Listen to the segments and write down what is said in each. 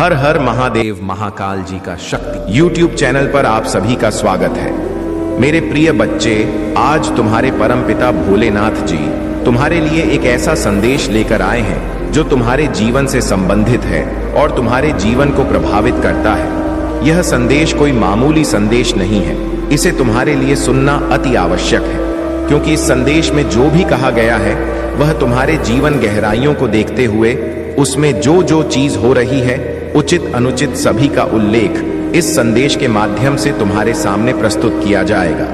हर हर महादेव महाकाल जी का शक्ति YouTube channel पर आप सभी का स्वागत है। मेरे प्रिय बच्चे, आज तुम्हारे परमपिता भोलेनाथ जी तुम्हारे लिए एक ऐसा संदेश लेकर आए हैं जो तुम्हारे जीवन से संबंधित है और तुम्हारे जीवन को प्रभावित करता है। यह संदेश कोई मामूली संदेश नहीं है, इसे तुम्हारे लिए सुनना अति आवश्यक है, क्योंकि इस संदेश में जो भी कहा गया है वह तुम्हारे जीवन गहराइयों को देखते हुए उसमें जो जो चीज हो रही है, उचित अनुचित सभी का उल्लेख इस संदेश के माध्यम से तुम्हारे सामने प्रस्तुत किया जाएगा।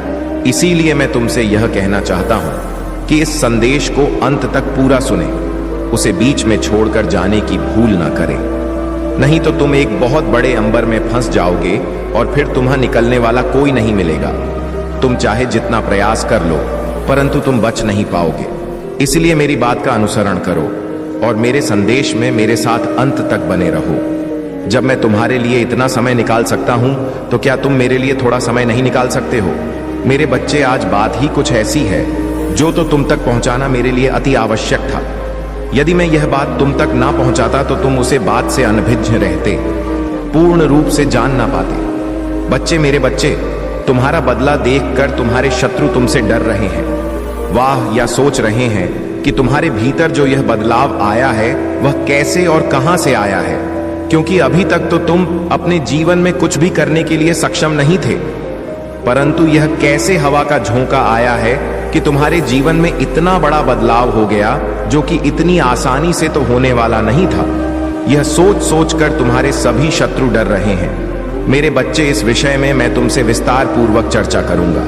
इसीलिए मैं तुमसे यह कहना चाहता हूं कि इस संदेश को अंत तक पूरा सुने, उसे बीच में छोड़कर जाने की भूल ना करें, नहीं तो तुम एक बहुत बड़े अंबर में फंस जाओगे और फिर तुम्हें निकलने वाला कोई नहीं मिलेगा। तुम चाहे जितना प्रयास कर लो परंतु तुम बच नहीं पाओगे। इसलिए मेरी बात का अनुसरण करो और मेरे संदेश में मेरे साथ अंत तक बने रहो। जब मैं तुम्हारे लिए इतना समय निकाल सकता हूं तो क्या तुम मेरे लिए थोड़ा समय नहीं निकाल सकते हो? मेरे बच्चे, आज बात ही कुछ ऐसी है जो तो तुम तक पहुंचाना मेरे लिए अति आवश्यक था। यदि मैं यह बात तुम तक ना पहुंचाता तो तुम उसे बात से अनभिज्ञ रहते, पूर्ण रूप से जान ना पाते। बच्चे, मेरे बच्चे, तुम्हारा बदला देखकर तुम्हारे शत्रु तुमसे डर रहे हैं, वाह या सोच रहे हैं कि तुम्हारे भीतर जो यह बदलाव आया है वह कैसे और कहां से आया है, क्योंकि अभी तक तो तुम अपने जीवन में कुछ भी करने के लिए सक्षम नहीं थे। परंतु यह कैसे हवा का झोंका आया है कि तुम्हारे जीवन में इतना बड़ा बदलाव हो गया जो कि इतनी आसानी से तो होने वाला नहीं था। यह सोच सोच कर तुम्हारे सभी शत्रु डर रहे हैं। मेरे बच्चे, इस विषय में मैं तुमसे विस्तार पूर्वक चर्चा करूंगा,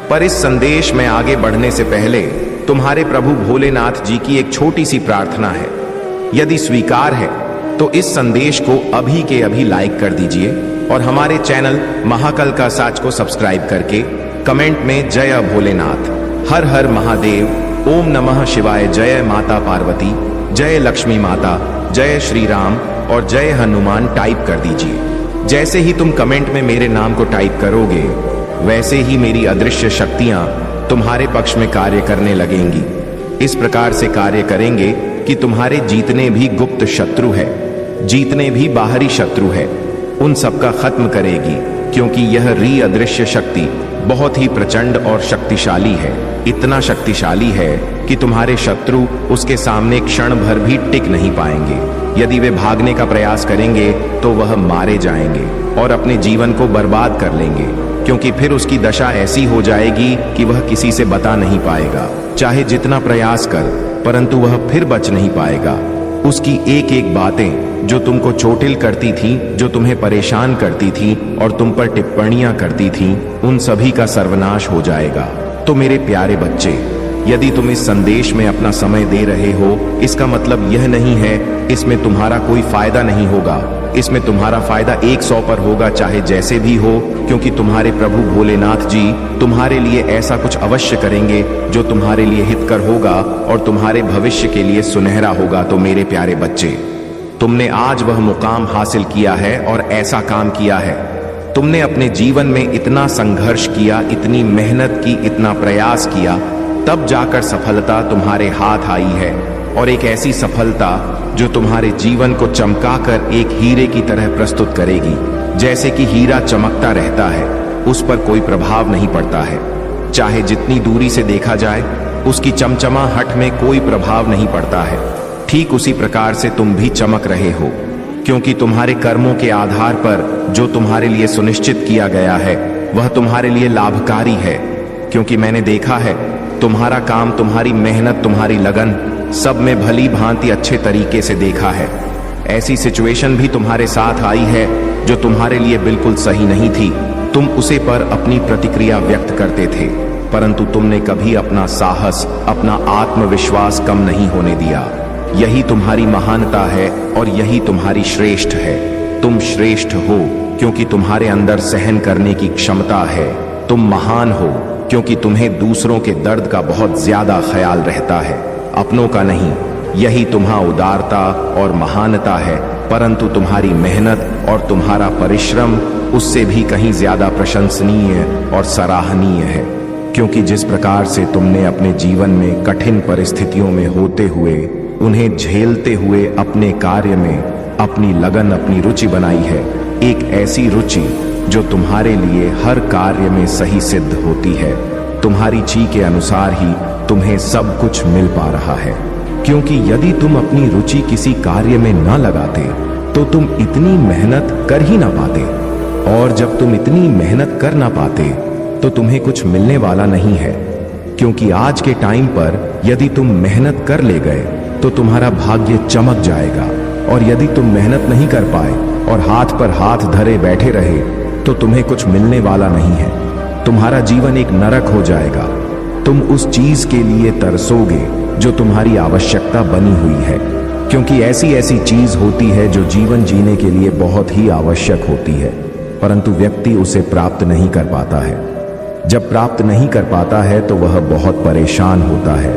पर इस संदेश में आगे बढ़ने से पहले तुम्हारे प्रभु भोलेनाथ जी की एक छोटी सी प्रार्थना है। यदि स्वीकार है तो इस संदेश को अभी के अभी लाइक कर दीजिए और हमारे चैनल महाकाल का साच को सब्सक्राइब करके कमेंट में जय भोलेनाथ, हर हर महादेव, ओम नमः शिवाय, जय माता पार्वती, जय लक्ष्मी माता, जय श्री राम और जय हनुमान टाइप कर दीजिए। जैसे ही तुम कमेंट में मेरे नाम को टाइप करोगे वैसे ही मेरी अदृश्य शक्तियां तुम्हारे पक्ष में कार्य करने लगेंगी। इस प्रकार से कार्य करेंगे कि तुम्हारे जितने भी गुप्त शत्रु है, जितने भी बाहरी शत्रु है, उन सबका खत्म करेगी, क्योंकि यह अदृश्य शक्ति बहुत ही प्रचंड और शक्तिशाली है। इतना शक्तिशाली है कि तुम्हारे शत्रु उसके सामने क्षण भर भी टिक नहीं पाएंगे। यदि वे भागने का प्रयास करेंगे तो वह मारे जाएंगे और अपने जीवन को बर्बाद कर लेंगे, क्योंकि फिर उसकी दशा ऐसी हो जाएगी कि वह किसी से बता नहीं पाएगा। चाहे जितना प्रयास कर, परंतु वह फिर बच नहीं पाएगा। उसकी एक एक बातें जो तुमको चोटिल करती थी, जो तुम्हें परेशान करती थी और तुम पर टिप्पणियां करती थी, उन सभी का सर्वनाश हो जाएगा। तो मेरे प्यारे बच्चे, यदि तुम इस संदेश में अपना समय दे रहे हो, इसका मतलब यह नहीं है इसमें तुम्हारा कोई फायदा नहीं होगा। इसमें तुम्हारा फायदा 100 पर होगा, चाहे जैसे भी हो, क्योंकि तुम्हारे प्रभु भोलेनाथ जी तुम्हारे लिए ऐसा कुछ अवश्य करेंगे जो तुम्हारे लिए हितकर होगा और तुम्हारे भविष्य के लिए सुनहरा होगा। तो मेरे प्यारे बच्चे, तुमने आज वह मुकाम हासिल किया है और ऐसा काम किया है। तुमने अपने जीवन में इतना संघर्ष किया, इतनी मेहनत की, इतना प्रयास किया, तब जाकर सफलता तुम्हारे हाथ आई है, और एक ऐसी सफलता जो तुम्हारे जीवन को चमकाकर एक हीरे की तरह प्रस्तुत करेगी। जैसे कि हीरा चमकता रहता है, उस पर कोई प्रभाव नहीं पड़ता है, चाहे जितनी दूरी से देखा जाए उसकी चमचमाहट में कोई प्रभाव नहीं पड़ता है। ठीक उसी प्रकार से तुम भी चमक रहे हो, क्योंकि तुम्हारे कर्मों के आधार पर जो तुम्हारे लिए सुनिश्चित किया गया है वह तुम्हारे लिए लाभकारी है। क्योंकि मैंने देखा है तुम्हारा काम, तुम्हारी मेहनत, तुम्हारी लगन सब में भली भांति अच्छे तरीके से देखा है। ऐसी सिचुएशन भी तुम्हारे साथ आई है जो तुम्हारे लिए बिल्कुल सही नहीं थी। तुम उसे पर अपनी प्रतिक्रिया व्यक्त करते थे, परंतु तुमने कभी अपना साहस, अपना आत्मविश्वास कम नहीं होने दिया। यही तुम्हारी महानता है और यही तुम्हारी श्रेष्ठ है। तुम श्रेष्ठ हो क्योंकि तुम्हारे अंदर सहन करने की क्षमता है। तुम महान हो क्योंकि तुम्हें दूसरों के दर्द का बहुत ज्यादा ख्याल रहता है, अपनों का नहीं। यही तुम्हारा उदारता और महानता है, परंतु तुम्हारी मेहनत और तुम्हारा परिश्रम उससे भी कहीं ज्यादा प्रशंसनीय और सराहनीय है। क्योंकि जिस प्रकार से तुमने अपने जीवन में कठिन परिस्थितियों में होते हुए, उन्हें झेलते हुए अपने कार्य में अपनी लगन, अपनी रुचि बनाई है, एक ऐसी रुचि जो तुम्हारे लिए हर कार्य में सही सिद्ध होती है। तुम्हारी ची के अनुसार ही तुम्हें सब कुछ मिल पा रहा है, क्योंकि यदि तुम अपनी रुचि किसी कार्य में न लगाते तो तुम इतनी मेहनत कर ही ना पाते, और जब तुम इतनी मेहनत कर ना पाते तो तुम्हें कुछ मिलने वाला नहीं है। क्योंकि आज के टाइम पर यदि तुम मेहनत कर ले गए तो तुम्हारा भाग्य चमक जाएगा, और यदि तुम मेहनत नहीं कर पाए और हाथ पर हाथ धरे बैठे रहे तो तुम्हें कुछ मिलने वाला नहीं है। तुम्हारा जीवन एक नरक हो जाएगा। तुम उस चीज के लिए तरसोगे जो तुम्हारी आवश्यकता बनी हुई है, क्योंकि ऐसी ऐसी चीज होती है जो जीवन जीने के लिए बहुत ही आवश्यक होती है, परंतु व्यक्ति उसे प्राप्त नहीं कर पाता है। जब प्राप्त नहीं कर पाता है तो वह बहुत परेशान होता है।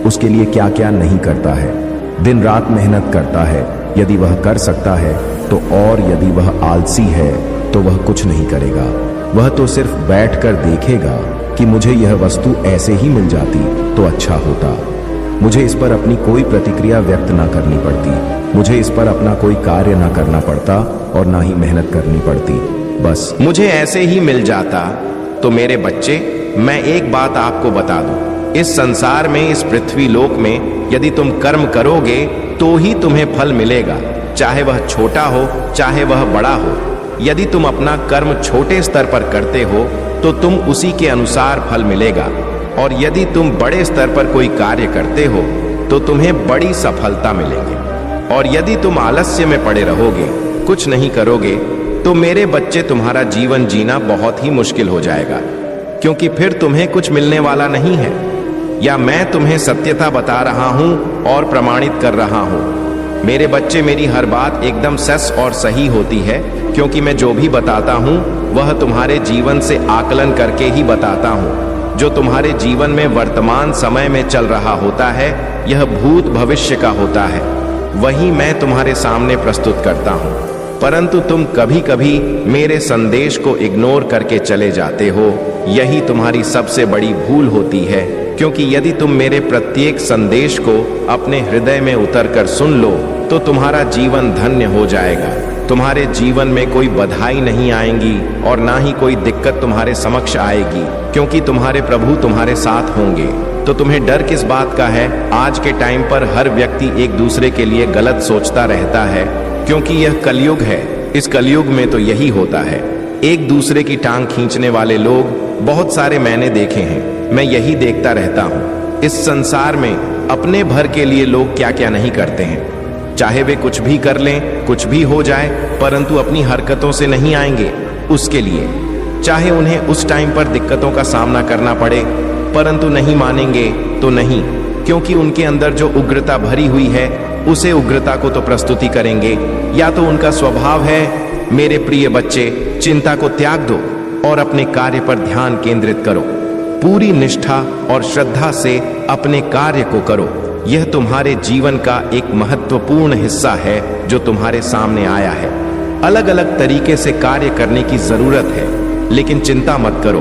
उसके लिए क्या क्या नहीं करता है, दिन रात मेहनत करता है यदि वह कर सकता है तो, और यदि वह आलसी है तो वह कुछ नहीं करेगा। वह तो सिर्फ बैठकर देखेगा कि मुझे यह वस्तु ऐसे ही मिल जाती तो अच्छा होता, मुझे इस पर अपनी कोई प्रतिक्रिया व्यक्त ना करनी पड़ती, मुझे इस पर अपना कोई कार्य ना करना पड़ता और ना ही मेहनत करनी पड़ती, बस मुझे ऐसे ही मिल जाता। तो मेरे बच्चे, मैं एक बात आपको बता दूं, इस संसार में, इस पृथ्वी लोक में यदि तुम कर्म करोगे तो ही तुम्हें फल मिलेगा, चाहे वह छोटा हो चाहे वह बड़ा हो। यदि तुम अपना कर्म छोटे स्तर पर करते हो तो तुम उसी के अनुसार फल मिलेगा, और यदि तुम बड़े स्तर पर कोई कार्य करते हो तो तुम्हें बड़ी सफलता मिलेगी। और यदि तुम आलस्य में पड़े रहोगे, कुछ नहीं करोगे, तो मेरे बच्चे तुम्हारा जीवन जीना बहुत ही मुश्किल हो जाएगा, क्योंकि फिर तुम्हें कुछ मिलने वाला नहीं है। या मैं तुम्हें सत्यता बता रहा हूं और प्रमाणित कर रहा हूं। मेरे बच्चे, मेरी हर बात एकदम सच और सही होती है, क्योंकि मैं जो भी बताता हूं वह तुम्हारे जीवन से आकलन करके ही बताता हूं। जो तुम्हारे जीवन में वर्तमान समय में चल रहा होता है, यह भूत भविष्य का होता है, वही मैं तुम्हारे सामने प्रस्तुत करता हूं। परंतु तुम कभी कभी मेरे संदेश को इग्नोर करके चले जाते हो। यही तुम्हारी सबसे बड़ी भूल होती है, क्योंकि यदि तुम मेरे प्रत्येक संदेश को अपने हृदय में उतरकर सुन लो तो तुम्हारा जीवन धन्य हो जाएगा। तुम्हारे जीवन में कोई बधाई नहीं आएंगी और ना ही कोई दिक्कत तुम्हारे समक्ष आएगी, क्योंकि तुम्हारे प्रभु तुम्हारे साथ होंगे। तो तुम्हें डर किस बात का है? आज के टाइम पर हर व्यक्ति एक दूसरे के लिए गलत सोचता रहता है, क्योंकि यह कलयुग है। इस कलयुग में तो यही होता है, एक दूसरे की टांग खींचने वाले लोग बहुत सारे मैंने देखे हैं। मैं यही देखता रहता हूँ। इस संसार में अपने भर के लिए लोग क्या क्या नहीं करते हैं। चाहे वे कुछ भी कर लें, कुछ भी हो जाए, परंतु अपनी हरकतों से नहीं आएंगे उसके लिए। चाहे उन्हें उस टाइम पर दिक्कतों का सामना करना पड़े, परंतु नहीं मानेंगे तो नहीं, क्योंकि उनके अंदर जो उग्रता भरी हुई है उसे उग्रता को तो प्रस्तुति करेंगे। या तो उनका स्वभाव है। मेरे प्रिय बच्चे, चिंता को त्याग दो और अपने कार्य पर ध्यान केंद्रित करो। पूरी निष्ठा और श्रद्धा से अपने कार्य को करो। यह तुम्हारे जीवन का एक महत्वपूर्ण हिस्सा है जो तुम्हारे सामने आया है। अलग अलग तरीके से कार्य करने की जरूरत है, लेकिन चिंता मत करो।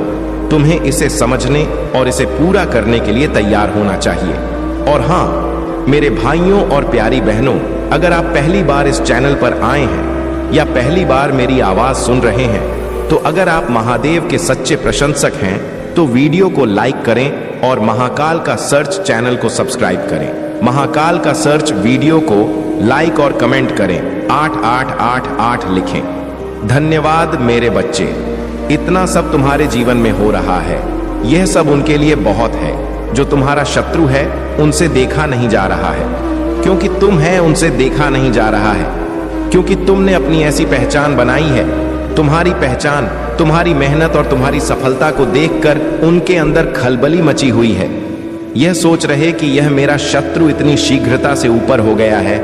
तुम्हें इसे समझने और इसे पूरा करने के लिए तैयार होना चाहिए। और हाँ मेरे भाइयों और प्यारी बहनों, अगर आप पहली बार इस चैनल पर आए हैं या पहली बार मेरी आवाज सुन रहे हैं, तो अगर आप महादेव के सच्चे प्रशंसक हैं तो वीडियो को लाइक करें और महाकाल का सर्च चैनल को सब्सक्राइब करें। महाकाल का सर्च वीडियो को लाइक और कमेंट करें, 8888 लिखें। धन्यवाद मेरे बच्चे। इतना सब तुम्हारे जीवन में हो रहा है, यह सब उनके लिए बहुत है। जो तुम्हारा शत्रु है उनसे देखा नहीं जा रहा है, क्योंकि तुम है उनसे देखा नहीं जा रहा है, क्योंकि तुमने अपनी ऐसी पहचान बनाई है। तुम्हारी पहचान, तुम्हारी मेहनत और तुम्हारी सफलता को देखकर उनके अंदर खलबली मची हुई है। यह सोच रहे कि यह मेरा शत्रु इतनी शीघ्रता से ऊपर हो गया है,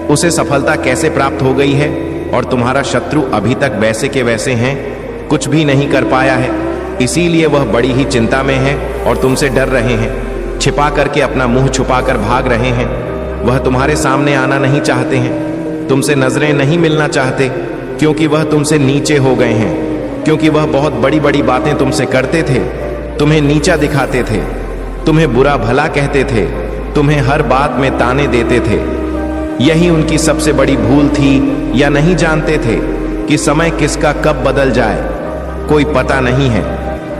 उसे सफलता कैसे प्राप्त हो गई है, और तुम्हारा शत्रु अभी तक वैसे के वैसे हैं, कुछ भी नहीं कर पाया है। इसीलिए वह बड़ी ही चिंता में है और तुमसे डर रहे हैं, छिपा करके अपना मुंह छुपाकर भाग रहे हैं। वह तुम्हारे सामने आना नहीं चाहते हैं, तुमसे नजरें नहीं मिलना चाहते, क्योंकि वह तुमसे नीचे हो गए हैं। क्योंकि वह बहुत बड़ी बड़ी बातें तुमसे करते थे, तुम्हें नीचा दिखाते थे, तुम्हें बुरा भला कहते थे, तुम्हें हर बात में ताने देते थे। यही उनकी सबसे बड़ी भूल थी या नहीं जानते थे कि समय किसका कब बदल जाए? कोई पता नहीं है।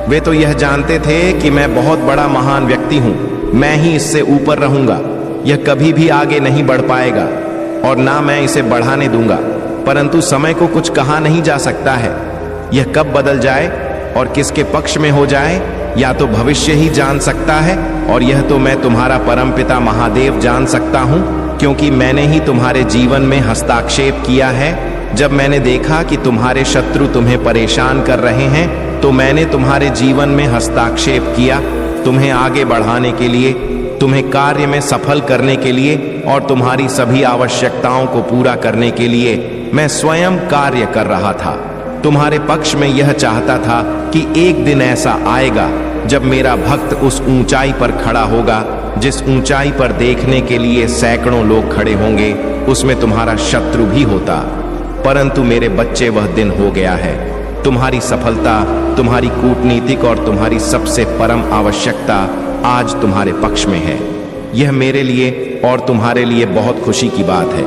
वे तो यह जानते थे कि मैं बहुत बड़ा महान व्यक्ति हूं, मैं ही इससे ऊपर रहूंगा, यह कभी भी आगे नहीं बढ़ पाएगा और ना मैं इसे बढ़ाने दूंगा। परंतु समय को कुछ कहा नहीं जा सकता है। यह कब बदल जाए और किसके पक्ष में हो जाए, या तो भविष्य ही जान सकता है, और यह तो मैं तुम्हारा परमपिता महादेव जान सकता हूं, क्योंकि मैंने ही तुम्हारे जीवन में हस्तक्षेप किया है। जब मैंने देखा कि तुम्हारे शत्रु तुम्हें परेशान कर रहे हैं, तो मैंने तुम्हारे जीवन में हस्तक्षेप किया, तुम्हें आगे बढ़ाने के लिए, तुम्हें कार्य में सफल करने के लिए और तुम्हारी सभी आवश्यकताओं को पूरा करने के लिए मैं स्वयं कार्य कर रहा था। तुम्हारे पक्ष में यह चाहता था कि एक दिन ऐसा आएगा जब मेरा भक्त उस ऊंचाई पर खड़ा होगा, जिस ऊंचाई पर देखने के लिए सैकड़ों लोग खड़े होंगे, उसमें तुम्हारा शत्रु भी होता। परंतु मेरे बच्चे, वह दिन हो गया है। तुम्हारी सफलता, तुम्हारी कूटनीतिक और तुम्हारी सबसे परम आवश्यकता आज तुम्हारे पक्ष में है। यह मेरे लिए और तुम्हारे लिए बहुत खुशी की बात है।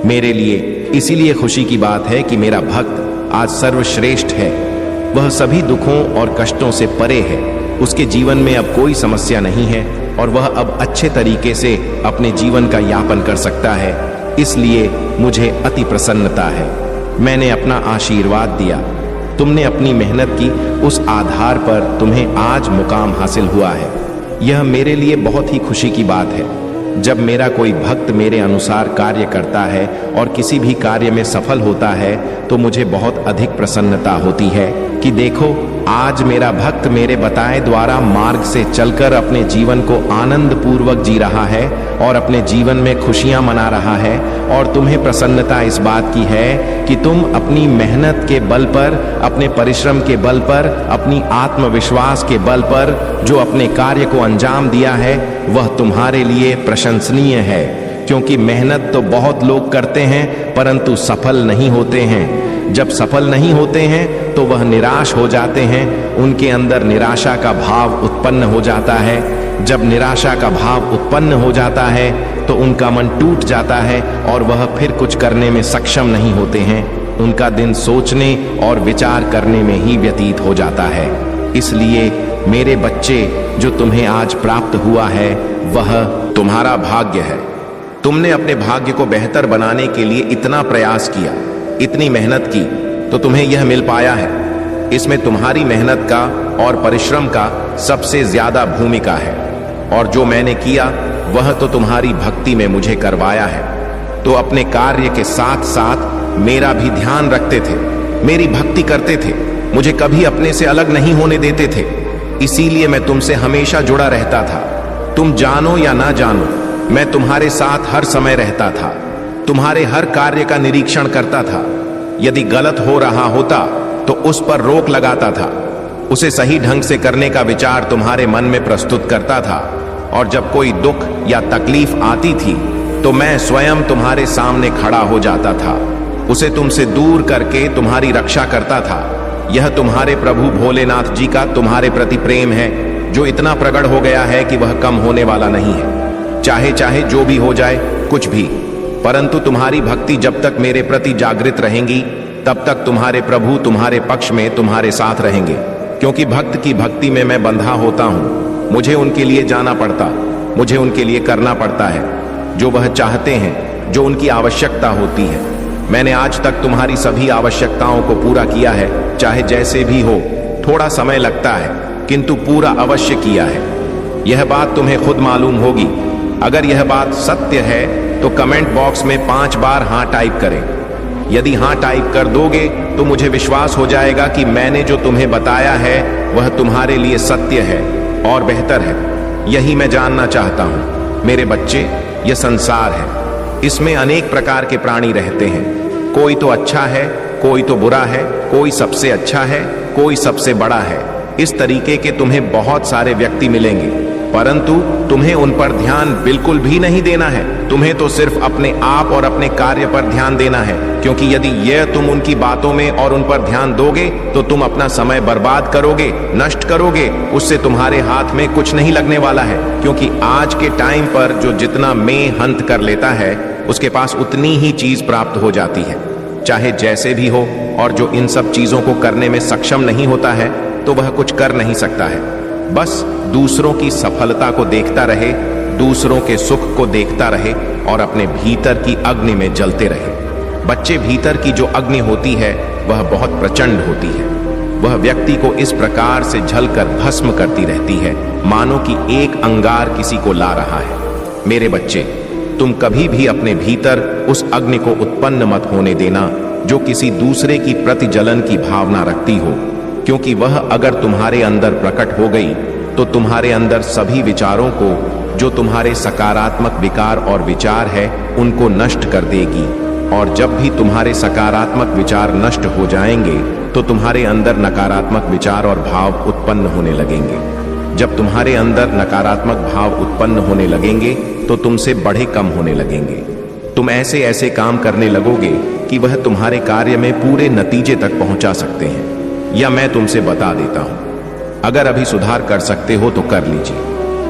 मेरे लिए इसीलिए खुशी की बात है कि मेरा भक्त आज सर्वश्रेष्ठ है। वह सभी दुखों और कष्टों से परे है। उसके जीवन में अब कोई समस्या नहीं है और वह अब अच्छे तरीके से अपने जीवन का यापन कर सकता है। इसलिए मुझे अति प्रसन्नता है। मैंने अपना आशीर्वाद दिया, तुमने अपनी मेहनत की, उस आधार पर तुम्हें आज मुकाम हासिल हुआ है। यह मेरे लिए बहुत ही खुशी की बात है। जब मेरा कोई भक्त मेरे अनुसार कार्य करता है और किसी भी कार्य में सफल होता है, तो मुझे बहुत अधिक प्रसन्नता होती है कि देखो, आज मेरा भक्त मेरे बताए द्वारा मार्ग से चलकर अपने जीवन को आनंद पूर्वक जी रहा है और अपने जीवन में खुशियां मना रहा है। और तुम्हें प्रसन्नता इस बात की है कि तुम अपनी मेहनत के बल पर, अपने परिश्रम के बल पर, अपनी आत्मविश्वास के बल पर जो अपने कार्य को अंजाम दिया है, वह तुम्हारे लिए प्रशंसनीय है। क्योंकि मेहनत तो बहुत लोग करते हैं परंतु सफल नहीं होते हैं। जब सफल नहीं होते हैं तो वह निराश हो जाते हैं, उनके अंदर निराशा का भाव उत्पन्न हो जाता है। जब निराशा का भाव उत्पन्न हो जाता है तो उनका मन टूट जाता है और वह फिर कुछ करने में सक्षम नहीं होते हैं। उनका दिन सोचने और विचार करने में ही व्यतीत हो जाता है। इसलिए मेरे बच्चे, जो तुम्हें आज प्राप्त हुआ है वह तुम्हारा भाग्य है। तुमने अपने भाग्य को बेहतर बनाने के लिए इतना प्रयास किया, इतनी मेहनत की, तो तुम्हें यह मिल पाया है। इसमें तुम्हारी मेहनत का और परिश्रम का सबसे ज्यादा भूमिका है। और जो मैंने किया वह तो तुम्हारी भक्ति में मुझे करवाया है। तो अपने कार्य के साथ साथ मेरा भी ध्यान रखते थे, मेरी भक्ति करते थे, मुझे कभी अपने से अलग नहीं होने देते थे। इसीलिए मैं तुमसे हमेशा जुड़ा रहता था। तुम जानो या ना जानो, मैं तुम्हारे साथ हर समय रहता था, तुम्हारे हर कार्य का निरीक्षण करता था। यदि गलत हो रहा होता तो उस पर रोक लगाता था, उसे सही ढंग से करने का विचार तुम्हारे मन में प्रस्तुत करता था। और जब कोई दुख या तकलीफ आती थी तो मैं स्वयं तुम्हारे सामने खड़ा हो जाता था, उसे तुमसे दूर करके तुम्हारी रक्षा करता था। यह तुम्हारे प्रभु भोलेनाथ जी का तुम्हारे प्रति प्रेम है, जो इतना प्रकट हो गया है कि वह कम होने वाला नहीं है, चाहे चाहे जो भी हो जाए, कुछ भी। परंतु तुम्हारी भक्ति जब तक मेरे प्रति जागृत रहेंगी, तब तक तुम्हारे प्रभु तुम्हारे पक्ष में तुम्हारे साथ रहेंगे। क्योंकि भक्त की भक्ति में मैं बंधा होता हूँ, मुझे उनके लिए जाना पड़ता, मुझे उनके लिए करना पड़ता है जो वह चाहते हैं, जो उनकी आवश्यकता होती है। मैंने आज तक तुम्हारी सभी आवश्यकताओं को पूरा किया है, चाहे जैसे भी हो। थोड़ा समय लगता है किंतु पूरा अवश्य किया है। यह बात तुम्हें खुद मालूम होगी। अगर यह बात सत्य है तो कमेंट बॉक्स में 5 बार हाँ टाइप करें। यदि हाँ टाइप कर दोगे तो मुझे विश्वास हो जाएगा कि मैंने जो तुम्हें बताया है वह तुम्हारे लिए सत्य है और बेहतर है। यही मैं जानना चाहता हूँ। मेरे बच्चे, यह संसार है, इसमें अनेक प्रकार के प्राणी रहते हैं। कोई तो अच्छा है, कोई तो बुरा है, कोई सबसे अच्छा है, कोई सबसे बड़ा है। इस तरीके के तुम्हें बहुत सारे व्यक्ति मिलेंगे, परंतु तुम्हें उन पर ध्यान बिल्कुल भी नहीं देना है। तुम्हें तो सिर्फ अपने आप और अपने कार्य पर ध्यान देना है, क्योंकि यदि यह तुम उनकी बातों में और उन पर ध्यान दोगे तो तुम अपना समय बर्बाद करोगे, नष्ट करोगे। उससे तुम्हारे हाथ में कुछ नहीं लगने वाला है। क्योंकि आज के टाइम पर जो जितना मैं हंत कर लेता है उसके पास उतनी ही चीज प्राप्त हो जाती है, चाहे जैसे भी हो। और जो इन सब चीजों को करने में सक्षम नहीं होता है तो वह कुछ कर नहीं सकता है। बस दूसरों की सफलता को देखता रहे, दूसरों के सुख को देखता रहे और अपने भीतर की अग्नि में जलते रहे। बच्चे, भीतर की जो अग्नि होती है वह बहुत प्रचंड होती है। वह व्यक्ति को इस प्रकार से जलकर भस्म करती रहती है मानो कि एक अंगार किसी को ला रहा है। मेरे बच्चे, तुम कभी भी अपने भीतर उस अग्नि को उत्पन्न मत होने देना जो किसी दूसरे की प्रति जलन की भावना रखती हो, क्योंकि वह अगर तुम्हारे अंदर प्रकट हो गई तो तुम्हारे अंदर सभी विचारों को, जो तुम्हारे सकारात्मक विकार और विचार है, उनको नष्ट कर देगी। और जब भी तुम्हारे सकारात्मक विचार नष्ट हो जाएंगे तो तुम्हारे अंदर नकारात्मक विचार और भाव उत्पन्न होने लगेंगे। जब तुम्हारे अंदर नकारात्मक भाव उत्पन्न होने लगेंगे तो तुमसे बढ़े कम होने लगेंगे। तुम ऐसे ऐसे काम करने लगोगे कि वह तुम्हारे कार्य में पूरे नतीजे तक पहुंचा सकते हैं। या मैं तुमसे बता देता हूं, अगर अभी सुधार कर सकते हो तो कर लीजिए,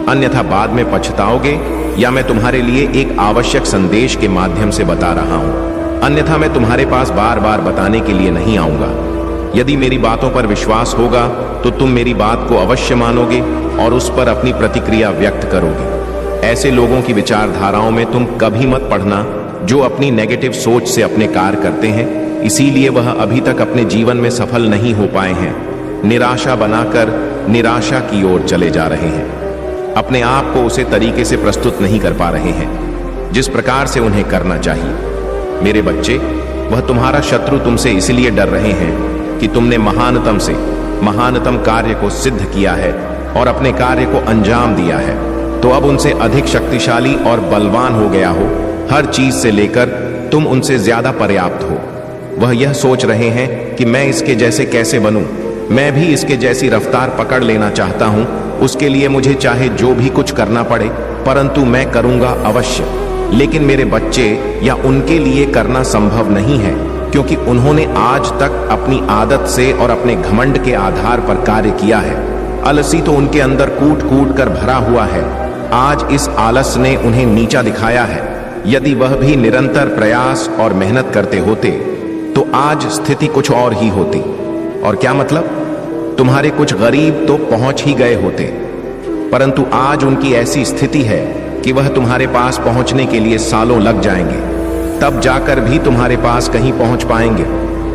अन्यथा बाद में पछताओगे। या मैं तुम्हारे लिए एक आवश्यक संदेश के माध्यम से बता रहा हूं, अन्यथा मैं तुम्हारे पास बार बार बताने के लिए नहीं आऊंगा। यदि मेरी बातों पर विश्वास होगा तो तुम मेरी बात को अवश्य मानोगे और उस पर अपनी प्रतिक्रिया व्यक्त करोगे। ऐसे लोगों की विचारधाराओं में तुम कभी मत पढ़ना जो अपनी नेगेटिव सोच से अपने कार्य करते हैं, इसीलिए वह अभी तक अपने जीवन में सफल नहीं हो पाए हैं। निराशा बनाकर निराशा की ओर चले जा रहे हैं, अपने आप को उसे तरीके से प्रस्तुत नहीं कर पा रहे हैं जिस प्रकार से उन्हें करना चाहिए। मेरे बच्चे, वह तुम्हारा शत्रु तुमसे इसलिए डर रहे हैं कि तुमने महानतम से महानतम कार्य को सिद्ध किया है और अपने कार्य को अंजाम दिया है, तो अब उनसे अधिक शक्तिशाली और बलवान हो गया हो। हर चीज से लेकर तुम उनसे ज्यादा पर्याप्त हो। वह यह सोच रहे हैं कि मैं इसके जैसे कैसे बनूं, मैं भी इसके जैसी रफ्तार पकड़ लेना चाहता हूं, उसके लिए मुझे चाहे जो भी कुछ करना पड़े, परंतु मैं करूंगा अवश्य। लेकिन मेरे बच्चे, या उनके लिए करना संभव नहीं है, क्योंकि उन्होंने आज तक अपनी आदत से और अपने घमंड के आधार पर कार्य किया है। आलसी तो उनके अंदर कूट कूट कर भरा हुआ है। आज इस आलस ने उन्हें नीचा दिखाया है। यदि वह भी निरंतर प्रयास और मेहनत करते होते तो आज स्थिति कुछ और ही होती। और क्या मतलब, तुम्हारे कुछ गरीब तो पहुंच ही गए होते, परंतु आज उनकी ऐसी स्थिति है कि वह तुम्हारे पास पहुंचने के लिए सालों लग जाएंगे, तब जाकर भी तुम्हारे पास कहीं पहुंच पाएंगे।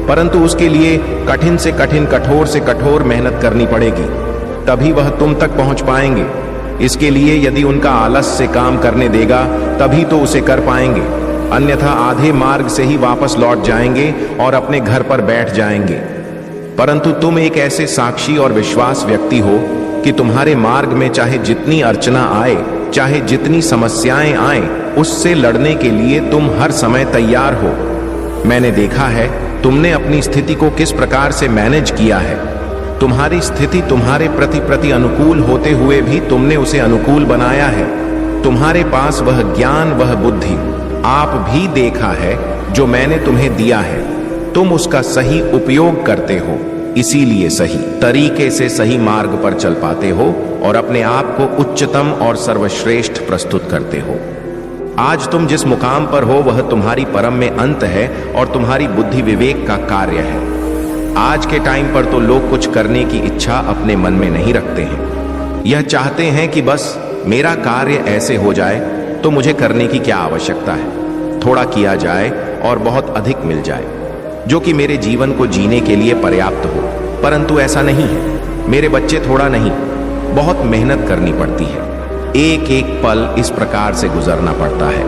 परंतु उसके लिए कठिन से कठिन, कठोर से कठोर मेहनत करनी पड़ेगी, तभी वह तुम तक पहुंच पाएंगे। इसके लिए यदि उनका आलस से काम करने देगा तभी तो उसे कर पाएंगे, अन्यथा आधे मार्ग से ही वापस लौट जाएंगे और अपने घर पर बैठ जाएंगे। परंतु तुम एक ऐसे साक्षी और विश्वास व्यक्ति हो कि तुम्हारे मार्ग में चाहे जितनी अर्चना आए, चाहे जितनी समस्याएं आए, उससे लड़ने के लिए तुम हर समय तैयार हो। मैंने देखा है तुमने अपनी स्थिति को किस प्रकार से मैनेज किया है। तुम्हारी स्थिति तुम्हारे प्रति अनुकूल होते हुए भी तुमने उसे अनुकूल बनाया है। तुम्हारे पास वह ज्ञान, वह बुद्धि आप भी देखा है जो मैंने तुम्हें दिया है। तुम उसका सही उपयोग करते हो, इसीलिए सही तरीके से सही मार्ग पर चल पाते हो और अपने आप को उच्चतम और सर्वश्रेष्ठ प्रस्तुत करते हो। आज तुम जिस मुकाम पर हो वह तुम्हारी परम में अंत है और तुम्हारी बुद्धि विवेक का कार्य है। आज के टाइम पर तो लोग कुछ करने की इच्छा अपने मन में नहीं रखते हैं। यह चाहते हैं कि बस मेरा कार्य ऐसे हो जाए तो मुझे करने की क्या आवश्यकता है, थोड़ा किया जाए और बहुत अधिक मिल जाए, जो कि मेरे जीवन को जीने के लिए पर्याप्त हो। परंतु ऐसा नहीं है मेरे बच्चे, थोड़ा नहीं, बहुत मेहनत करनी पड़ती है। एक एक पल इस प्रकार से गुजरना पड़ता है।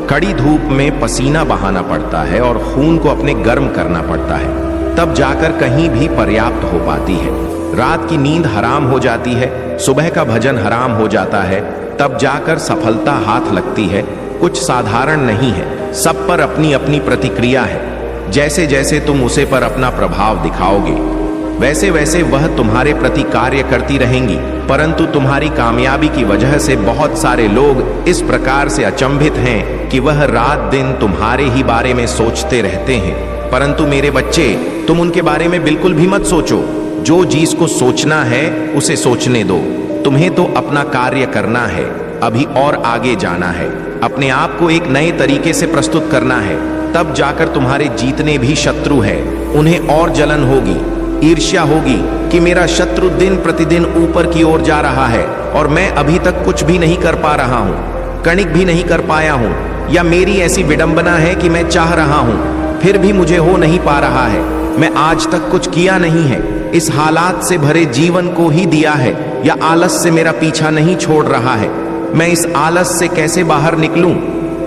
कड़ी धूप में पसीना बहाना पड़ता है और खून को अपने गर्म करना पड़ता है, तब जाकर कहीं भी पर्याप्त हो पाती है। रात की नींद हराम हो जाती है, सुबह का भजन हराम हो जाता है, तब जाकर सफलता हाथ लगती है। कुछ साधारण नहीं है, सब पर अपनी अपनी प्रतिक्रिया है। जैसे जैसे तुम उसे पर अपना प्रभाव दिखाओगे वैसे वैसे वह तुम्हारे प्रति कार्य करती रहेंगी। परंतु तुम्हारी कामयाबी की वजह से बहुत सारे लोग इस प्रकार से अचंभित हैं कि वह रात दिन तुम्हारे ही बारे में सोचते रहते हैं। परंतु मेरे बच्चे, तुम उनके बारे में बिल्कुल भी मत सोचो। जो चीज को सोचना है उसे सोचने दो। तुम्हें तो अपना कार्य करना है, अभी और आगे जाना है। अपने आप को एक नए तरीके से प्रस्तुत करना है, तब जाकर तुम्हारे जीतने भी शत्रु है उन्हें और जलन होगी, ईर्ष्या होगी कि मेरा शत्रु दिन प्रतिदिन ऊपर की ओर जा रहा है और मैं अभी तक कुछ भी नहीं कर पा रहा हूँ, कणिक भी नहीं कर पाया हूँ, या मेरी ऐसी विडंबना है कि मैं चाह रहा हूँ फिर भी मुझे हो नहीं पा रहा है, मैं आज तक कुछ किया नहीं है, इस हालात से भरे जीवन को ही दिया है, या आलस से मेरा पीछा नहीं छोड़ रहा है, मैं इस आलस से कैसे बाहर निकलूं?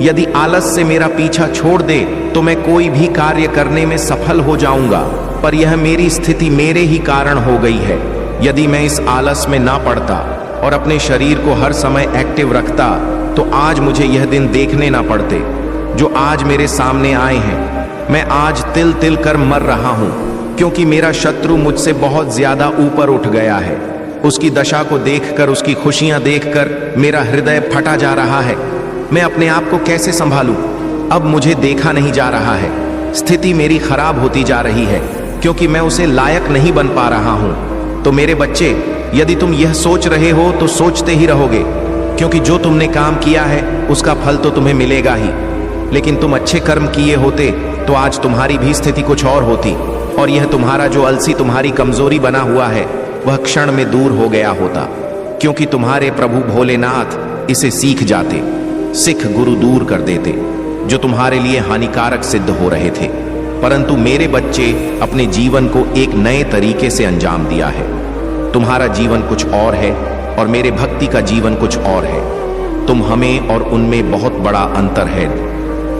यदि आलस से मेरा पीछा छोड़ दे तो मैं कोई भी कार्य करने में सफल हो जाऊंगा, पर यह मेरी स्थिति मेरे ही कारण हो गई है। यदि मैं इस आलस में ना पड़ता और अपने शरीर को हर समय एक्टिव रखता तो आज मुझे यह दिन देखने ना पड़ते जो आज मेरे सामने आए हैं। मैं आज तिल तिल कर मर रहा हूं क्योंकि मेरा शत्रु मुझसे बहुत ज्यादा ऊपर उठ गया है। उसकी दशा को देखकर, उसकी खुशियां देखकर मेरा हृदय फटा जा रहा है। मैं अपने आप को कैसे संभालूं? अब मुझे देखा नहीं जा रहा है, स्थिति मेरी खराब होती जा रही है क्योंकि मैं उसे लायक नहीं बन पा रहा हूं। तो मेरे बच्चे, यदि तुम यह सोच रहे हो तो सोचते ही रहोगे, क्योंकि जो तुमने काम किया है उसका फल तो तुम्हें मिलेगा ही। लेकिन तुम अच्छे कर्म किए होते तो आज तुम्हारी भी स्थिति कुछ और होती, और यह तुम्हारा जो अलसी तुम्हारी कमजोरी बना हुआ है वह क्षण में दूर हो गया होता, क्योंकि तुम्हारे प्रभु भोलेनाथ इसे सीख जाते, सिख गुरु दूर कर देते जो तुम्हारे लिए हानिकारक सिद्ध हो रहे थे। परंतु मेरे बच्चे, अपने जीवन को एक नए तरीके से अंजाम दिया है। तुम्हारा जीवन कुछ और है और मेरे भक्ति का जीवन कुछ और है। तुम हमें और उनमें बहुत बड़ा अंतर है।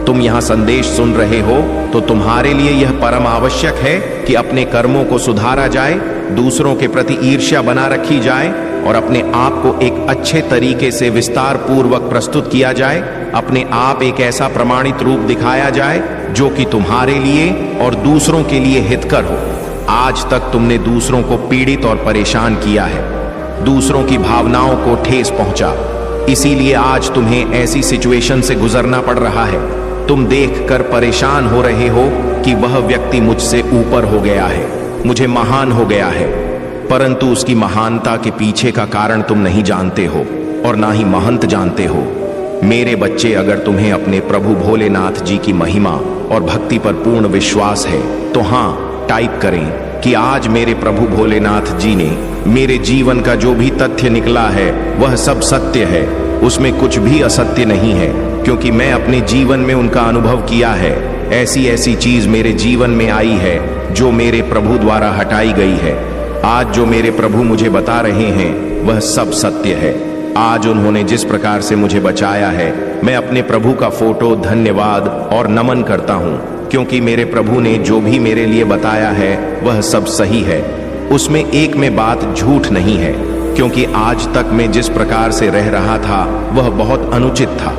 तुम यहाँ संदेश सुन रहे हो तो तुम्हारे लिए यह परम आवश्यक है कि अपने कर्मों को सुधारा जाए, दूसरों के प्रति ईर्ष्या बना रखी जाए और अपने आप को एक अच्छे तरीके से विस्तार पूर्वक प्रस्तुत किया जाए। अपने आप एक ऐसा प्रमाणित रूप दिखाया जाए जो कि तुम्हारे लिए और दूसरों के लिए हितकर हो। आज तक तुमने दूसरों को पीड़ित और परेशान किया है, दूसरों की भावनाओं को ठेस पहुंचा, इसीलिए आज तुम्हें ऐसी सिचुएशन से गुजरना पड़ रहा है। तुम देखकर परेशान हो रहे हो कि वह व्यक्ति मुझसे ऊपर हो गया है, मुझे महान हो गया है, परंतु उसकी महानता के पीछे का कारण तुम नहीं जानते हो और ना ही महंत जानते हो। मेरे बच्चे, अगर तुम्हें अपने प्रभु भोलेनाथ जी की महिमा और भक्ति पर पूर्ण विश्वास है तो हाँ, टाइप करें कि आज मेरे प्रभु भोलेनाथ जी ने मेरे जीवन का जो भी तथ्य निकला है वह सब सत्य है, उसमें कुछ भी असत्य नहीं है, क्योंकि मैं अपने जीवन में उनका अनुभव किया है। ऐसी ऐसी चीज मेरे जीवन में आई है जो मेरे प्रभु द्वारा हटाई गई है। आज जो मेरे प्रभु मुझे बता रहे हैं वह सब सत्य है। आज उन्होंने जिस प्रकार से मुझे बचाया है, मैं अपने प्रभु का फोटो, धन्यवाद और नमन करता हूँ, क्योंकि मेरे प्रभु ने जो भी मेरे लिए बताया है वह सब सही है, उसमें एक में बात झूठ नहीं है। क्योंकि आज तक मैं जिस प्रकार से रह रहा था वह बहुत अनुचित था।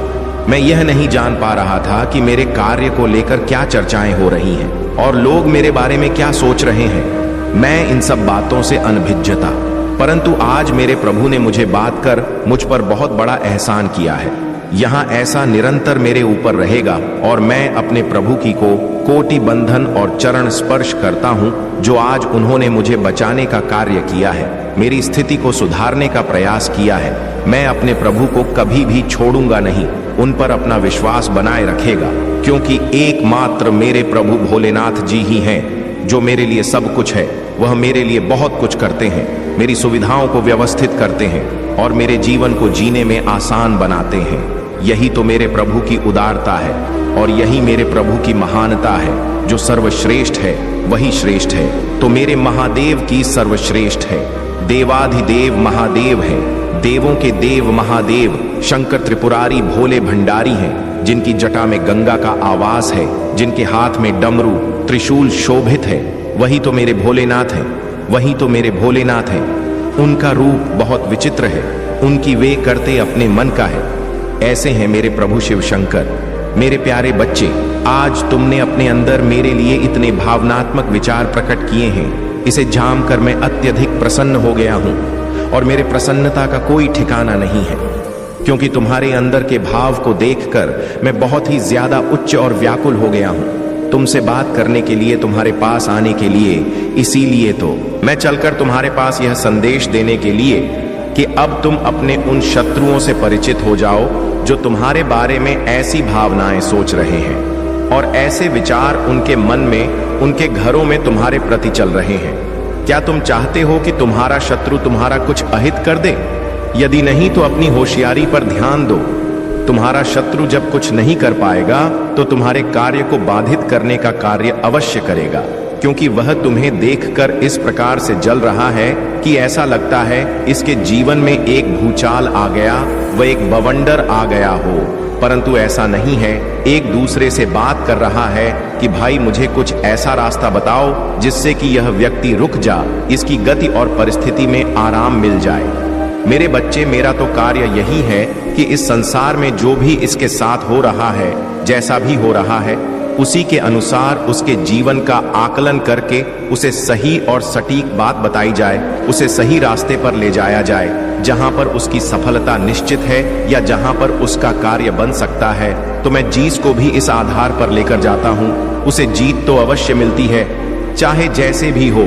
मैं यह नहीं जान पा रहा था कि मेरे कार्य को लेकर क्या चर्चाएं हो रही हैं और लोग मेरे बारे में क्या सोच रहे हैं। मैं इन सब बातों से अनभिज्ञ था, परंतु आज मेरे प्रभु ने मुझे बात कर मुझ पर बहुत बड़ा एहसान किया है। यहाँ ऐसा निरंतर मेरे ऊपर रहेगा और मैं अपने प्रभु की को कोटि बंधन और चरण स्पर्श करता हूँ, जो आज उन्होंने मुझे बचाने का कार्य किया है, मेरी स्थिति को सुधारने का प्रयास किया है। मैं अपने प्रभु को कभी भी छोड़ूंगा नहीं, उन पर अपना विश्वास बनाए रखेगा, क्योंकि एकमात्र मेरे प्रभु भोलेनाथ जी ही हैं जो मेरे लिए सब कुछ है। वह मेरे लिए बहुत कुछ करते हैं, मेरी सुविधाओं को व्यवस्थित करते हैं और मेरे जीवन को जीने में आसान बनाते हैं। यही तो मेरे प्रभु की उदारता है और यही मेरे प्रभु की महानता है। जो सर्वश्रेष्ठ है वही श्रेष्ठ है, तो मेरे महादेव की सर्वश्रेष्ठ है। देवाधिदेव महादेव है, देवों के देव महादेव शंकर त्रिपुरारी भोले भंडारी हैं, जिनकी जटा में गंगा का आवास है, जिनके हाथ में डमरू त्रिशूल शोभित है। वही तो मेरे भोलेनाथ हैं, वही तो मेरे भोलेनाथ हैं। उनका रूप बहुत विचित्र है, उनकी वे करते अपने मन का है। ऐसे हैं मेरे प्रभु शिव शंकर। मेरे प्यारे बच्चे, आज तुमने अपने अंदर मेरे लिए इतने भावनात्मक विचार प्रकट किए हैं, इसे जानकर मैं अत्यधिक प्रसन्न हो गया हूँ और मेरे प्रसन्नता का कोई ठिकाना नहीं है, क्योंकि तुम्हारे अंदर के भाव को देखकर मैं बहुत ही ज्यादा उच्च और व्याकुल हो गया हूँ। तुमसे बात करने के लिए, तुम्हारे पास आने के लिए, इसीलिए तो मैं चलकर तुम्हारे पास यह संदेश देने के लिए कि अब तुम अपने उन शत्रुओं से परिचित हो जाओ जो तुम्हारे बारे में ऐसी भावनाएं सोच रहे हैं और ऐसे विचार उनके मन में, उनके घरों में तुम्हारे प्रति चल रहे हैं। क्या तुम चाहते हो कि तुम्हारा शत्रु तुम्हारा कुछ अहित कर दे? यदि नहीं तो अपनी होशियारी पर ध्यान दो। तुम्हारा शत्रु जब कुछ नहीं कर पाएगा तो तुम्हारे कार्य को बाधित करने का कार्य अवश्य करेगा, क्योंकि वह तुम्हें देखकर इस प्रकार से जल रहा है कि ऐसा लगता है इसके जीवन में एक भूचाल आ गया, वह एक बवंडर आ गया हो। परंतु ऐसा नहीं है। एक दूसरे से बात कर रहा है कि भाई मुझे कुछ ऐसा रास्ता बताओ जिससे कि यह व्यक्ति रुक जा, इसकी गति और परिस्थिति में आराम मिल जाए। मेरे बच्चे, मेरा तो कार्य यही है कि इस संसार में जो भी इसके साथ हो रहा है, जैसा भी हो रहा है, उसी के अनुसार उसके जीवन का आकलन करके उसे सही और सटीक बात बताई जाए, उसे सही रास्ते पर ले जाया जाए, जहां पर उसकी सफलता निश्चित है या जहां पर उसका कार्य बन सकता है। तो मैं जीस को भी इस आधार पर लेकर जाता हूं। उसे जीत तो अवश्य मिलती है, चाहे जैसे भी हो,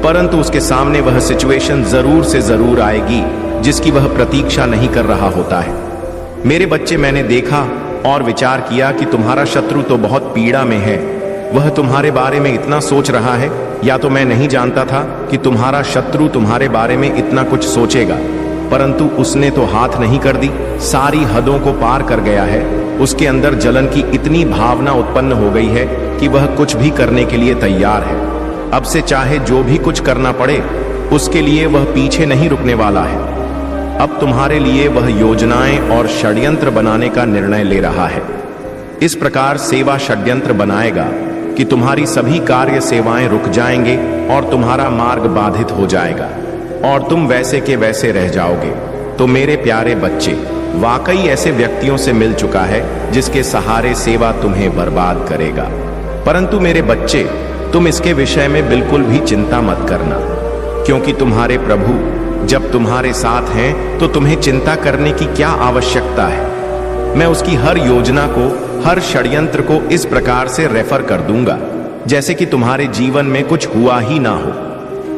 परंतु उसके सामने वह सिचुएशन जरूर से जरूर आएगी जिसकी वह प्रतीक्षा नहीं कर रहा होता है। मेरे बच्चे, मैंने देखा और विचार किया कि तुम्हारा शत्रु तो बहुत पीड़ा में है। वह तुम्हारे बारे में इतना सोच रहा है, या तो मैं नहीं जानता था कि तुम्हारा शत्रु तुम्हारे बारे में इतना कुछ सोचेगा, परंतु उसने तो हाथ नहीं कर दी, सारी हदों को पार कर गया है। उसके अंदर जलन की इतनी भावना उत्पन्न हो गई है कि वह कुछ भी करने के लिए तैयार है। अब से चाहे जो भी कुछ करना पड़े, उसके लिए वह पीछे नहीं रुकने वाला है। अब तुम्हारे लिए वह योजनाएं और षड्यंत्र बनाने का निर्णय ले रहा है। इस प्रकार सेवा षड्यंत्र बनाएगा कि तुम्हारी सभी कार्य सेवाएं रुक जाएंगे और तुम्हारा मार्ग बाधित हो जाएगा और तुम वैसे के वैसे रह जाओगे। तो मेरे प्यारे बच्चे, वाकई ऐसे व्यक्तियों से मिल चुका है जिसके सहारे सेवा तुम्हें बर्बाद करेगा। परंतु मेरे बच्चे, तुम इसके विषय में बिल्कुल भी चिंता मत करना, क्योंकि तुम्हारे प्रभु जब तुम्हारे साथ हैं तो तुम्हें चिंता करने की क्या आवश्यकता है। मैं उसकी हर योजना को, हर षड्यंत्र को इस प्रकार से रेफर कर दूंगा जैसे कि तुम्हारे जीवन में कुछ हुआ ही ना हो।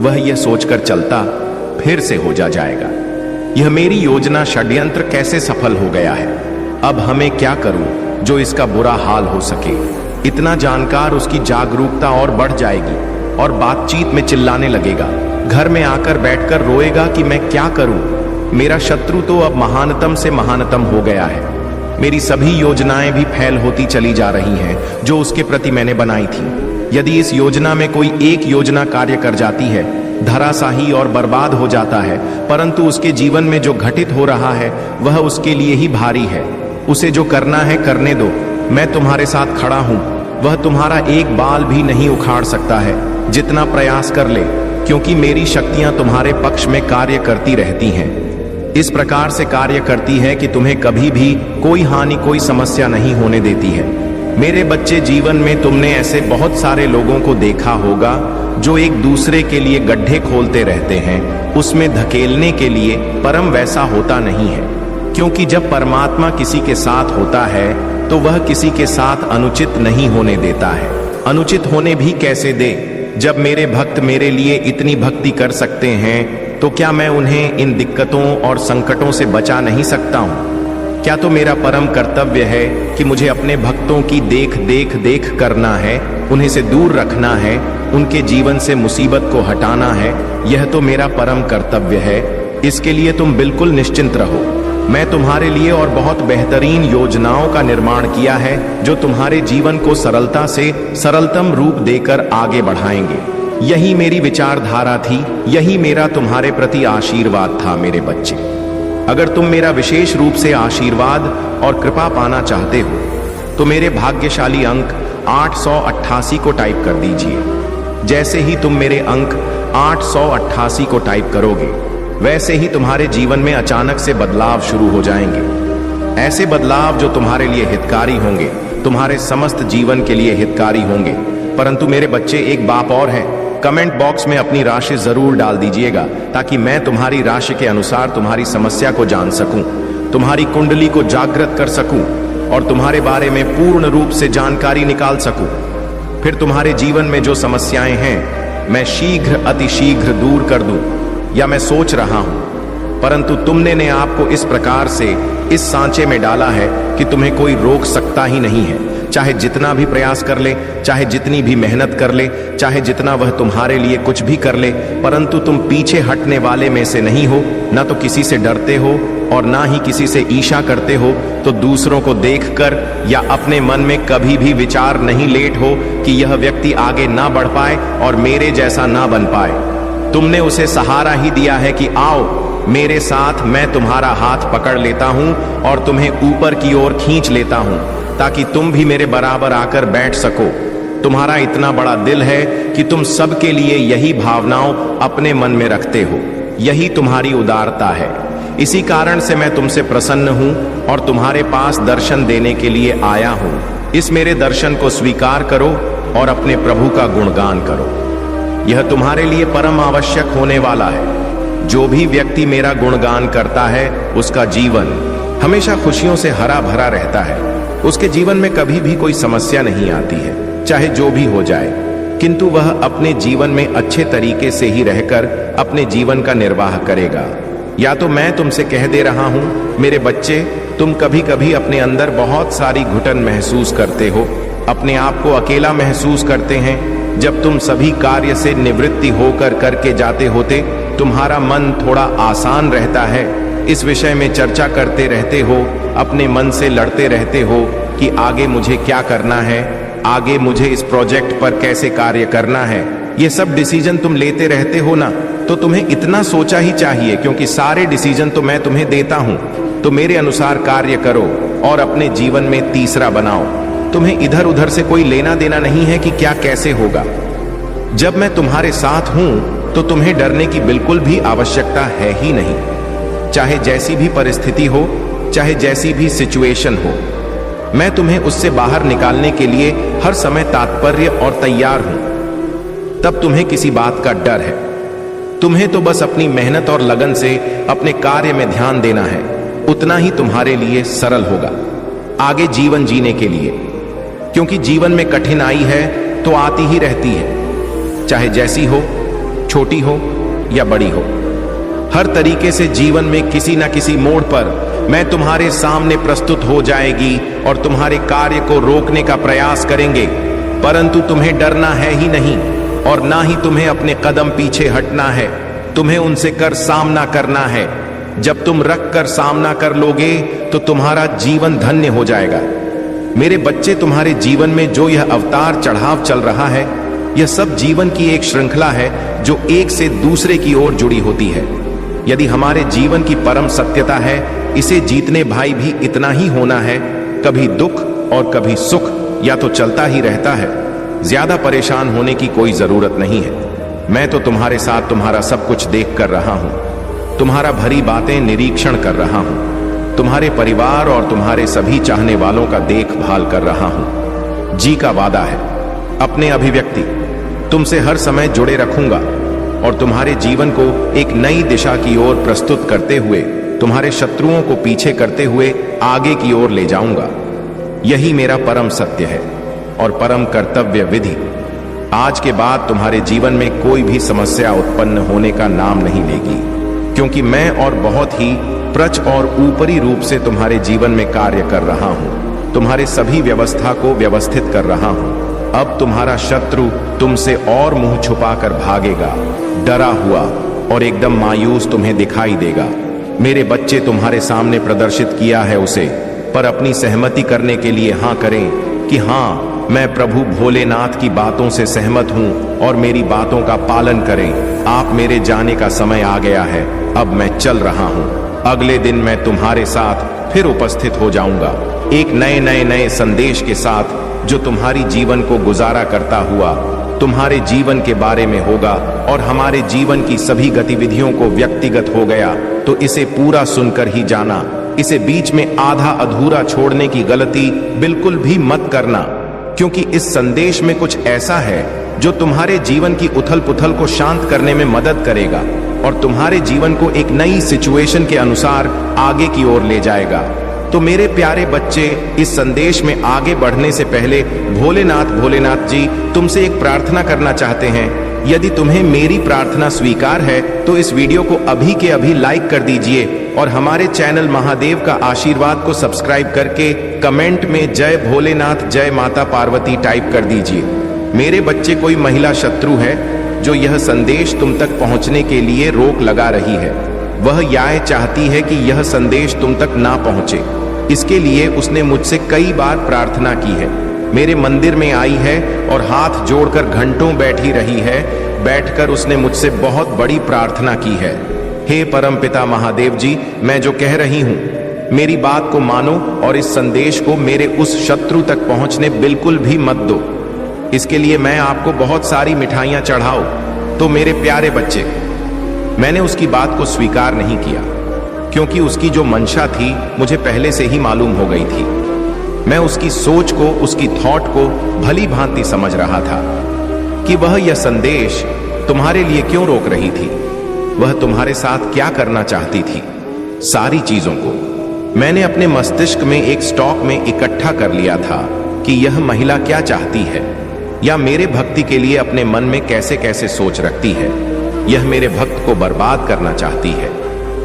वह यह सोचकर चलता फिर से हो जाएगा, यह मेरी योजना षड्यंत्र कैसे सफल हो गया है। अब हमें क्या करूं जो इसका बुरा हाल हो सके। इतना जानकार उसकी जागरूकता और बढ़ जाएगी और बातचीत में चिल्लाने लगेगा, घर में आकर बैठकर रोएगा कि मैं क्या करूं। मेरा शत्रु तो अब महानतम से महानतम हो गया है। मेरी सभी योजनाएं भी फैल होती चली जा रही हैं जो उसके प्रति मैंने बनाई थी। यदि इस योजना में कोई एक योजना कार्य कर जाती है, धराशाही और बर्बाद हो जाता है, परंतु उसके जीवन में जो घटित हो रहा है वह उसके लिए ही भारी है। उसे जो करना है करने दो, मैं तुम्हारे साथ खड़ा हूं। वह तुम्हारा एक बाल भी नहीं उखाड़ सकता है, जितना प्रयास कर ले, क्योंकि मेरी शक्तियां तुम्हारे पक्ष में कार्य करती रहती हैं। इस प्रकार से कार्य करती है कि तुम्हें कभी भी कोई हानि, कोई समस्या नहीं होने देती है। मेरे बच्चे, जीवन में तुमने ऐसे बहुत सारे लोगों को देखा होगा जो एक दूसरे के लिए गड्ढे खोलते रहते हैं, उसमें धकेलने के लिए, परम वैसा होता नहीं है। क्योंकि जब परमात्मा किसी के साथ होता है तो वह किसी के साथ अनुचित नहीं होने देता है। अनुचित होने भी कैसे दे? जब मेरे भक्त मेरे लिए इतनी भक्ति कर सकते हैं तो क्या मैं उन्हें इन दिक्कतों और संकटों से बचा नहीं सकता हूं? क्या तो मेरा परम कर्तव्य है कि मुझे अपने भक्तों की देख करना है, उन्हें से दूर रखना है, उनके जीवन से मुसीबत को हटाना है। यह तो मेरा परम कर्तव्य है। इसके लिए तुम बिल्कुल निश्चिंत रहो। मैं तुम्हारे लिए और बहुत बेहतरीन योजनाओं का निर्माण किया है जो तुम्हारे जीवन को सरलता से सरलतम रूप देकर आगे बढ़ाएंगे। यही मेरी विचारधारा थी, यही मेरा तुम्हारे प्रति आशीर्वाद था। मेरे बच्चे, अगर तुम मेरा विशेष रूप से आशीर्वाद और कृपा पाना चाहते हो तो मेरे भाग्यशाली अंक 888 को टाइप कर दीजिए। जैसे ही तुम मेरे अंक 888 को टाइप करोगे, वैसे ही तुम्हारे जीवन में अचानक से बदलाव शुरू हो जाएंगे। ऐसे बदलाव जो तुम्हारे लिए हितकारी होंगे, तुम्हारे समस्त जीवन के लिए हितकारी होंगे। परंतु मेरे बच्चे, एक बात और है, कमेंट बॉक्स में अपनी राशि जरूर डाल दीजिएगा ताकि मैं तुम्हारी राशि के अनुसार तुम्हारी समस्या को जान सकूं, तुम्हारी कुंडली को जागृत कर सकूं और तुम्हारे बारे में पूर्ण रूप से जानकारी निकाल सकूं। फिर तुम्हारे जीवन में जो समस्याएं हैं मैं शीघ्र, अति शीघ्र दूर कर दूं, या मैं सोच रहा हूं, परंतु तुमने ने आपको इस प्रकार से इस सांचे में डाला है कि तुम्हें कोई रोक सकता ही नहीं है। चाहे जितना भी प्रयास कर ले, चाहे जितनी भी मेहनत कर ले, चाहे जितना वह तुम्हारे लिए कुछ भी कर ले, परंतु तुम पीछे हटने वाले में से नहीं हो। ना तो किसी से डरते हो और ना ही किसी से ईर्ष्या करते हो। तो दूसरों को देखकर या अपने मन में कभी भी विचार नहीं लेट हो कि यह व्यक्ति आगे ना बढ़ पाए और मेरे जैसा ना बन पाए। तुमने उसे सहारा ही दिया है कि आओ मेरे साथ, मैं तुम्हारा हाथ पकड़ लेता हूं और तुम्हें ऊपर की ओर खींच लेता हूं, ताकि तुम भी मेरे बराबर आकर बैठ सको। तुम्हारा इतना बड़ा दिल है कि तुम सबके लिए यही भावनाओं अपने मन में रखते हो। यही तुम्हारी उदारता है। इसी कारण से मैं तुमसे प्रसन्न हूं और तुम्हारे पास दर्शन देने के लिए आया हूं। इस मेरे दर्शन को स्वीकार करो और अपने प्रभु का गुणगान करो। यह तुम्हारे लिए परम आवश्यक होने वाला है। जो भी व्यक्ति मेरा गुणगान करता है उसका जीवन हमेशा खुशियों से हरा भरा रहता है। उसके जीवन में कभी भी कोई समस्या नहीं आती है, चाहे जो भी हो जाए, किंतु वह अपने जीवन में अच्छे तरीके से ही रहकर अपने जीवन का निर्वाह करेगा। या तो मैं तुमसे कह दे रहा हूं, मेरे बच्चे, तुम कभी कभी अपने अंदर बहुत सारी घुटन महसूस करते हो, अपने आप को अकेला महसूस करते हैं। जब तुम सभी कार्य से निवृत्ति होकर करके जाते होते, तुम्हारा मन थोड़ा आसान रहता है। इस विषय में चर्चा करते रहते हो, अपने मन से लड़ते रहते हो कि आगे मुझे क्या करना है, आगे मुझे इस प्रोजेक्ट पर कैसे कार्य करना है। ये सब डिसीजन तुम लेते रहते हो ना, तो तुम्हें इतना सोचा ही चाहिए, क्योंकि सारे डिसीजन तो मैं तुम्हें देता हूं। तो मेरे अनुसार कार्य करो और अपने जीवन में तीसरा बनाओ। तुम्हें इधर उधर से कोई लेना देना नहीं है कि क्या कैसे होगा। जब मैं तुम्हारे साथ हूं तो तुम्हें डरने की बिल्कुल भी आवश्यकता है ही नहीं। चाहे जैसी भी परिस्थिति हो, चाहे जैसी भी सिचुएशन हो, मैं तुम्हें उससे बाहर निकालने के लिए हर समय तात्पर्य और तैयार हूं। तब तुम्हें किसी बात का डर है। तुम्हें तो बस अपनी मेहनत और लगन से अपने कार्य में ध्यान देना है। उतना ही तुम्हारे लिए सरल होगा आगे जीवन जीने के लिए, क्योंकि जीवन में कठिनाई है तो आती ही रहती है, चाहे जैसी हो, छोटी हो या बड़ी हो। हर tariके से जीवन में किसी न किसी मोड़ पर मैं तुम्हारे सामने प्रस्तुत हो जाएगी और तुम्हारे कार्य को रोकने का प्रयास करेंगे, परंतु तुम्हें डरना है ही नहीं और ना ही तुम्हें अपने कदम पीछे हटना है। तुम्हें उनसे कर सामना करना है। जब तुम रख कर सामना कर लोगे तो तुम्हारा जीवन धन्य हो जाएगा। मेरे बच्चे, तुम्हारे जीवन में जो यह अवतार चढ़ाव चल रहा है, यह सब जीवन की एक श्रृंखला है जो एक से दूसरे की ओर जुड़ी होती है। यदि हमारे जीवन की परम सत्यता है, इसे जीतने भाई भी इतना ही होना है। कभी दुख और कभी सुख या तो चलता ही रहता है। ज्यादा परेशान होने की कोई जरूरत नहीं है। मैं तो तुम्हारे साथ तुम्हारा सब कुछ देख कर रहा हूं, तुम्हारा भरी बातें निरीक्षण कर रहा हूं, तुम्हारे परिवार और तुम्हारे सभी चाहने वालों का देखभाल कर रहा हूं। जी का वादा है, अपने अभिव्यक्ति तुमसे हर समय जुड़े रखूंगा और तुम्हारे जीवन को एक नई दिशा की ओर प्रस्तुत करते हुए, तुम्हारे शत्रुओं को पीछे करते हुए आगे की ओर ले जाऊंगा। यही मेरा परम सत्य है और परम कर्तव्य विधि। आज के बाद तुम्हारे जीवन में कोई भी समस्या उत्पन्न होने का नाम नहीं लेगी, क्योंकि मैं और बहुत ही प्रच और ऊपरी रूप से तुम्हारे जीवन में कार्य कर रहा हूं। तुम्हारे सभी व्यवस्था को व्यवस्थित कर रहा हूं। अब तुम्हारा शत्रु तुमसे और मुंह छुपाकर भागेगा, डरा हुआ और एकदम मायूस तुम्हें दिखाई देगा। मेरे बच्चे, तुम्हारे सामने प्रदर्शित किया है उसे, पर अपनी सहमति करने के लिए हां करें कि हां, मैं प्रभु भोलेनाथ की बातों से सहमत हूं और मेरी बातों का पालन करें। आप मेरे जाने का समय आ गया है, अब मैं चल रहा हूं। अगले दिन मैं तुम्हारे साथ फिर उपस्थित हो जाऊंगा, एक नए संदेश के साथ, जो तुम्हारी जीवन को गुजारा करता हुआ तुम्हारे जीवन के बारे में होगा और हमारे जीवन की सभी गतिविधियों को व्यक्तिगत हो गया तो इसे पूरा सुनकर ही जाना। इसे बीच में आधा अधूरा छोड़ने की गलती बिल्कुल भी मत करना, क्योंकि इस संदेश में कुछ ऐसा है जो तुम्हारे जीवन की उथल पुथल को शांत करने में मदद करेगा और तुम्हारे जीवन को एक नई सिचुएशन के अनुसार आगे की ओर ले जाएगा। तो मेरे प्यारे बच्चे, इस संदेश में आगे बढ़ने से पहले भोलेनाथ जी तुमसे एक प्रार्थना करना चाहते हैं यदि तुम्हें मेरी प्रार्थना स्वीकार है तो इस वीडियो को अभी के अभी लाइक कर दीजिए और हमारे चैनल महादेव का आशीर्वाद को सब्सक्राइब करके कमेंट में जय भोलेनाथ जय माता पार्वती टाइप कर दीजिए। मेरे बच्चे, कोई महिला शत्रु है जो यह संदेश तुम तक पहुंचने के लिए रोक लगा रही है। वह यह चाहती है कि यह संदेश तुम तक ना पहुंचे। इसके लिए उसने मुझसे कई बार प्रार्थना की है, मेरे मंदिर में आई है और हाथ जोड़कर घंटों बैठी रही है। बैठकर उसने मुझसे बहुत बड़ी प्रार्थना की है। हे परमपिता महादेव जी, मैं जो कह रही हूं मेरी बात को मानो और इस संदेश को मेरे उस शत्रु तक पहुंचने बिल्कुल भी मत दो। इसके लिए मैं आपको बहुत सारी मिठाइयां चढ़ाऊं। तो मेरे प्यारे बच्चे, मैंने उसकी बात को स्वीकार नहीं किया क्योंकि उसकी जो मंशा थी मुझे पहले से ही मालूम हो गई थी। मैं उसकी सोच को, उसकी थॉट को भली भांति समझ रहा था कि वह यह संदेश तुम्हारे लिए क्यों रोक रही थी, वह तुम्हारे साथ क्या करना चाहती थी। सारी चीजों को मैंने अपने मस्तिष्क में एक स्टॉक में इकट्ठा कर लिया था कि यह महिला क्या चाहती है या मेरे भक्ति के लिए अपने मन में कैसे कैसे सोच रखती है। यह मेरे भक्त को बर्बाद करना चाहती है।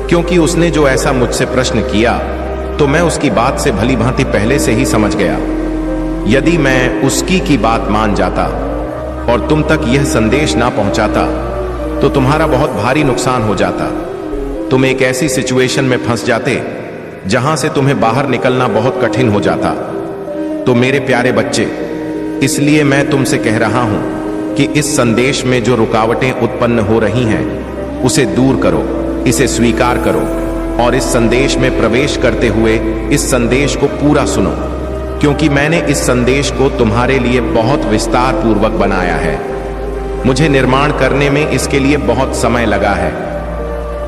क्योंकि उसने जो ऐसा मुझसे प्रश्न किया तो मैं उसकी बात से भली भांति पहले से ही समझ गया। यदि मैं उसकी की बात मान जाता और तुम तक यह संदेश ना पहुंचाता तो तुम्हारा बहुत भारी नुकसान हो जाता। तुम एक ऐसी सिचुएशन में फंस जाते जहां से तुम्हें बाहर निकलना बहुत कठिन हो जाता। तो मेरे प्यारे बच्चे, इसलिए मैं तुमसे कह रहा हूं कि इस संदेश में जो रुकावटें उत्पन्न हो रही हैं उसे दूर करो, इसे स्वीकार करो और इस संदेश में प्रवेश करते हुए इस संदेश को पूरा सुनो। क्योंकि मैंने इस संदेश को तुम्हारे लिए बहुत विस्तार पूर्वक बनाया है। मुझे निर्माण करने में इसके लिए बहुत समय लगा है।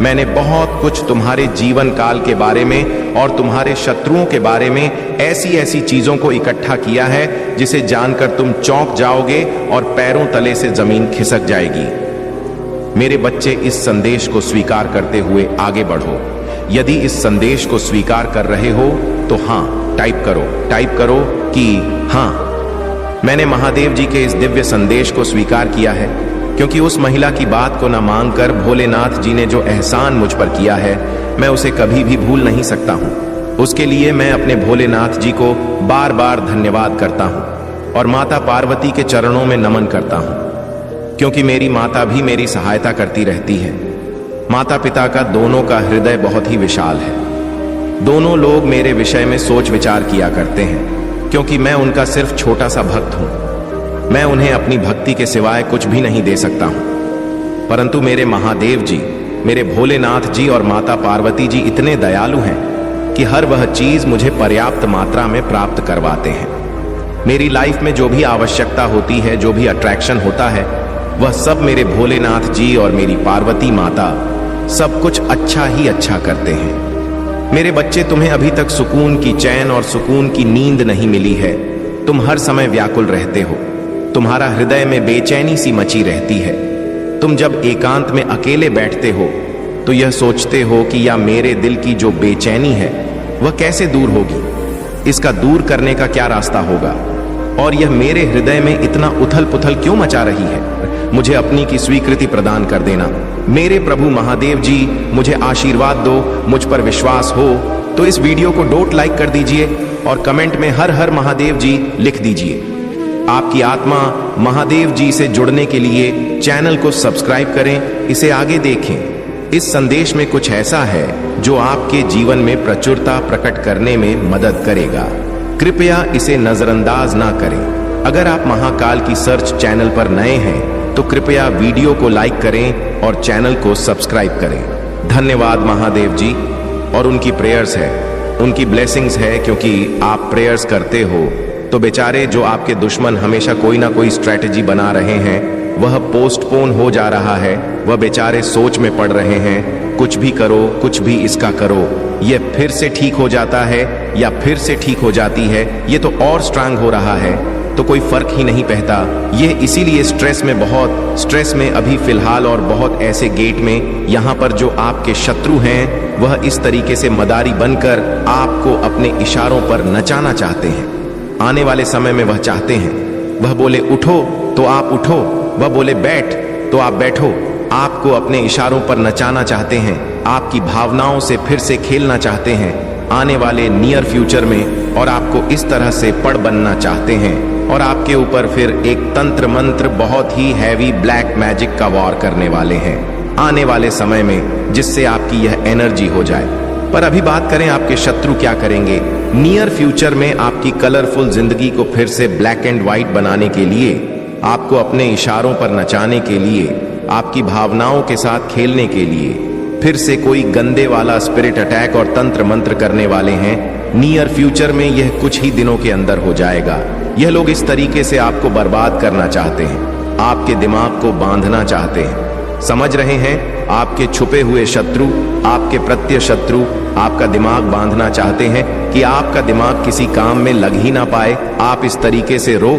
मैंने बहुत कुछ तुम्हारे जीवन काल के बारे में और तुम्हारे शत्रुओं के बारे में ऐसी ऐसी चीजों को इकट्ठा किया है जिसे जानकर तुम चौंक जाओगे और पैरों तले से जमीन खिसक जाएगी। मेरे बच्चे, इस संदेश को स्वीकार करते हुए आगे बढ़ो। यदि इस संदेश को स्वीकार कर रहे हो तो हाँ टाइप करो कि हाँ, मैंने महादेव जी के इस दिव्य संदेश को स्वीकार किया है। क्योंकि उस महिला की बात को न मांगकर भोलेनाथ जी ने जो एहसान मुझ पर किया है मैं उसे कभी भी भूल नहीं सकता हूँ। उसके लिए मैं अपने भोलेनाथ जी को बार बार धन्यवाद करता हूँ और माता पार्वती के चरणों में नमन करता हूँ। क्योंकि मेरी माता भी मेरी सहायता करती रहती है। माता पिता का दोनों का हृदय बहुत ही विशाल है। दोनों लोग मेरे विषय में सोच विचार किया करते हैं क्योंकि मैं उनका सिर्फ छोटा सा भक्त हूं। मैं उन्हें अपनी भक्ति के सिवाय कुछ भी नहीं दे सकता हूं। परंतु मेरे महादेव जी, मेरे भोलेनाथ जी और माता पार्वती जी इतने दयालु हैं कि हर वह चीज मुझे पर्याप्त मात्रा में प्राप्त करवाते हैं। मेरी लाइफ में जो भी आवश्यकता होती है, जो भी अट्रैक्शन होता है, वह सब मेरे भोलेनाथ जी और मेरी पार्वती माता सब कुछ अच्छा ही अच्छा करते हैं। मेरे बच्चे, तुम्हें अभी तक सुकून की चैन और सुकून की नींद नहीं मिली है। तुम हर समय व्याकुल रहते हो। तुम्हारा हृदय में बेचैनी सी मची रहती है। तुम जब एकांत में अकेले बैठते हो तो यह सोचते हो कि या मेरे दिल की जो बेचैनी है वह कैसे दूर होगी, इसका दूर करने का क्या रास्ता होगा, और यह मेरे हृदय में इतना उथल पुथल क्यों मचा रही है। मुझे अपनी की स्वीकृति प्रदान कर देना। मेरे प्रभु महादेव जी, मुझे आशीर्वाद दो। मुझ पर विश्वास हो तो इस वीडियो को डोट लाइक कर दीजिए और कमेंट में हर हर महादेव जी लिख दीजिए। आपकी आत्मा महादेव जी से जुड़ने के लिए चैनल को सब्सक्राइब करें, इसे आगे देखें। इस संदेश में कुछ ऐसा है जो आपके जीवन में प्रचुरता प्रकट करने में मदद करेगा। कृपया इसे नजरअंदाज ना करें। अगर आप महाकाल की सर्च चैनल पर नए हैं तो कृपया वीडियो को लाइक करें और चैनल को सब्सक्राइब करें। धन्यवाद महादेव जी। और उनकी प्रेयर्स है, उनकी ब्लेसिंग्स है, क्योंकि आप प्रेयर्स करते हो तो बेचारे जो आपके दुश्मन हमेशा कोई ना कोई स्ट्रैटेजी बना रहे हैं वह पोस्टपोन हो जा रहा है। वह बेचारे सोच में पड़ रहे हैं, कुछ भी करो, कुछ भी इसका करो, ये फिर से ठीक हो जाता है या फिर से ठीक हो जाती है, ये तो और स्ट्रांग हो रहा है, तो कोई फर्क ही नहीं पड़ता। ये इसीलिए स्ट्रेस में अभी फिलहाल और बहुत ऐसे गेट में यहाँ पर जो आपके शत्रु हैं वह इस तरीके से मदारी बनकर आपको अपने इशारों पर नचाना चाहते हैं। आने वाले समय में वह चाहते हैं, वह बोले उठो तो आप उठो, वह बोले बैठ तो आप बैठो। आपको अपने इशारों पर नचाना चाहते हैं, आपकी भावनाओं से फिर से खेलना चाहते हैं आने वाले नियर फ्यूचर में, और आपको इस तरह से पड़ बनना चाहते हैं, और आपके ऊपर फिर एक तंत्र मंत्र बहुत ही हैवी ब्लैक मैजिक का वॉर करने वाले हैं आने वाले समय में, जिससे आपकी यह एनर्जी हो जाए। पर अभी बात करें आपके शत्रु क्या करेंगे। नियर फ्यूचर में आपकी कलरफुल जिंदगी को फिर से ब्लैक एंड व्हाइट बनाने के लिए, आपको अपने इशारों पर नचाने के लिए, आपकी भावनाओं के साथ खेलने के लिए फिर से कोई गंदे वाला स्पिरिट अटैक और तंत्र मंत्र करने वाले हैं। नियर फ्यूचर में यह कुछ ही दिनों के अंदर हो जाएगा। यह लोग इस तरीके से आपको बर्बाद करना चाहते हैं, आपके दिमाग को बांधना चाहते हैं। समझ रहे हैं? आपके छुपे हुए शत्रु, आपके प्रत्यय शत्रु आपका दिमाग बांधना चाहते हैं कि आपका दिमाग किसी काम में लग ही ना पाए। आप इस तरीके से रो,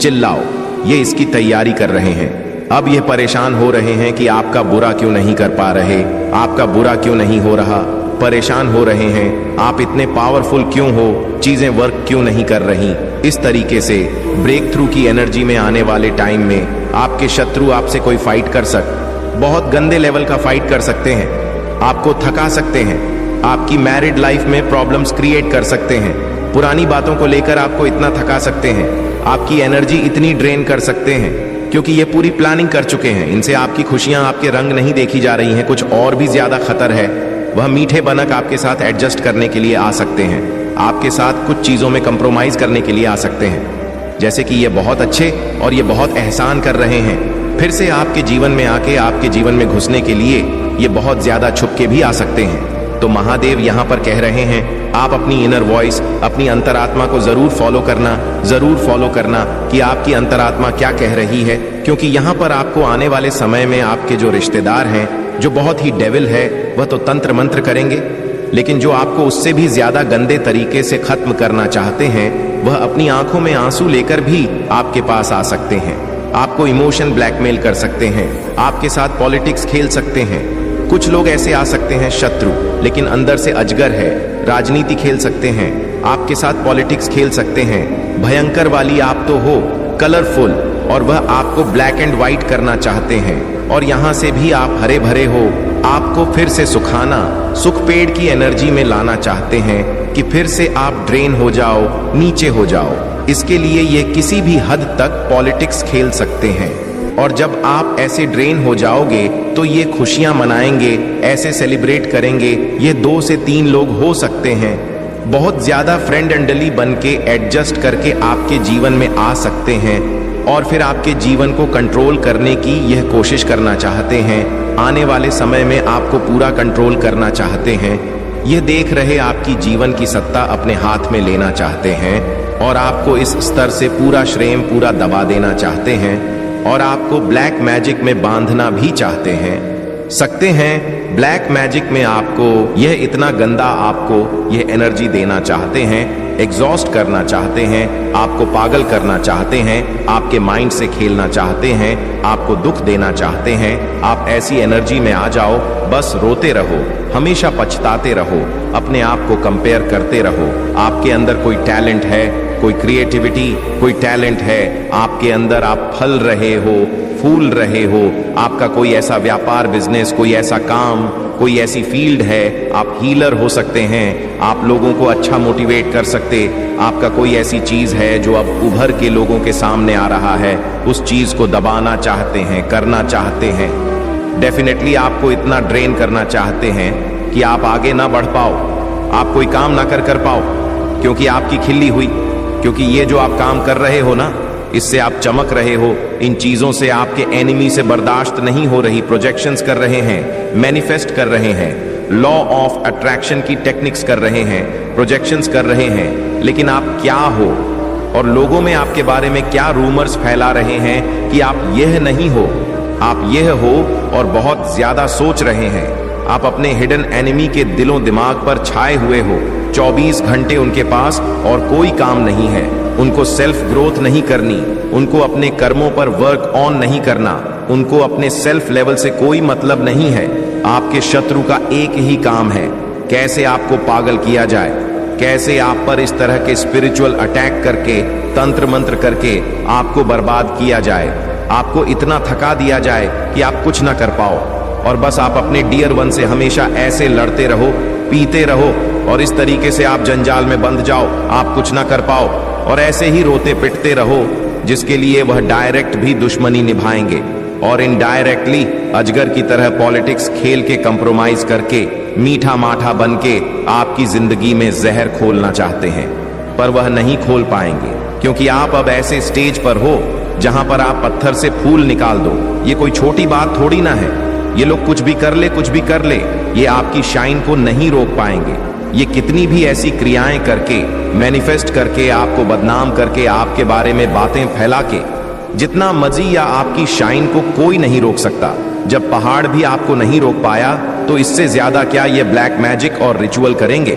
चिल्लाओ, ये इसकी तैयारी कर रहे हैं। अब ये परेशान हो रहे हैं कि आपका बुरा क्यों नहीं कर पा रहे, आपका बुरा क्यों नहीं हो रहा, परेशान हो रहे हैं आप इतने पावरफुल क्यों हो, चीजें वर्क क्यों नहीं कर रही। इस तरीके से ब्रेक थ्रू की एनर्जी में आने वाले टाइम में आपके शत्रु आपसे कोई फाइट कर बहुत गंदे लेवल का फाइट कर सकते हैं, आपको थका सकते हैं, आपकी मैरिड लाइफ में प्रॉब्लम्स क्रिएट कर सकते हैं, पुरानी बातों को लेकर आपको इतना थका सकते हैं, आपकी एनर्जी इतनी ड्रेन कर सकते हैं, क्योंकि ये पूरी प्लानिंग कर चुके हैं। इनसे आपकी खुशियां, आपके रंग नहीं देखी जा रही हैं। कुछ और भी ज्यादा खतर है, वह मीठे बनक आपके साथ एडजस्ट करने के लिए आ सकते हैं, आपके साथ कुछ चीजों में कंप्रोमाइज करने के लिए आ सकते हैं, जैसे कि ये बहुत अच्छे और ये बहुत एहसान कर रहे हैं। फिर से आपके जीवन में आके आपके जीवन में घुसने के लिए ये बहुत ज्यादा छुप के भी आ सकते हैं। तो महादेव यहाँ पर कह रहे हैं, आप अपनी इनर वॉइस, अपनी अंतरात्मा को जरूर फॉलो करना कि आपकी अंतरात्मा क्या कह रही है, क्योंकि यहाँ पर आपको आने वाले समय में आपके जो रिश्तेदार हैं, जो बहुत ही डेविल है, वह तो तंत्र मंत्र करेंगे, लेकिन जो आपको उससे भी ज्यादा गंदे तरीके से खत्म करना चाहते हैं, वह अपनी आंखों में आंसू लेकर भी आपके पास आ सकते हैं, आपको इमोशन ब्लैकमेल कर सकते हैं, आपके साथ पॉलिटिक्स खेल सकते हैं। कुछ लोग ऐसे आ सकते हैं शत्रु, लेकिन अंदर से अजगर है, राजनीति खेल सकते हैं, आपके साथ पॉलिटिक्स खेल सकते हैं। भयंकर वाली आप तो हो, कलरफुल, और वह आपको ब्लैक एंड व्हाइट करना चाहते हैं, और यहाँ से भी आप हरे भरे हो, आपको फिर से सुखाना, सुख पेड़ की एनर्जी में लाना चाहते हैं कि फिर से आप ड्रेन हो जाओ, नीचे हो जाओ। इसके लिए ये किसी भी हद तक पॉलिटिक्स खेल सकते हैं, और जब आप ऐसे ड्रेन हो जाओगे तो ये खुशियां मनाएंगे, ऐसे सेलिब्रेट करेंगे। ये 2 से 3 लोग हो सकते हैं, बहुत ज्यादा फ्रेंडली बन के एडजस्ट करके आपके जीवन में आ सकते हैं, और फिर आपके जीवन को कंट्रोल करने की यह कोशिश करना चाहते हैं। आने वाले समय में आपको पूरा कंट्रोल करना चाहते हैं। यह देख रहे आपकी जीवन की सत्ता अपने हाथ में लेना चाहते हैं, और आपको इस स्तर से पूरा श्रेम पूरा दबा देना चाहते हैं, और आपको ब्लैक मैजिक में बांधना भी चाहते हैं। सकते हैं ब्लैक मैजिक में आपको यह इतना गंदा, आपको यह एनर्जी देना चाहते हैं, एग्जॉस्ट करना चाहते हैं, आपको पागल करना चाहते हैं, आपके माइंड से खेलना चाहते हैं, आपको दुख देना चाहते हैं। आप ऐसी एनर्जी में आ जाओ, बस रोते रहो, हमेशा पछताते रहो, अपने आप को कंपेयर करते रहो। आपके अंदर कोई टैलेंट है, कोई क्रिएटिविटी, कोई टैलेंट है आपके अंदर, आप फल रहे हो, फूल रहे हो। आपका कोई ऐसा व्यापार, बिजनेस, कोई ऐसा काम, कोई ऐसी फील्ड है, आप हीलर हो सकते हैं, आप लोगों को अच्छा मोटिवेट कर सकते। आपका कोई ऐसी चीज है जो अब उभर के लोगों के सामने आ रहा है, उस चीज को दबाना चाहते हैं, करना चाहते हैं। डेफिनेटली आपको इतना ड्रेन करना चाहते हैं कि आप आगे ना बढ़ पाओ, आप कोई काम ना कर पाओ, क्योंकि आपकी खिल्ली हुई, क्योंकि ये जो आप काम कर रहे हो ना, इससे आप चमक रहे हो। इन चीजों से आपके एनिमी से बर्दाश्त नहीं हो रही, प्रोजेक्शंस कर रहे हैं, मैनिफेस्ट कर रहे हैं, लॉ ऑफ अट्रैक्शन की टेक्निक्स कर रहे हैं, प्रोजेक्शंस कर रहे हैं। लेकिन आप क्या हो, और लोगों में आपके बारे में क्या रूमर्स फैला रहे हैं कि आप यह नहीं हो, आप यह हो, और बहुत ज्यादा सोच रहे हैं। आप अपने हिडन एनिमी के दिलों दिमाग पर छाए हुए हो, 24 घंटे उनके पास और कोई काम नहीं है। उनको सेल्फ ग्रोथ नहीं करनी, उनको अपने कर्मों पर वर्क ऑन नहीं करना, उनको अपने सेल्फ लेवल से कोई मतलब नहीं है। आपके शत्रु का एक ही काम है, कैसे आपको पागल किया जाए, कैसे आप पर इस तरह के स्पिरिचुअल अटैक करके, तंत्र मंत्र करके आपको बर्बाद किया जाए, आपको इतना थका दिया जाए कि आप कुछ ना कर पाओ, और बस आप अपने डियर वन से हमेशा ऐसे लड़ते रहो, पीते रहो, और इस तरीके से आप जंजाल में बंध जाओ, आप कुछ ना कर पाओ, और ऐसे ही रोते पिटते रहो, जिसके लिए वह डायरेक्ट भी दुश्मनी निभाएंगे और इनडायरेक्टली अजगर की तरह पॉलिटिक्स खेल के कंप्रोमाइज करके मीठा माठा बन के आपकी जिंदगी में जहर खोलना चाहते हैं, पर वह नहीं खोल पाएंगे, क्योंकि आप अब ऐसे स्टेज पर हो जहां पर आप पत्थर से फूल निकाल दो। ये कोई छोटी बात थोड़ी ना है। ये लोग कुछ भी कर ले, कुछ भी कर ले, ये आपकी शाइन को नहीं रोक पाएंगे। ये कितनी भी ऐसी क्रियाएं करके, मैनिफेस्ट करके, आपको बदनाम करके, आपके बारे में बातें फैला के, जितना मर्जी या आपकी शाइन को कोई नहीं रोक सकता। जब पहाड़ भी आपको नहीं रोक पाया, तो इससे ज्यादा क्या ये ब्लैक मैजिक और रिचुअल करेंगे।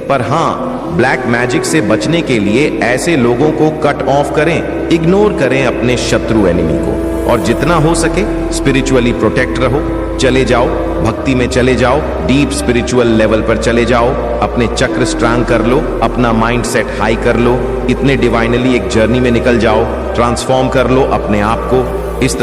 पर हाँ, ब्लैक मैजिक से बचने के लिए ऐसे लोगों को कट ऑफ करें, इग्नोर करें अपने शत्रु एनिमी को, और जितना हो सके स्पिरिचुअली प्रोटेक्ट रहो। चले जाओ, भक्ति में चले जाओ, डीप स्पिरिचुअल लेवल पर चले जाओ, अपने चक्र स्ट्रांग कर लो, अपना माइंड सेट हाई कर लो, इतने डिवाइनली एक जर्नी में निकल जाओ, ट्रांसफॉर्म कर लो अपने आप को। इस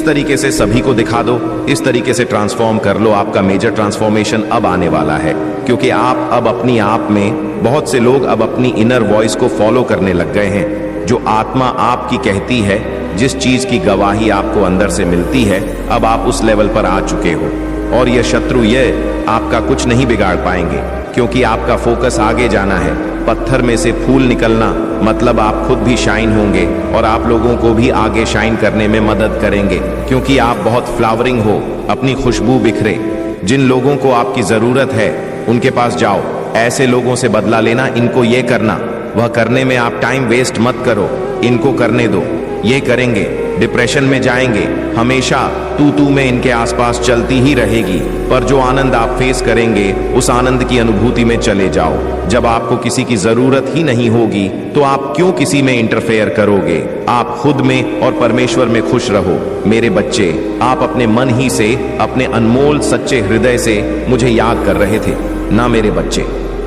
तरीके से सभी को दिखा दो, इस तरीके से ट्रांसफॉर्म कर लो। आपका मेजर ट्रांसफॉर्मेशन अब आने वाला है, क्योंकि आप अब अपनी आप में, बहुत से लोग अब अपनी इनर वॉइस को फॉलो करने लग गए हैं। जो आत्मा आपकी कहती है, जिस चीज की गवाही आपको अंदर से मिलती है, अब आप उस लेवल पर आ चुके हो, और ये शत्रु ये आपका कुछ नहीं बिगाड़ पाएंगे, क्योंकि आपका फोकस आगे जाना है। पत्थर में से फूल निकलना मतलब आप खुद भी शाइन होंगे, और आप लोगों को भी आगे शाइन करने में मदद करेंगे, क्योंकि आप बहुत फ्लावरिंग हो, अपनी खुशबू बिखरे। जिन लोगों को आपकी जरूरत है उनके पास जाओ, ऐसे लोगों से बदला लेना, इनको ये करना, वह करने में आप टाइम वेस्ट मत करो, इनको करने दो। ये करेंगे, डिप्रेशन में जाएंगे, हमेशा तू में इनके आसपास चलती ही रहेगी, पर जो आनंद आप फेस करेंगे, उस आनंद की अनुभूति में चले जाओ। जब आपको किसी की जरूरत ही नहीं होगी, तो आप क्यों किसी में इंटरफेयर करोगे। आप खुद में और परमेश्वर में खुश रहो। मेरे बच्चे, आप अपने मन ही से, अपने अनमोल सच्चे हृदय से मुझे याद कर रहे थे ना मेरे बच्चे।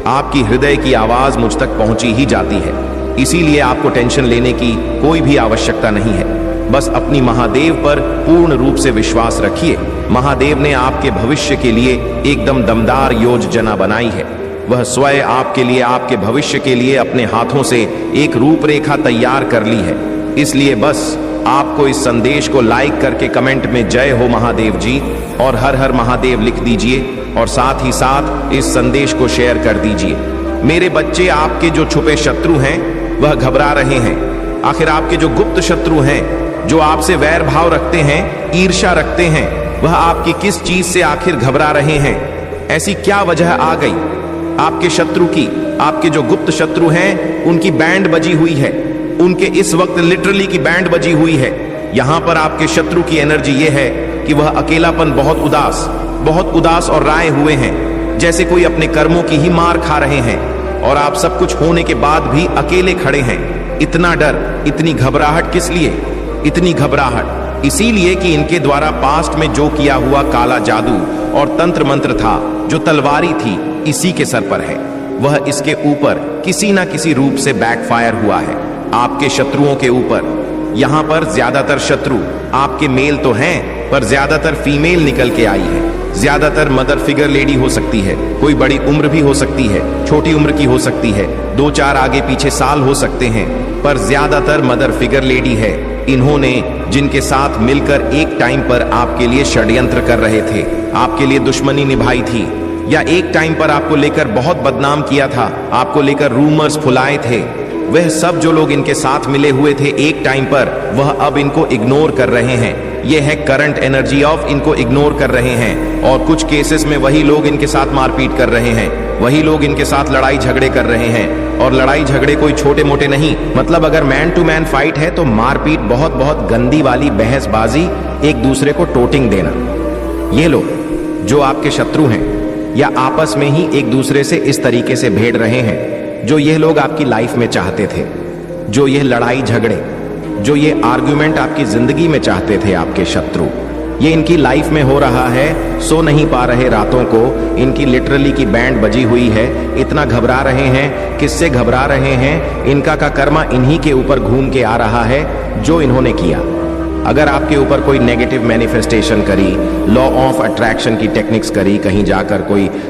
आपकी हृदय की आवाज मुझ तक पहुंची ही जाती है, इसीलिए आपको टेंशन लेने की कोई भी आवश्यकता नहीं है। बस अपनी महादेव पर पूर्ण रूप से विश्वास रखिए। महादेव ने आपके भविष्य के लिए एकदम दमदार योजना बनाई है। वह स्वयं आपके लिए, आपके भविष्य के लिए अपने हाथों से एक रूपरेखा तैयार कर ली है। इसलिए बस आपको इस संदेश को लाइक करके कमेंट में जय हो महादेव जी और हर हर महादेव लिख दीजिए, और साथ ही साथ इस संदेश को शेयर कर दीजिए। मेरे बच्चे, आपके जो छुपे शत्रु हैं वह घबरा रहे हैं। आखिर आपके जो गुप्त शत्रु हैं, जो आपसे वैर भाव रखते हैं, ईर्ष्या रखते हैं, वह आपकी किस चीज से आखिर घबरा रहे हैं? ऐसी क्या वजह आ गई आपके शत्रु की? आपके जो गुप्त शत्रु हैं उनकी बैंड बजी हुई है, उनके इस वक्त लिटरली की बैंड बजी हुई है। यहां पर आपके शत्रु की एनर्जी यह है कि वह अकेलापन, बहुत उदास और राय हुए हैं, जैसे कोई अपने कर्मों की ही मार खा रहे हैं, और आप सब कुछ होने के बाद भी अकेले खड़े हैं। इतना डर, इतनी घबराहट किस लिए? इतनी घबराहट इसीलिए कि इनके द्वारा पास्ट में जो किया हुआ काला जादू और तंत्र मंत्र था, जो तलवारी थी, इसी के सर पर है। वह इसके ऊपर किसी ना किसी रूप से बैकफायर हुआ है आपके शत्रुओं के ऊपर। यहां पर ज्यादातर शत्रु आपके मेल तो हैं, पर ज्यादातर फीमेल निकल के आई है। ज्यादातर मदर फिगर लेडी हो सकती है, कोई बड़ी उम्र भी हो सकती है, छोटी उम्र की हो सकती है, 2-4 आगे पीछे साल हो सकते हैं, पर ज्यादातर मदर फिगर लेडी है। इन्होंने जिनके साथ मिलकर एक टाइम पर आपके लिए षड्यंत्र कर रहे थे, आपके लिए दुश्मनी निभाई थी, या एक टाइम पर आपको लेकर बहुत बदनाम किया था, आपको लेकर रूमर्स फुलाए थे, वह सब जो लोग इनके साथ मिले हुए थे एक टाइम पर, वह अब इनको इग्नोर कर रहे हैं। यह है करंट एनर्जी ऑफ इनको इग्नोर कर रहे हैं, और कुछ केसेस में वही लोग इनके साथ मारपीट कर रहे हैं, वही लोग इनके साथ लड़ाई झगड़े कर रहे हैं। और लड़ाई झगड़े कोई छोटे मोटे नहीं, मतलब अगर मैन टू मैन फाइट है तो मारपीट, बहुत गंदी वाली बहसबाजी, एक दूसरे को टोटिंग देना। ये लोग जो आपके शत्रु हैं, या आपस में ही एक दूसरे से इस तरीके से भिड़ रहे हैं, जो यह लोग आपकी लाइफ में चाहते थे, जो यह लड़ाई झगड़े, जो ये आर्ग्यूमेंट आपकी जिंदगी में चाहते थे आपके शत्रु, ये इनकी लाइफ में हो रहा है। सो नहीं पा रहे रातों को, इनकी लिटरली की बैंड बजी हुई है। इतना घबरा रहे हैं, किससे घबरा रहे हैं? इनका का कर्मा इन्हीं के ऊपर घूम के आ रहा है, जो इन्होंने किया। अगर आपके ऊपर कोई नेगेटिव मैनिफेस्टेशन करी, लॉ ऑफ अट्रैक्शन की टेक्निक्स करी, कहीं जाकर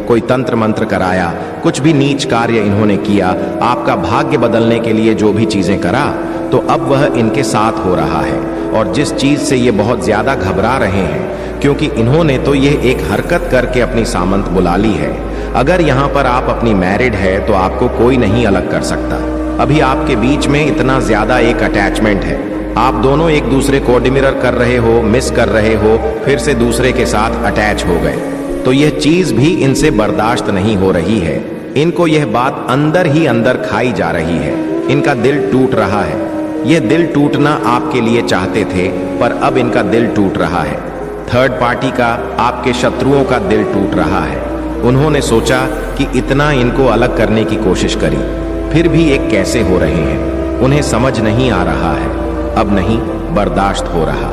कोई तंत्र मंत्र कराया, कुछ भी नीच कार्य इन्होंने किया, आपका भाग्य बदलने के लिए जो भी चीजें करा, तो अब वह इनके साथ हो रहा है। और जिस चीज से ये बहुत ज्यादा घबरा रहे हैं, क्योंकि इन्होंने तो यह एक हरकत करके अपनी सामंत बुला ली है। अगर यहाँ पर आप अपनी मैरिड है तो आपको कोई नहीं अलग कर सकता। अभी आपके बीच में इतना ज्यादा एक अटैचमेंट है, आप दोनों एक दूसरे को डिमिरर कर रहे हो, मिस कर रहे हो, फिर से दूसरे के साथ अटैच हो गए। तो यह चीज भी इनसे बर्दाश्त नहीं हो रही है। इनको यह बात अंदर ही अंदर खाई जा रही है। इनका दिल टूट रहा है। यह दिल टूटना आपके लिए चाहते थे, पर अब इनका दिल टूट रहा है। थर्ड पार्टी का, आपके शत्रुओं का दिल टूट रहा है। उन्होंने सोचा कि इतना इनको अलग करने की कोशिश करी, फिर भी एक कैसे हो रहे हैं, उन्हें समझ नहीं आ रहा है। अब नहीं बर्दाश्त हो रहा।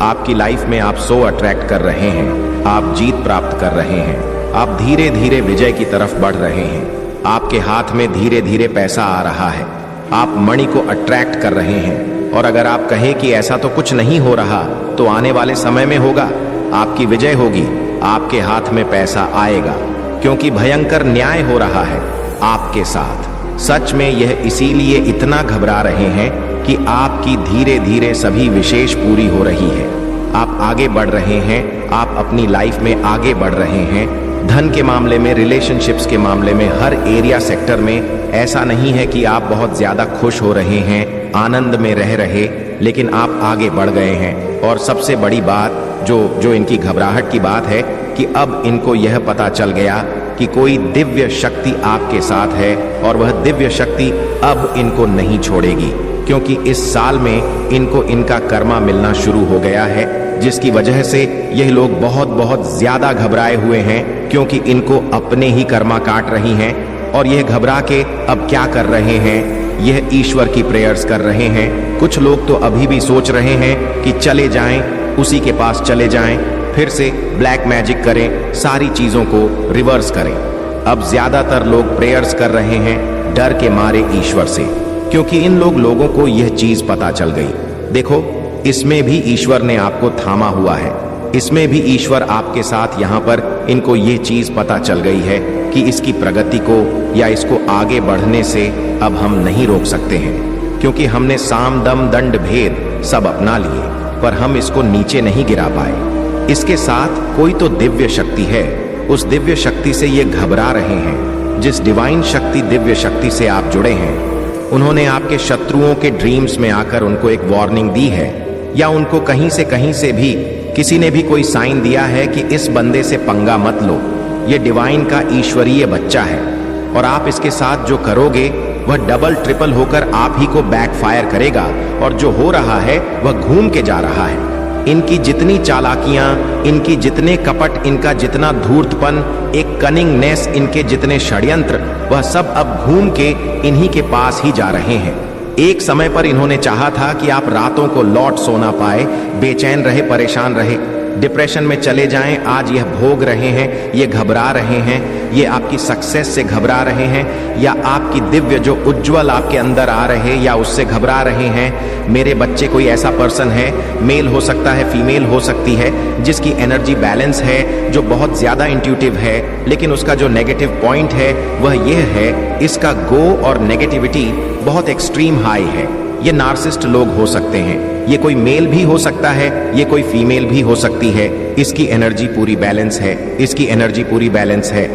आपकी लाइफ में आप सो अट्रैक्ट कर रहे हैं, आप जीत प्राप्त कर रहे हैं, आप धीरे धीरे विजय की तरफ बढ़ रहे हैं। आपके हाथ में धीरे धीरे पैसा आ रहा है, आप मणि को अट्रैक्ट कर रहे हैं। और अगर आप कहें कि ऐसा तो कुछ नहीं हो रहा, तो आने वाले समय में होगा, आपकी विजय होगी, आपके हाथ में पैसा आएगा, क्योंकि भयंकर न्याय हो रहा है आपके साथ। सच में यह इसीलिए इतना घबरा रहे हैं कि आपकी धीरे धीरे सभी विशेष पूरी हो रही है। आप आगे बढ़ रहे हैं, आप अपनी लाइफ में आगे बढ़ रहे हैं। धन के मामले में, रिलेशनशिप्स के मामले में, हर एरिया सेक्टर में ऐसा नहीं है कि आप बहुत ज्यादा खुश हो रहे हैं, आनंद में रह रहे, लेकिन आप आगे बढ़ गए हैं। और सबसे बड़ी बात जो इनकी घबराहट की बात है कि अब इनको यह पता चल गया कि कोई दिव्य शक्ति आपके साथ है, और वह दिव्य शक्ति अब इनको नहीं छोड़ेगी, क्योंकि इस साल में इनको इनका कर्मा मिलना शुरू हो गया है, जिसकी वजह से यह लोग बहुत बहुत ज्यादा घबराए हुए हैं, क्योंकि इनको अपने ही कर्मा काट रही हैं। और यह घबरा के अब क्या कर रहे हैं, यह ईश्वर की प्रेयर्स कर रहे हैं। कुछ लोग तो अभी भी सोच रहे हैं कि चले जाएं, उसी के पास चले जाएं, फिर से ब्लैक मैजिक करें, सारी चीजों को रिवर्स करें। अब ज्यादातर लोग प्रेयर्स कर रहे हैं डर के मारे ईश्वर से, क्योंकि इन लोगों को यह चीज पता चल गई। देखो, इसमें भी ईश्वर ने आपको थामा हुआ है, इसमें भी ईश्वर आपके साथ। यहाँ पर इनको ये चीज पता चल गई है कि इसकी प्रगति को या इसको आगे बढ़ने से अब हम नहीं रोक सकते हैं, क्योंकि हमने साम दम दंड भेद सब अपना लिए, पर हम इसको नीचे नहीं गिरा पाए। इसके साथ कोई तो दिव्य शक्ति है, उस दिव्य शक्ति से ये घबरा रहे हैं। जिस डिवाइन शक्ति, दिव्य शक्ति से आप जुड़े हैं, उन्होंने आपके शत्रुओं के ड्रीम्स में आकर उनको एक वार्निंग दी है, या उनको कहीं से भी किसी ने भी कोई साइन दिया है कि इस बंदे से पंगा मत लो, ये डिवाइन का ईश्वरीय बच्चा है, और आप इसके साथ जो करोगे वह डबल ट्रिपल होकर आप ही को बैकफायर करेगा। और जो हो रहा है वह घूम के जा रहा है। इनकी जितनी चालाकियां, इनकी जितने कपट, इनका जितना धूर्तपन, एक कनिंगनेस, इनके जितने षड्यंत्र, वह सब अब घूम के इन्हीं के पास ही जा रहे हैं। एक समय पर इन्होंने चाहा था कि आप रातों को लौट सोना पाए, बेचैन रहे, परेशान रहे, डिप्रेशन में चले जाएं। आज यह भोग रहे हैं, ये घबरा रहे हैं, ये आपकी सक्सेस से घबरा रहे हैं, या आपकी दिव्य जो उज्जवल आपके अंदर आ रहे, या उससे घबरा रहे हैं। मेरे बच्चे कोई ऐसा पर्सन है, मेल हो सकता है, फीमेल हो सकती है, जिसकी एनर्जी बैलेंस है, जो बहुत ज्यादा इंट्यूटिव है, लेकिन उसका जो नेगेटिव पॉइंट है वह यह है, इसका गो और नेगेटिविटी बहुत एक्सट्रीम हाई है। ये नार्सिस्ट लोग हो सकते हैं, ये कोई मेल भी हो सकता है, ये कोई फीमेल भी हो सकती है। इसकी एनर्जी पूरी बैलेंस है, इसकी एनर्जी पूरी बैलेंस है,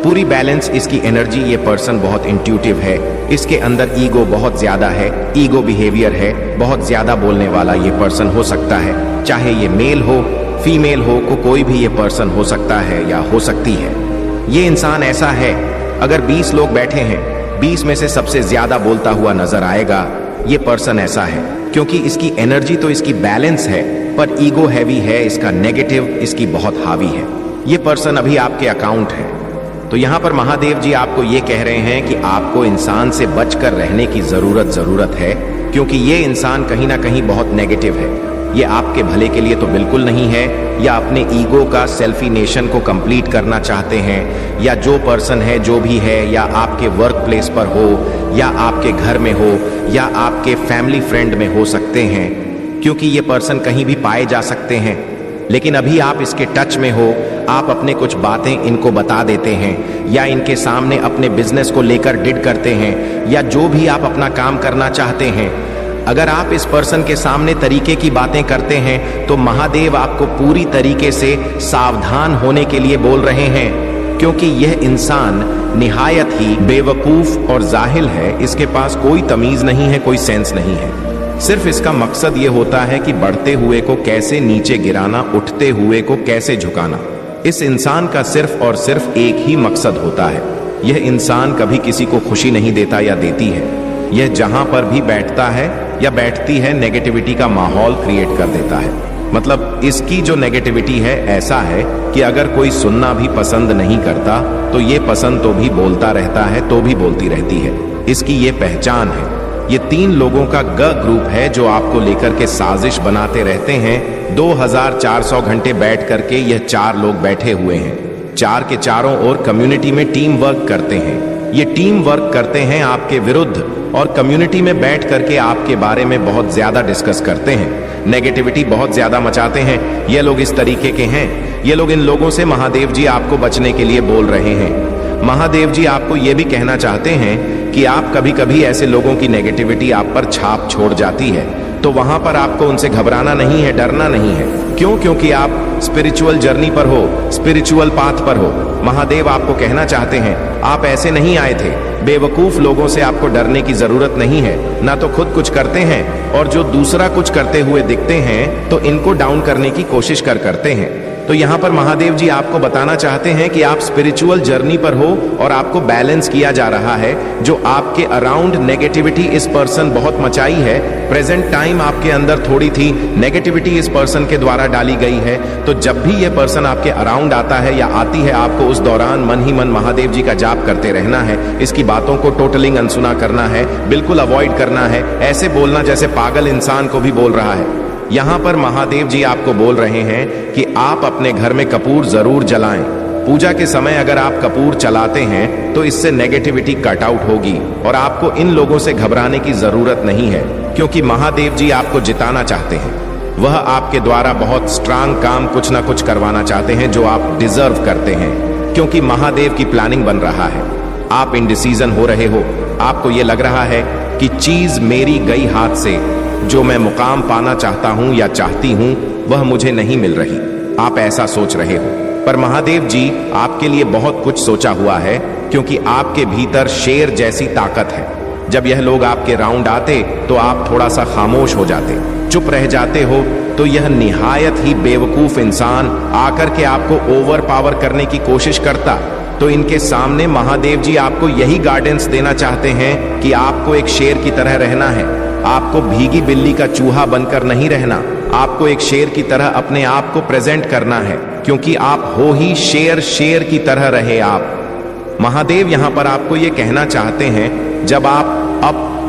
पूरी बैलेंस इसकी एनर्जी। ये पर्सन बहुत इंट्यूटिव है, इसके अंदर ईगो बहुत ज्यादा है, ईगो बिहेवियर है, बहुत ज्यादा बोलने वाला ये पर्सन हो सकता है। चाहे ये मेल हो, फीमेल हो, कोई भी ये पर्सन हो सकता है या हो सकती है। ये इंसान ऐसा है, अगर 20 लोग बैठे हैं, 20 में से सबसे ज्यादा बोलता हुआ नजर आएगा। ये पर्सन ऐसा है, क्योंकि इसकी एनर्जी तो इसकी बैलेंस है, पर ईगो हैवी है, इसका नेगेटिव इसकी बहुत हावी है। ये पर्सन अभी आपके अकाउंट है। तो यहाँ पर महादेव जी आपको ये कह रहे हैं कि आपको इंसान से बचकर रहने की जरूरत है, क्योंकि ये इंसान कहीं ना कहीं बहुत नेगेटिव है। ये आपके भले के लिए तो बिल्कुल नहीं है, या अपने ईगो का सेल्फिनेशन को कंप्लीट करना चाहते हैं, या जो पर्सन है जो भी है, या आपके वर्क प्लेस पर हो, या आपके घर में हो, या आपके फैमिली फ्रेंड में हो सकते हैं। क्योंकि ये पर्सन कहीं भी पाए जा सकते हैं। लेकिन अभी आप इसके टच में हो, आप अपने कुछ बातें इनको बता देते हैं या इनके सामने अपने बिजनेस को लेकर डिड करते हैं या जो भी आप अपना काम करना चाहते हैं, अगर आप इस पर्सन के सामने तरीके की बातें करते हैं तो महादेव आपको पूरी तरीके से सावधान होने के लिए बोल रहे हैं, क्योंकि यह इंसान निहायत ही बेवकूफ और जाहिल है। इसके पास कोई तमीज नहीं है, कोई सेंस नहीं है। सिर्फ इसका मकसद यह होता है कि बढ़ते हुए को कैसे नीचे गिराना, उठते हुए को कैसे झुकाना। इस इंसान का सिर्फ और सिर्फ एक ही मकसद होता है। यह इंसान कभी किसी को खुशी नहीं देता या देती है। यह जहां पर भी बैठता है या बैठती है, नेगेटिविटी का माहौल क्रिएट कर देता है। मतलब इसकी जो नेगेटिविटी है, ऐसा है कि अगर कोई सुनना भी पसंद नहीं करता तो ये पसंद तो भी बोलता रहता है, तो भी बोलती रहती है। इसकी ये पहचान है। ये 3 लोगों का ग्रुप है जो आपको लेकर के साजिश बनाते रहते हैं। 2400 घंटे बैठ करके यह 4 लोग बैठे हुए हैं। 4 के चारों ओर कम्युनिटी में टीम वर्क करते हैं। ये टीम वर्क करते हैं आपके विरुद्ध और कम्युनिटी में बैठ करके आपके बारे में बहुत ज्यादा डिस्कस करते हैं, नेगेटिविटी बहुत ज्यादा मचाते हैं। ये लोग इस तरीके के हैं। ये लोग, इन लोगों से महादेव जी आपको बचने के लिए बोल रहे हैं। महादेव जी आपको ये भी कहना चाहते हैं कि आप कभी कभी ऐसे लोगों की नेगेटिविटी आप पर छाप छोड़ जाती है, तो वहां पर आपको उनसे घबराना नहीं है, डरना नहीं है। क्यों? क्योंकि आप स्पिरिचुअल जर्नी पर हो, स्पिरिचुअल पाथ पर हो। महादेव आपको कहना चाहते हैं, आप ऐसे नहीं आए थे। बेवकूफ लोगों से आपको डरने की जरूरत नहीं है। ना तो खुद कुछ करते हैं और जो दूसरा कुछ करते हुए दिखते हैं तो इनको डाउन करने की कोशिश करते हैं। तो यहाँ पर महादेव जी आपको बताना चाहते हैं कि आप स्पिरिचुअल जर्नी पर हो और आपको बैलेंस किया जा रहा है। जो आपके अराउंड नेगेटिविटी इस पर्सन बहुत मचाई है, प्रेजेंट टाइम आपके अंदर थोड़ी थी, नेगेटिविटी इस पर्सन के द्वारा डाली गई है। तो जब भी ये पर्सन आपके अराउंड आता है या आती है, आपको उस दौरान मन ही मन महादेव जी का जाप करते रहना है। इसकी बातों को टोटलिंग अनसुना करना है, बिल्कुल अवॉइड करना है। ऐसे बोलना जैसे पागल इंसान को भी बोल रहा है। यहाँ पर महादेव जी आपको बोल रहे हैं कि आप अपने घर में कपूर जरूर जलाएं। पूजा के समय अगर आप कपूर चलाते हैं तो इससे नेगेटिविटी कट आउट होगी और आपको इन लोगों से घबराने की जरूरत नहीं है, क्योंकि महादेव जी आपको जिताना चाहते हैं। वह आपके द्वारा बहुत स्ट्रांग काम कुछ ना कुछ करवाना चाहते हैं जो आप डिजर्व करते हैं, क्योंकि महादेव की प्लानिंग बन रहा है। आप इनडिसीजन हो रहे हो, आपको यह लग रहा है कि चीज मेरी गई हाथ से, जो मैं मुकाम पाना चाहता हूं या चाहती हूं वह मुझे नहीं मिल रही। आप ऐसा सोच रहे हो, पर महादेव जी आपके लिए बहुत कुछ सोचा हुआ है, क्योंकि आपके भीतर शेर जैसी ताकत है। जब यह लोग आपके राउंड आते तो आप थोड़ा सा खामोश हो जाते, चुप रह जाते हो। तो यह निहायत ही बेवकूफ इंसान आकर के आपको ओवर पावर करने की कोशिश करता। तो इनके सामने महादेव जी आपको यही गाइडेंस देना चाहते हैं कि आपको एक शेर की तरह रहना है। आपको भीगी बिल्ली का चूहा बनकर नहीं रहना। आपको एक शेर की तरह अपने आप को प्रेजेंट करना है, क्योंकि आप हो ही शेर। शेर की तरह रहे आप। महादेव यहाँ पर आपको ये कहना चाहते हैं, जब आप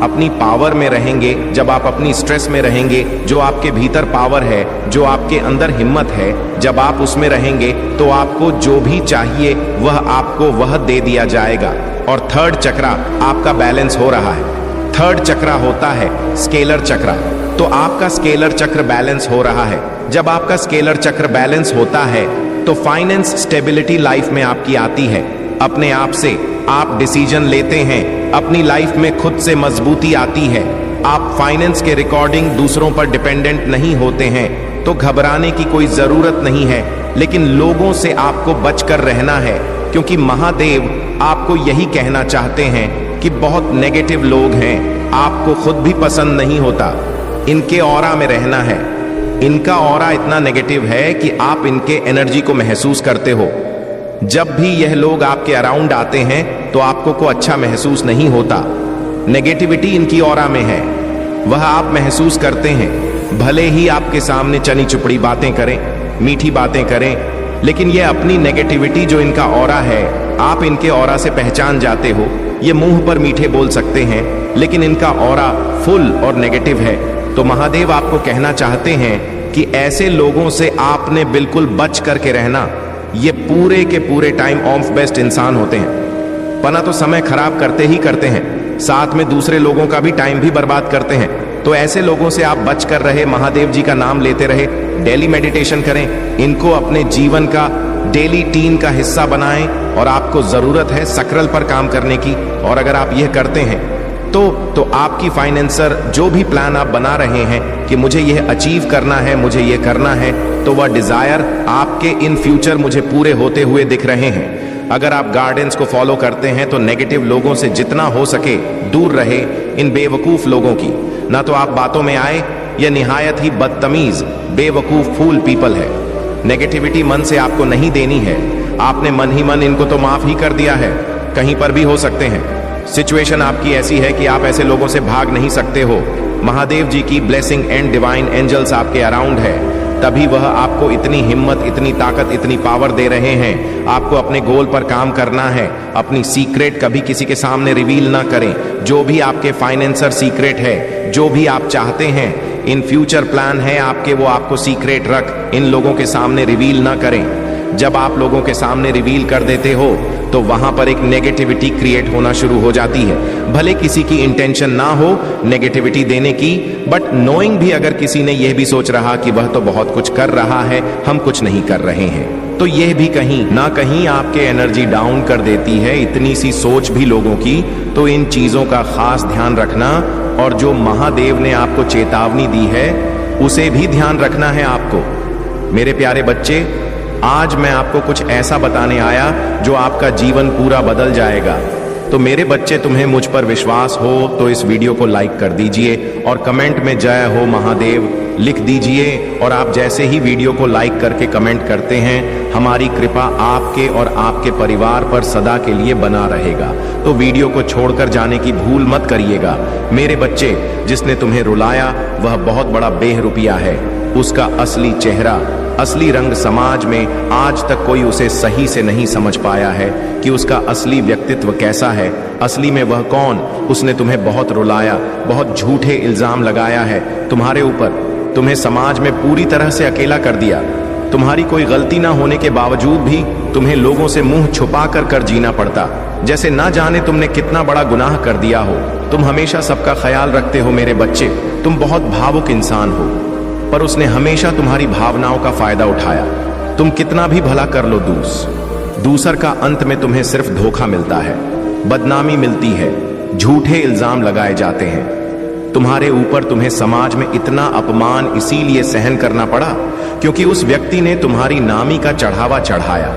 अपनी पावर में रहेंगे, जब आप अपनी स्ट्रेस में रहेंगे, जो आपके भीतर पावर है, जो आपके अंदर हिम्मत है, जब आप उसमें रहेंगे तो आपको जो भी चाहिए वह आपको वह दे दिया जाएगा। और 3rd चक्रा आपका बैलेंस हो रहा है। 3rd चक्रा होता है स्केलर चक्र। तो आपका स्केलर चक्र बैलेंस हो रहा है। जब आपका स्केलर चक्र बैलेंस होता है तो फाइनेंस स्टेबिलिटी लाइफ में आपकी आती है। अपने आप से आप डिसीजन लेते हैं, अपनी लाइफ में खुद से मजबूती आती है। आप फाइनेंस के रिकॉर्डिंग दूसरों पर डिपेंडेंट नहीं होते हैं, तो घबराने की कोई जरूरत नहीं है। लेकिन लोगों से आपको बचकर रहना है, क्योंकि महादेव आपको यही कहना चाहते हैं कि बहुत नेगेटिव लोग हैं, आपको खुद भी पसंद नहीं होता। इनके ऑरा में रहना है। इनका ऑरा इतना नेगेटिव है कि आप इनके एनर्जी को महसूस करते हो। जब भी यह लोग आपके अराउंड आते हैं तो आपको को अच्छा महसूस नहीं होता। नेगेटिविटी इनकी ऑरा में है, वह आप महसूस करते हैं। भले ही आपके सामने चनी चुपड़ी बातें करें, मीठी बातें करें, लेकिन यह अपनी नेगेटिविटी जो इनका ऑरा है, आप इनके ऑरा से पहचान जाते हो। ये मुंह पर मीठे बोल सकते हैं, लेकिन इनका ऑरा फुल और नेगेटिव है। तो महादेव आपको कहना चाहते हैं कि ऐसे लोगों से आपने बिल्कुल बच करके रहना। ये पूरे के पूरे टाइम ऑफ बेस्ट इंसान होते हैं, पना तो समय खराब करते ही करते हैं, साथ में दूसरे लोगों का भी टाइम भी बर्बाद करते हैं। तो ऐसे लोगों से आप बच कर रहे, महादेव जी का नाम लेते रहे, डेली मेडिटेशन करें, इनको अपने जीवन का डेली टीन का हिस्सा बनाएं। और आपको जरूरत है सक्राल पर काम करने की। और अगर आप यह करते हैं तो आपकी फाइनेंसर जो भी प्लान आप बना रहे हैं कि मुझे यह अचीव करना है, मुझे यह करना है, तो वह डिजायर आपके इन फ्यूचर मुझे पूरे होते हुए दिख रहे हैं। अगर आप गार्डन्स को फॉलो करते हैं तो नेगेटिव लोगों से जितना हो सके दूर रहे, इन बेवकूफ लोगों की। ना तो आप बातों में आए, यह निहायत ही बदतमीज बेवकूफ फूल पीपल है। नेगेटिविटी मन से आपको नहीं देनी है। आपने मन ही मन इनको तो माफ ही कर दिया है, कहीं पर भी हो सकते हैं। सिचुएशन आपकी ऐसी है कि आप ऐसे लोगों से भाग नहीं सकते हो। महादेव जी की ब्लेसिंग एंड डिवाइन एंजल्स आपके अराउंड है, तभी वह आपको इतनी हिम्मत, इतनी ताकत, इतनी पावर दे रहे हैं। आपको अपने गोल पर काम करना है। अपनी सीक्रेट कभी किसी के सामने रिवील ना करें। जो भी आपके फाइनेंसर सीक्रेट है, जो भी आप चाहते हैं, इन फ्यूचर प्लान है आपके, वो आपको सीक्रेट रख, इन लोगों के सामने रिवील ना करें। जब आप लोगों के सामने रिवील कर देते हो तो वहां पर एक नेगेटिविटी क्रिएट होना शुरू हो जाती है। भले किसी की इंटेंशन ना हो नेगेटिविटी देने की, बट नोइंग भी अगर किसी ने यह भी सोच रहा कि वह तो बहुत कुछ कर रहा है, हम कुछ नहीं कर रहे हैं, तो यह भी कहीं ना कहीं आपके एनर्जी डाउन कर देती है। इतनी सी सोच भी लोगों की, तो इन चीजों का खास ध्यान रखना। और जो महादेव ने आपको चेतावनी दी है उसे भी ध्यान रखना है आपको। मेरे प्यारे बच्चे, आज मैं आपको कुछ ऐसा बताने आया जो आपका जीवन पूरा बदल जाएगा। तो मेरे बच्चे, तुम्हें मुझ पर विश्वास हो तो इस वीडियो को लाइक कर दीजिए और कमेंट में जय हो महादेव लिख दीजिए। और आप जैसे ही वीडियो को लाइक करके कमेंट करते हैं, हमारी कृपा आपके और आपके परिवार पर सदा के लिए बना रहेगा। तो वीडियो को छोड़कर जाने की भूल मत करिएगा। मेरे बच्चे, जिसने तुम्हें रुलाया वह बहुत बड़ा बेहरूपिया है। उसका असली चेहरा, असली रंग समाज में आज तक कोई उसे सही से नहीं समझ पाया है कि उसका असली व्यक्तित्व कैसा है। असली में वह कौन? उसने तुम्हें बहुत रुलाया, बहुत झूठे इल्जाम लगाया है तुम्हारे ऊपर, तुम्हें समाज में पूरी तरह से अकेला कर दिया। तुम्हारी कोई गलती ना होने के बावजूद भी तुम्हें लोगों से मुंह छुपा कर जीना पड़ता, जैसे ना जाने तुमने कितना बड़ा गुनाह कर दिया हो। तुम हमेशा सबका ख्याल रखते हो मेरे बच्चे, तुम बहुत भावुक इंसान हो, पर उसने हमेशा तुम्हारी भावनाओं का फायदा उठाया। तुम कितना भी भला कर लो दूसर का अंत में तुम्हें सिर्फ धोखा मिलता है, बदनामी मिलती है, झूठे इल्जाम लगाए जाते हैं तुम्हारे ऊपर। तुम्हें समाज में इतना अपमान इसीलिए सहन करना पड़ा क्योंकि उस व्यक्ति ने तुम्हारी नामी का चढ़ावा चढ़ाया,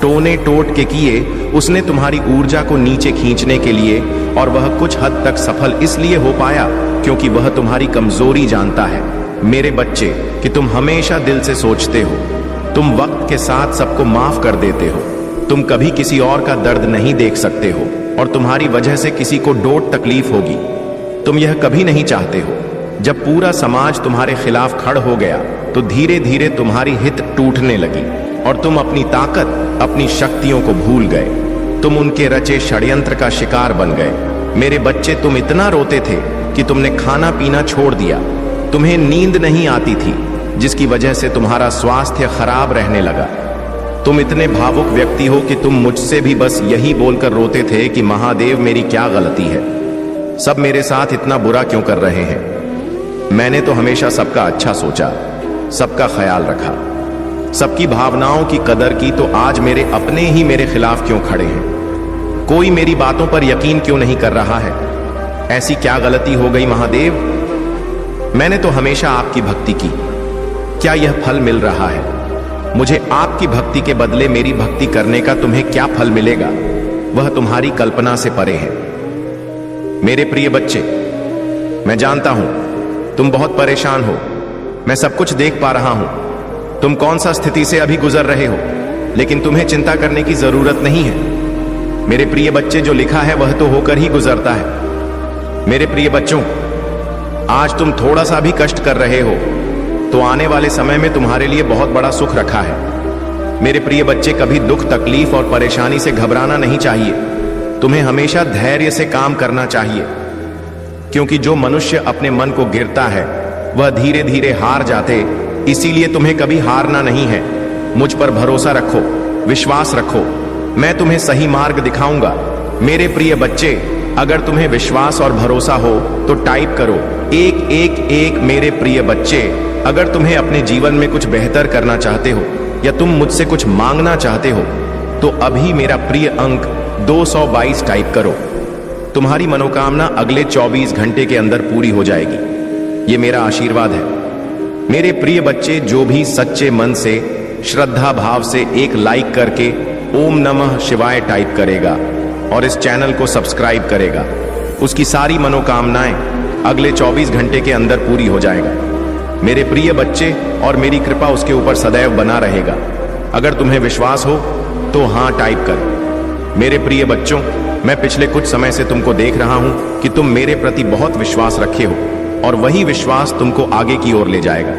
टोने टोट के किए उसने तुम्हारी ऊर्जा को नीचे खींचने के लिए। और वह कुछ हद तक सफल इसलिए हो पाया क्योंकि वह तुम्हारी कमजोरी जानता है मेरे बच्चे, कि तुम हमेशा दिल से सोचते हो, तुम वक्त के साथ सबको माफ कर देते हो, तुम कभी किसी और का दर्द नहीं देख सकते हो और तुम्हारी वजह से किसी को डोट तकलीफ होगी, तुम यह कभी नहीं चाहते हो। जब पूरा समाज तुम्हारे खिलाफ खड़ हो गया तो धीरे धीरे तुम्हारी हित टूटने लगी और तुम अपनी ताकत, अपनी शक्तियों को भूल गए। तुम उनके रचे षड्यंत्र का शिकार बन गए। मेरे बच्चे, तुम इतना रोते थे कि तुमने खाना पीना छोड़ दिया, तुम्हें नींद नहीं आती थी जिसकी वजह से तुम्हारा स्वास्थ्य खराब रहने लगा। तुम इतने भावुक व्यक्ति हो कि तुम मुझसे भी बस यही बोलकर रोते थे कि महादेव मेरी क्या गलती है, सब मेरे साथ इतना बुरा क्यों कर रहे हैं। मैंने तो हमेशा सबका अच्छा सोचा, सबका ख्याल रखा, सबकी भावनाओं की कदर की, तो आज मेरे अपने ही मेरे खिलाफ क्यों खड़े हैं। कोई मेरी बातों पर यकीन क्यों नहीं कर रहा है। ऐसी क्या गलती हो गई महादेव। मैंने तो हमेशा आपकी भक्ति की, क्या यह फल मिल रहा है। मुझे आपकी भक्ति के बदले मेरी भक्ति करने का तुम्हें क्या फल मिलेगा, वह तुम्हारी कल्पना से परे है। मेरे प्रिय बच्चे, मैं जानता हूं तुम बहुत परेशान हो, मैं सब कुछ देख पा रहा हूं, तुम कौन सा स्थिति से अभी गुजर रहे हो, लेकिन तुम्हें चिंता करने की जरूरत नहीं है। मेरे प्रिय बच्चे, जो लिखा है वह तो होकर ही गुजरता है। मेरे प्रिय बच्चों, आज तुम थोड़ा सा भी कष्ट कर रहे हो तो आने वाले समय में तुम्हारे लिए बहुत बड़ा सुख रखा है। मेरे प्रिय बच्चे, कभी दुख, तकलीफ और परेशानी से घबराना नहीं चाहिए। तुम्हें हमेशा धैर्य से काम करना चाहिए, क्योंकि जो मनुष्य अपने मन को गिरता है वह धीरे धीरे हार जाते। इसीलिए तुम्हें कभी हारना नहीं है। मुझ पर भरोसा रखो, विश्वास रखो, मैं तुम्हें सही मार्ग दिखाऊंगा। मेरे प्रिय बच्चे, अगर तुम्हें विश्वास और भरोसा हो तो टाइप करो एक मेरे प्रिय बच्चे, अगर तुम्हें अपने जीवन में कुछ बेहतर करना चाहते हो या तुम मुझसे कुछ मांगना चाहते हो तो अभी मेरा प्रिय अंक 222 टाइप करो। तुम्हारी मनोकामना अगले 24 घंटे के अंदर पूरी हो जाएगी। ये मेरा आशीर्वाद है। मेरे प्रिय बच्चे, जो भी सच्चे मन से श्रद्धा भाव से एक लाइक करके ओम नमः शिवाय टाइप करेगा और इस चैनल को सब्सक्राइब करेगा, उसकी सारी मनोकामनाएं अगले 24 घंटे के अंदर पूरी हो जाएगा। मेरे प्रिय बच्चे, और मेरी कृपा उसके ऊपर सदैव बना रहेगा। अगर तुम्हें विश्वास हो तो हाँ टाइप कर। मेरे प्रिय बच्चों, मैं पिछले कुछ समय से तुमको देख रहा हूं कि तुम मेरे प्रति बहुत विश्वास रखे हो और वही विश्वास तुमको आगे की ओर ले जाएगा।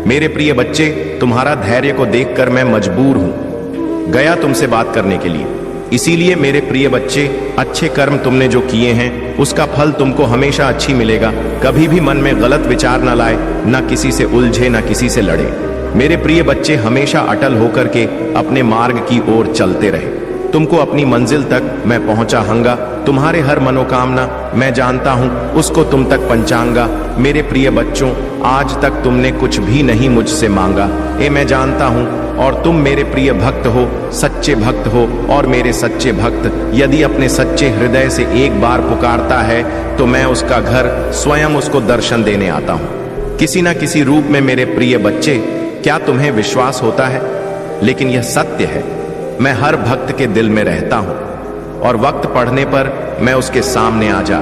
मेरे प्रिय बच्चे, तुम्हारा धैर्य को देखकर मैं मजबूर हूं गया तुमसे बात करने के लिए। इसीलिए मेरे प्रिय बच्चे, अच्छे कर्म तुमने जो किए हैं उसका फल तुमको हमेशा अच्छी मिलेगा। कभी भी मन में गलत विचार न लाए, न किसी से उलझे, न किसी से लड़े। मेरे प्रिय बच्चे, हमेशा अटल होकर के अपने मार्ग की ओर चलते रहे। तुमको अपनी मंजिल तक मैं पहुंचाऊंगा। तुम्हारे हर मनोकामना मैं जानता हूं, उसको तुम तक पहुंचाऊंगा। मेरे प्रिय बच्चों, आज तक तुमने कुछ भी नहीं मुझसे मांगा, ये मैं जानता हूं। और तुम मेरे प्रिय भक्त हो, सच्चे भक्त हो। और मेरे सच्चे भक्त यदि अपने सच्चे हृदय से एक बार पुकारता है तो मैं उसका घर स्वयं उसको दर्शन देने आता हूं, किसी ना किसी रूप में। मेरे प्रिय बच्चे, क्या तुम्हें विश्वास होता है? लेकिन यह सत्य है, मैं हर भक्त के दिल में रहता हूं और वक्त पड़ने पर मैं उसके सामने आ जा।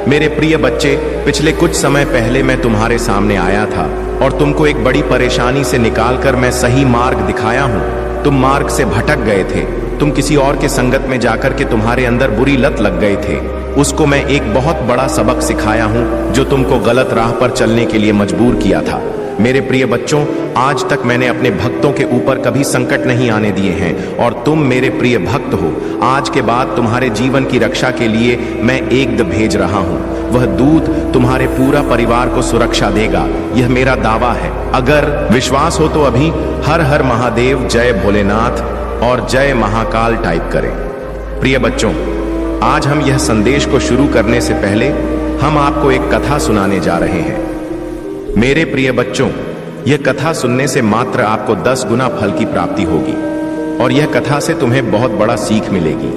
मेरे प्रिय बच्चे, पिछले कुछ समय पहले मैं तुम्हारे सामने आया था और तुमको एक बड़ी परेशानी से निकालकर मैं सही मार्ग दिखाया हूं। तुम मार्ग से भटक गए थे, तुम किसी और के संगत में जाकर के तुम्हारे अंदर बुरी लत लग गए थे। उसको मैं एक बहुत बड़ा सबक सिखाया हूं जो तुमको गलत राह पर चलने के लिए मजबूर किया था। मेरे प्रिय बच्चों, आज तक मैंने अपने भक्तों के ऊपर कभी संकट नहीं आने दिए हैं और तुम मेरे प्रिय भक्त हो। आज के बाद तुम्हारे जीवन की रक्षा के लिए मैं एक दूत भेज रहा हूं। वह दूत तुम्हारे पूरा परिवार को सुरक्षा देगा, यह मेरा दावा है। अगर विश्वास हो तो अभी हर हर महादेव, जय भोलेनाथ और जय महाकाल टाइप करें। प्रिय बच्चों, आज हम यह संदेश को शुरू करने से पहले हम आपको एक कथा सुनाने जा रहे हैं। मेरे प्रिय बच्चों, यह कथा सुनने से मात्र आपको 10 गुना फल की प्राप्ति होगी और यह कथा से तुम्हें बहुत बड़ा सीख मिलेगी।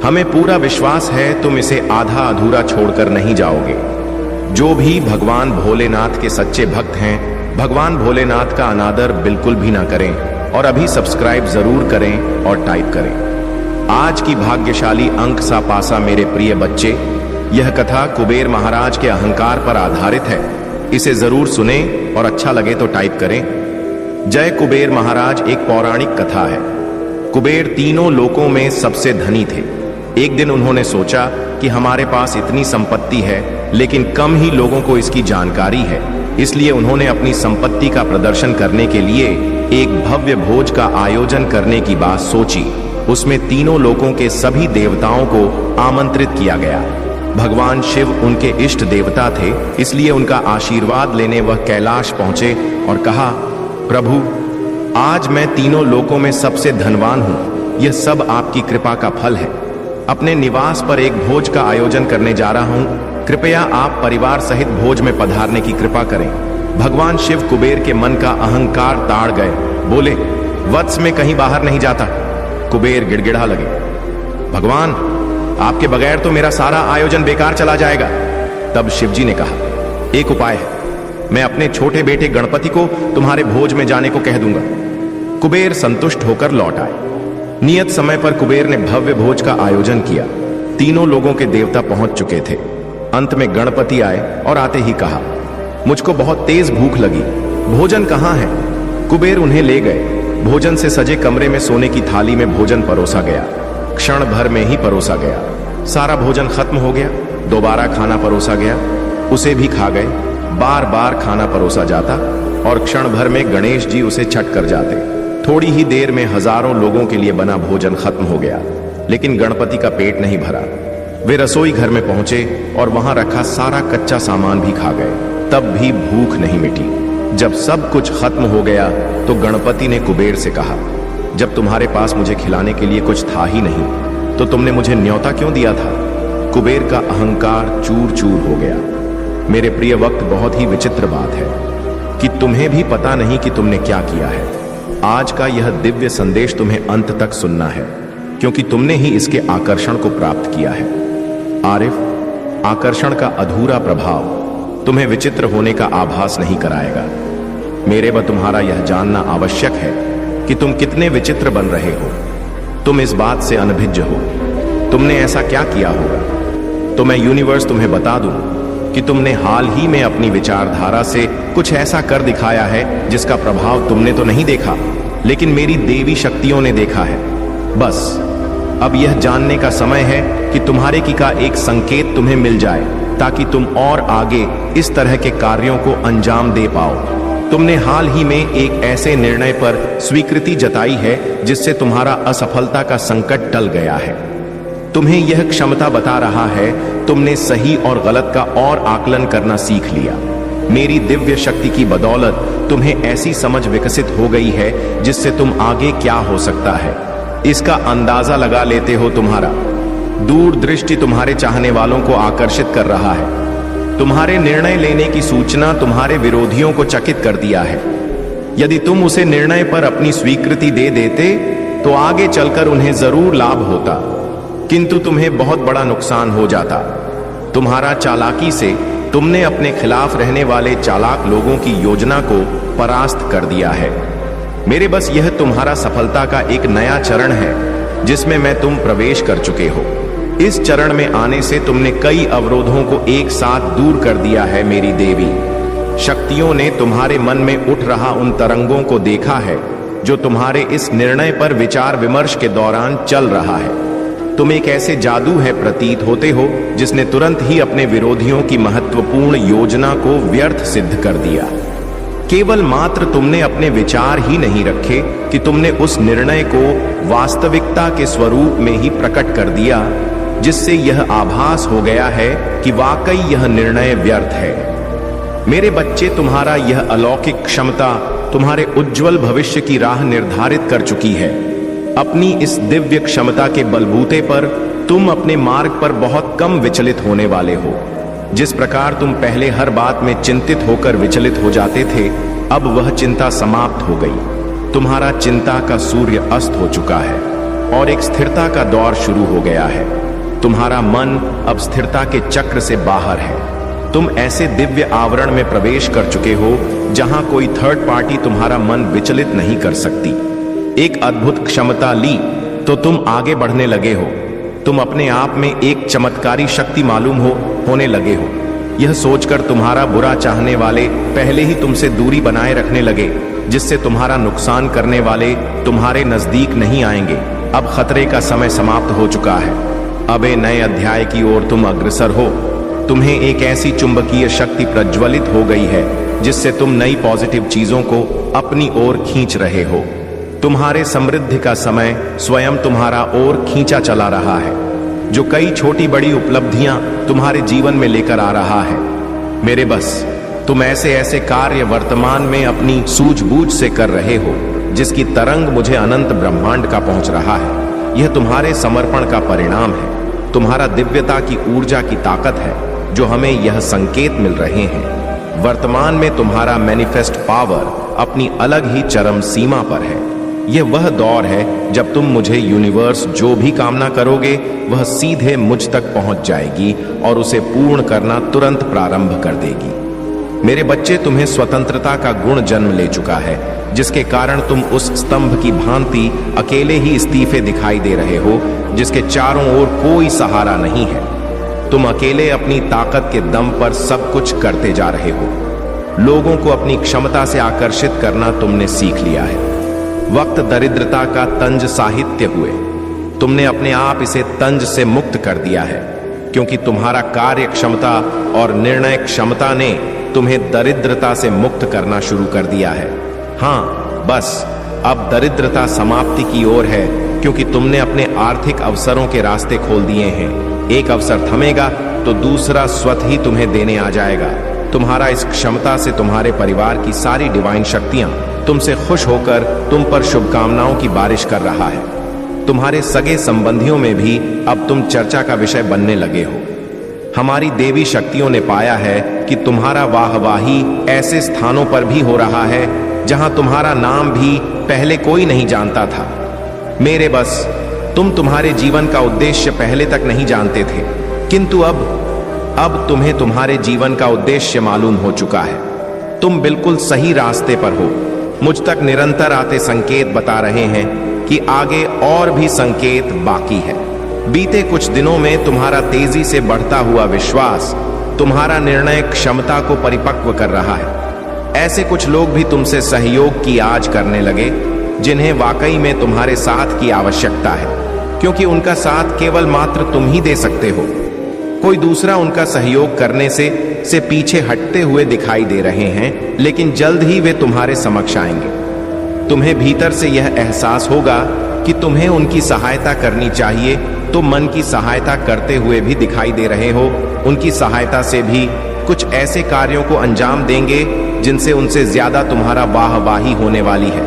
हमें पूरा विश्वास है तुम इसे आधा अधूरा छोड़कर नहीं जाओगे। जो भी भगवान भोलेनाथ के सच्चे भक्त हैं, भगवान भोलेनाथ का अनादर बिल्कुल भी ना करें और अभी सब्सक्राइब जरूर करें और टाइप करें। आज की भाग्यशाली अंक सा पासा मेरे प्रिय बच्चे, यह कथा कुबेर महाराज के अहंकार पर आधारित है। इसे जरूर सुने और अच्छा लगे तो टाइप करें। जय कुबेर महाराज एक पौराणिक कथा है। कुबेर तीनों लोकों में सबसे धनी थे। एक दिन उन्होंने सोचा कि हमारे पास इतनी संपत्ति है लेकिन कम ही लोगों को इसकी जानकारी है, इसलिए उन्होंने अपनी संपत्ति का प्रदर्शन करने के लिए एक भव्य भोज का आयोजन करने की बात सोची। उसमें तीनों लोकों के सभी देवताओं को आमंत्रित किया गया। भगवान शिव उनके इष्ट देवता थे, इसलिए उनका आशीर्वाद लेने वह कैलाश पहुंचे और कहा, प्रभु, आज मैं तीनों लोकों में सबसे धनवान हूं। यह सब आपकी कृपा का फल है। अपने निवास पर एक भोज का आयोजन करने जा रहा हूं। कृपया आप परिवार सहित भोज में पधारने की कृपा करें। भगवान शिव कुबेर के मन का अहंकार ताड़ गए। बोले, वत्स में कहीं बाहर नहीं जाता। कुबेर गिड़गिड़ा लगे, भगवान, आपके बगैर तो मेरा सारा आयोजन बेकार चला जाएगा। तब शिवजी ने कहा, एक उपाय है, मैं अपने छोटे बेटे गणपति को तुम्हारे भोज में जाने को कह दूंगा। कुबेर संतुष्ट होकर लौट आए। नियत समय पर कुबेर ने भव्य भोज का आयोजन किया। तीनों लोगों के देवता पहुंच चुके थे। अंत में गणपति आए और आते ही कहा, मुझको बहुत तेज भूख लगी, भोजन कहाँ है? कुबेर उन्हें ले गए। भोजन से सजे कमरे में सोने की थाली में भोजन परोसा गया। क्षण भर में ही परोसा गया। सारा भोजन खत्म हो गया। दोबारा खाना परोसा गया, उसे भी खा गए। बार बार खाना परोसा जाता और क्षण भर में गणेश जी उसे छट कर जाते। थोड़ी ही देर में हजारों लोगों के लिए बना भोजन खत्म हो गया, लेकिन गणपति का पेट नहीं भरा। वे रसोई घर में पहुंचे और वहां रखा सारा कच्चा सामान भी खा गए, तब भी भूख नहीं मिटी। जब सब कुछ खत्म हो गया तो गणपति ने कुबेर से कहा, जब तुम्हारे पास मुझे खिलाने के लिए कुछ था ही नहीं तो तुमने मुझे न्योता क्यों दिया था? कुबेर का अहंकार चूर चूर हो गया। मेरे प्रिय वक्त, बहुत ही विचित्र बात है कि तुम्हें भी पता नहीं कि तुमने क्या किया है। आज का यह दिव्य संदेश तुम्हें अंत तक सुनना है, क्योंकि तुमने ही इसके आकर्षण को प्राप्त किया है। आरिफ, आकर्षण का अधूरा प्रभाव तुम्हें विचित्र होने का आभास नहीं कराएगा। मेरे व तुम्हारा यह जानना आवश्यक है कि तुम कितने विचित्र बन रहे हो। तुम इस बात से अनभिज्ञ हो। तुमने ऐसा क्या किया होगा तो मैं यूनिवर्स तुम्हें बता दूं कि तुमने हाल ही में अपनी विचारधारा से कुछ ऐसा कर दिखाया है जिसका प्रभाव तुमने तो नहीं देखा, लेकिन मेरी देवी शक्तियों ने देखा है। बस अब यह जानने का समय है कि तुम्हारे की का एक संकेत तुम्हें मिल जाए, ताकि तुम और आगे इस तरह के कार्यों को अंजाम दे पाओ। तुमने हाल ही में एक ऐसे निर्णय पर स्वीकृति जताई है जिससे तुम्हारा असफलता का संकट टल गया है। तुम्हें यह क्षमता बता रहा है, तुमने सही और गलत का और आकलन करना सीख लिया। मेरी दिव्य शक्ति की बदौलत तुम्हें ऐसी समझ विकसित हो गई है जिससे तुम आगे क्या हो सकता है इसका अंदाजा लगा लेते हो। तुम्हारा दूरदृष्टि तुम्हारे चाहने वालों को आकर्षित कर रहा है। तुम्हारे निर्णय लेने की सूचना तुम्हारे विरोधियों को चकित कर दिया है। यदि तुम उसे निर्णय पर अपनी स्वीकृति दे देते तो आगे चलकर उन्हें जरूर लाभ होता, किंतु तुम्हें बहुत बड़ा नुकसान हो जाता। तुम्हारा चालाकी से तुमने अपने खिलाफ रहने वाले चालाक लोगों की योजना को परास्त कर दिया है। मेरे बस यह तुम्हारा सफलता का एक नया चरण है जिसमें मैं तुम प्रवेश कर चुके हो। इस चरण में आने से तुमने कई अवरोधों को एक साथ दूर कर दिया है। मेरी देवी शक्तियों ने तुम्हारे मन में उठ रहा उन तरंगों को देखा है जो तुम्हारे इस निर्णय पर विचार विमर्श के दौरान चल रहा है। तुम एक ऐसे जादू है प्रतीत होते हो जिसने तुरंत ही अपने विरोधियों की महत्वपूर्ण योजना को व्यर्थ सिद्ध कर दिया। केवल मात्र तुमने अपने विचार ही नहीं रखे कि तुमने उस निर्णय को वास्तविकता के स्वरूप में ही प्रकट कर दिया, जिससे यह आभास हो गया है कि वाकई यह निर्णय व्यर्थ है। मेरे बच्चे, तुम्हारा यह अलौकिक क्षमता तुम्हारे उज्जवल भविष्य की राह निर्धारित कर चुकी है। अपनी इस दिव्य क्षमता के बलबूते पर तुम अपने मार्ग पर बहुत कम विचलित होने वाले हो। जिस प्रकार तुम पहले हर बात में चिंतित होकर विचलित हो जाते थे, अब वह चिंता समाप्त हो गई। तुम्हारा चिंता का सूर्य अस्त हो चुका है और एक स्थिरता का दौर शुरू हो गया है। तुम्हारा मन अब स्थिरता के चक्र से बाहर है। तुम ऐसे दिव्य आवरण में प्रवेश कर चुके हो जहां कोई थर्ड पार्टी तुम्हारा मन विचलित नहीं कर सकती। एक अद्भुत क्षमता ली तो तुम आगे बढ़ने लगे हो। तुम अपने आप में एक चमत्कारी शक्ति मालूम होने लगे हो। यह सोचकर तुम्हारा बुरा चाहने वाले पहले ही तुमसे दूरी बनाए रखने लगे, जिससे तुम्हारा नुकसान करने वाले तुम्हारे नजदीक नहीं आएंगे। अब खतरे का समय समाप्त हो चुका है। अब एक नए अध्याय की ओर तुम अग्रसर हो। तुम्हें एक ऐसी चुंबकीय शक्ति प्रज्वलित हो गई है जिससे तुम नई पॉजिटिव चीजों को अपनी ओर खींच रहे हो। तुम्हारे समृद्धि का समय स्वयं तुम्हारा ओर खींचा चला रहा है, जो कई छोटी बड़ी उपलब्धियां तुम्हारे जीवन में लेकर आ रहा है। मेरे बस, तुम ऐसे ऐसे कार्य वर्तमान में अपनी सूझबूझ से कर रहे हो जिसकी तरंग मुझे अनंत ब्रह्मांड का पहुंच रहा है। यह तुम्हारे समर्पण का परिणाम है। तुम्हारा दिव्यता की ऊर्जा की ताकत है जो हमें यह संकेत मिल रहे हैं। वर्तमान में तुम्हारा मैनिफेस्ट पावर अपनी अलग ही चरम सीमा पर है। यह वह दौर है जब तुम मुझे यूनिवर्स जो भी कामना करोगे वह सीधे मुझ तक पहुंच जाएगी और उसे पूर्ण करना तुरंत प्रारंभ कर देगी। मेरे बच्चे, तुम्हें स्वतंत्रता का गुण जन्म ले चुका है, जिसके कारण तुम उस स्तंभ की भांति अकेले ही इस्तीफे दिखाई दे रहे हो जिसके चारों ओर कोई सहारा नहीं है। तुम अकेले अपनी ताकत के दम पर सब कुछ करते जा रहे हो। लोगों को अपनी क्षमता से आकर्षित करना तुमने सीख लिया है। वक्त दरिद्रता का तंज साहित्य हुए। तुमने अपने आप इसे तंज से मुक्त कर दिया है, क्योंकि तुम्हारा कार्य क्षमता और निर्णय क्षमता ने तुम्हें दरिद्रता से मुक्त करना शुरू कर दिया है। हाँ, बस अब दरिद्रता समाप्ति की ओर है, क्योंकि तुमने अपने आर्थिक अवसरों के रास्ते खोल दिए हैं। एक अवसर थमेगा तो दूसरा स्वतः ही तुम्हें देने आ जाएगा। तुम्हारा इस क्षमता से तुम्हारे परिवार की सारी डिवाइन शक्तियां तुमसे खुश होकर तुम पर शुभकामनाओं की बारिश कर रहा है। तुम्हारे सगे संबंधियों में भी अब तुम चर्चा का विषय बनने लगे हो। हमारी देवी शक्तियों ने पाया है कि तुम्हारा वाहवाही ऐसे स्थानों पर भी हो रहा है जहां तुम्हारा नाम भी पहले कोई नहीं जानता था। मेरे बस तुम तुम्हारे जीवन का उद्देश्य पहले तक नहीं जानते थे, किंतु अब तुम्हें तुम्हारे जीवन का उद्देश्य मालूम हो चुका है। तुम बिल्कुल सही रास्ते पर हो। मुझ तक निरंतर आते संकेत बता रहे हैं कि आगे और भी संकेत बाकी है। बीते कुछ दिनों में तुम्हारा तेजी से बढ़ता हुआ विश्वास तुम्हारा निर्णय क्षमता को परिपक्व कर रहा है। ऐसे कुछ लोग भी तुमसे सहयोग की आज करने लगे जिन्हें वाकई में तुम्हारे साथ की आवश्यकता है, क्योंकि उनका साथ केवल मात्र तुम ही दे सकते हो। कोई दूसरा उनका सहयोग करने से पीछे हटते हुए दिखाई दे रहे हैं, लेकिन जल्द ही वे तुम्हारे समक्ष आएंगे। तुम्हें भीतर से यह एहसास होगा कि तुम्हें उनकी सहायता करनी चाहिए, तो मन की सहायता करते हुए भी दिखाई दे रहे हो। उनकी सहायता से भी कुछ ऐसे कार्यों को अंजाम देंगे जिनसे उनसे ज्यादा तुम्हारा वाहवाही होने वाली है।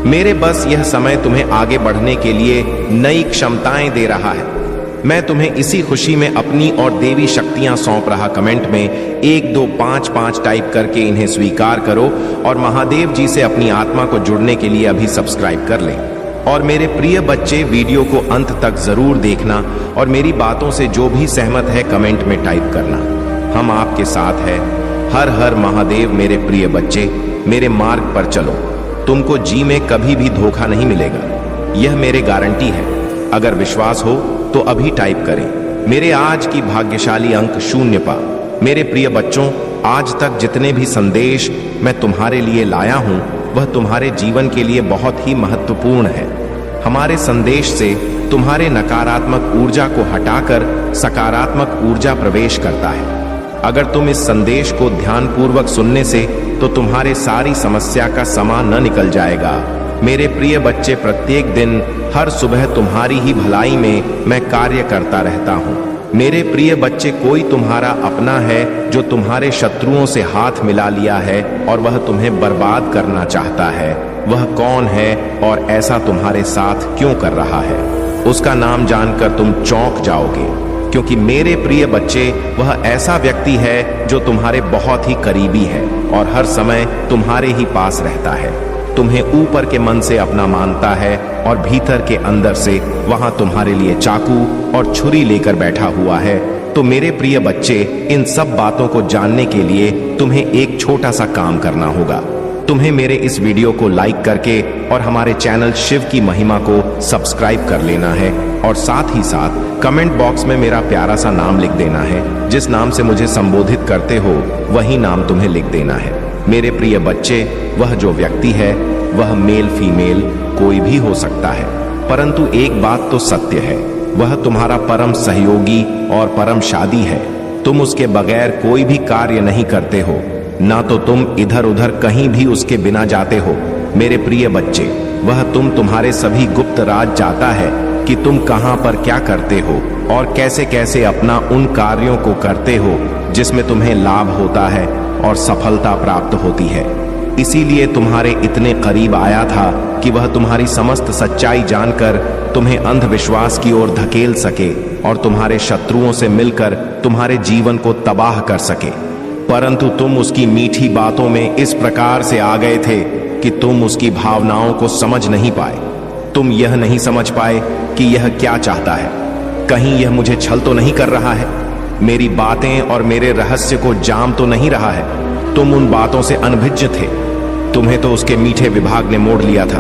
मेरे बस यह समय तुम्हें आगे बढ़ने के लिए नई क्षमताएं दे रहा है। मैं तुम्हें इसी खुशी में अपनी और देवी शक्तियां सौंप रहा। कमेंट में 1 2 5 5 टाइप करके इन्हें स्वीकार करो और महादेव जी से अपनी आत्मा को जुड़ने के लिए अभी सब्सक्राइब कर लें। और मेरे प्रिय बच्चे, वीडियो को अंत तक जरूर देखना और मेरी बातों से जो भी सहमत है कमेंट में टाइप करना। हम आपके साथ हैं। हर हर महादेव। मेरे प्रिय बच्चे, मेरे मार्ग पर चलो। तुमको जी में कभी भी धोखा नहीं मिलेगा, यह मेरे गारंटी है। अगर विश्वास हो तो अभी टाइप करें। मेरे आज की भाग्यशाली अंक 0 पा। मेरे प्रिय बच्चों, आज तक जितने भी संदेश मैं तुम्हारे लिए लाया हूं वह तुम्हारे जीवन के लिए बहुत ही महत्वपूर्ण है। हमारे संदेश से तुम्हारे नकारात्मक ऊर्जा को हटाकर सकारात्मक ऊर्जा प्रवेश करता है। अगर तुम इस संदेश को ध्यानपूर्वक सुनने से तो तुम्हारे सारी समस्या का समा न निकल जाएगा। मेरे प्रिय बच्चे, प्रत्येक दिन हर सुबह तुम्हारी ही भलाई में मैं कार्य करता रहता हूँ। मेरे प्रिय बच्चे, कोई तुम्हारा अपना है जो तुम्हारे शत्रुओं से हाथ मिला लिया है और वह तुम्हें बर्बाद करना चाहता है। वह कौन है और ऐसा तुम्हारे साथ क्यों कर रहा है? उसका नाम जानकर तुम चौंक जाओगे, क्योंकि मेरे प्रिय बच्चे, वह ऐसा व्यक्ति है जो तुम्हारे बहुत ही करीबी है और हर समय तुम्हारे ही पास रहता है। तुम्हें ऊपर के मन से अपना मानता है और भीतर के अंदर से वहां तुम्हारे लिए चाकू और छुरी लेकर बैठा हुआ है। तो मेरे प्रिय बच्चे, इन सब बातों को जानने के लिए तुम्हें एक छोटा सा काम करना होगा। तुम्हें मेरे इस वीडियो को लाइक करके और हमारे चैनल शिव की महिमा को सब्सक्राइब कर लेना है और साथ ही साथ कमेंट बॉक्स में मेरा प्यारा सा नाम लिख देना है। जिस नाम से मुझे संबोधित करते हो वही नाम तुम्हें लिख देना है। मेरे प्रिय बच्चे, वह जो व्यक्ति है वह मेल फीमेल कोई भी हो सकता है, परंतु एक बात तो सत्य है, वह तुम्हारा परम सहयोगी और परम शादी है। तुम उसके बगैर कोई भी कार्य नहीं करते हो, ना तो तुम इधर उधर कहीं भी उसके बिना जाते हो। मेरे प्रिय बच्चे, वह तुम्हारे सभी गुप्त राज जाता है कि तुम कहां पर क्या करते हो और कैसे कैसे अपना उन कार्यों को करते हो जिसमें तुम्हें लाभ होता है और सफलता प्राप्त होती है। इसीलिए तुम्हारे इतने करीब आया था कि वह तुम्हारी समस्त सच्चाई जानकर तुम्हें अंधविश्वास की ओर धकेल सके और तुम्हारे शत्रुओं से मिलकर तुम्हारे जीवन को तबाह कर सके। परंतु तुम उसकी मीठी बातों में इस प्रकार से आ गए थे कि तुम उसकी भावनाओं को समझ नहीं पाए। तुम यह नहीं समझ पाए कि यह क्या चाहता है। कहीं यह मुझे छल तो नहीं कर रहा है, मेरी बातें और मेरे रहस्य को जाम तो नहीं रहा है। तुम उन बातों से अनभिज्ञ थे, तुम्हें तो उसके मीठे विभाग ने मोड़ लिया था।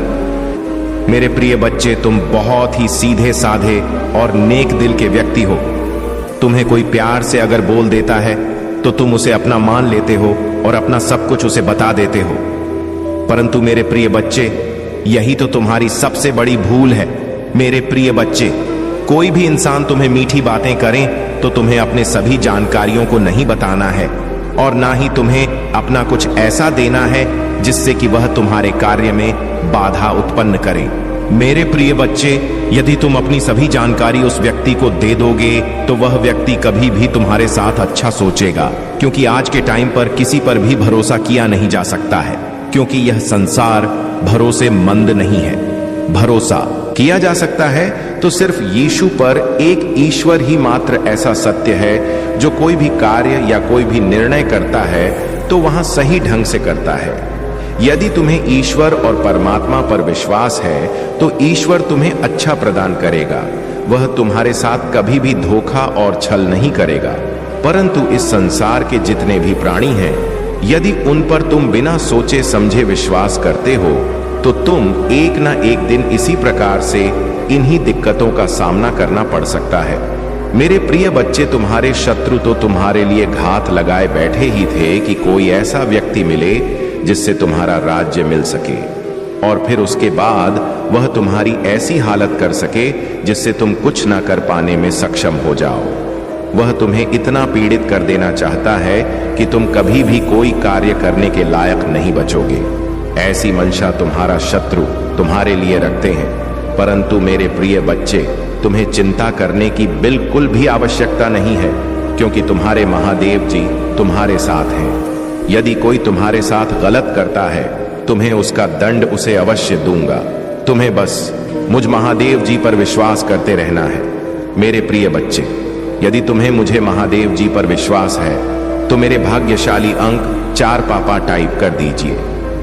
मेरे प्रिय बच्चे, तुम बहुत ही सीधे साधे और नेक दिल के व्यक्ति हो। तुम्हें कोई प्यार से अगर बोल देता है तो तुम उसे अपना मान लेते हो और अपना सब कुछ उसे बता देते हो। परंतु मेरे प्रिय बच्चे, यही तो तुम्हारी सबसे बड़ी भूल है। मेरे प्रिय बच्चे, कोई भी इंसान तुम्हें मीठी बातें करें तो तुम्हें अपने सभी जानकारियों को नहीं बताना है और ना ही तुम्हें अपना कुछ ऐसा देना है जिससे कि वह तुम्हारे कार्य में बाधा उत्पन्न करे। मेरे प्रिय बच्चे, यदि तुम अपनी सभी जानकारी उस व्यक्ति को दे दोगे तो वह व्यक्ति कभी भी तुम्हारे साथ अच्छा सोचेगा, क्योंकि आज के टाइम पर किसी पर भी भरोसा किया नहीं जा सकता है, क्योंकि यह संसार भरोसेमंद नहीं है। भरोसा किया जा सकता है तो सिर्फ यीशु पर एक ईश्वर ही मात्र ऐसा सत्य है जो कोई भी कार्य या कोई भी निर्णय करता है तो वहां सही ढंग से करता है। यदि तुम्हें ईश्वर और परमात्मा पर विश्वास है तो ईश्वर तुम्हें अच्छा प्रदान करेगा। वह तुम्हारे साथ कभी भी धोखा और छल नहीं करेगा। परंतु इस संसार के जितने भी प्राणी हैं, यदि उन पर तुम बिना सोचे समझे विश्वास करते हो तो तुम एक ना एक दिन इसी प्रकार से इन्हीं दिक्कतों का सामना करना पड़ सकता है। मेरे प्रिय बच्चे, तुम्हारे शत्रु तो तुम्हारे लिए घात लगाए बैठे ही थे कि कोई ऐसा व्यक्ति मिले जिससे तुम्हारा राज्य मिल सके और फिर उसके बाद वह तुम्हारी ऐसी हालत कर सके जिससे तुम कुछ ना कर पाने में सक्षम हो जाओ। वह तुम्हें इतना पीड़ित कर देना चाहता है कि तुम कभी भी कोई कार्य करने के लायक नहीं बचोगे। ऐसी मंशा तुम्हारा शत्रु तुम्हारे लिए रखते हैं। परंतु मेरे प्रिय बच्चे, तुम्हें चिंता करने की बिल्कुल भी आवश्यकता नहीं है, क्योंकि तुम्हारे महादेव जी तुम्हारे साथ हैं। यदि कोई तुम्हारे साथ गलत करता है, तुम्हें उसका दंड उसे अवश्य दूंगा। तुम्हें बस मुझ महादेव जी पर विश्वास करते रहना है। मेरे प्रिय बच्चे, यदि तुम्हें मुझे महादेव जी पर विश्वास है तो मेरे भाग्यशाली अंक 4 पापा टाइप कर दीजिए।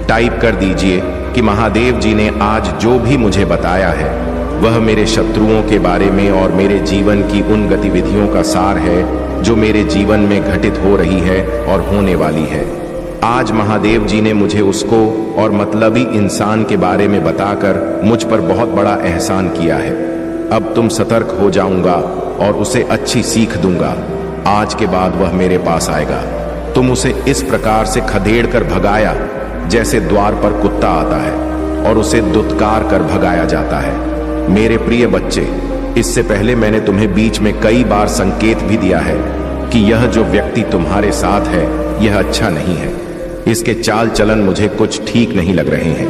टाइप कर दीजिए कि महादेव जी ने आज जो भी मुझे बताया है वह मेरे शत्रुओं के बारे में और मेरे जीवन की उन गतिविधियों का सार है जो मेरे जीवन में घटित हो रही है और होने वाली है। आज महादेव जी ने मुझे उसको और मतलबी इंसान के बारे में बताकर मुझ पर बहुत बड़ा एहसान किया है। अब तुम सतर्क हो जाऊंगा और उसे अच्छी सीख दूंगा। आज के बाद वह मेरे पास आएगा। तुम उसे इस प्रकार से खदेड़ कर भगाया जैसे द्वार पर कुत्ता आता है और उसे दुत्कार कर भगाया जाता है। मेरे प्रिय बच्चे, इससे पहले मैंने तुम्हें बीच में कई बार संकेत भी दिया है कि यह जो व्यक्ति तुम्हारे साथ है यह अच्छा नहीं है। इसके चाल चलन मुझे कुछ ठीक नहीं लग रहे हैं।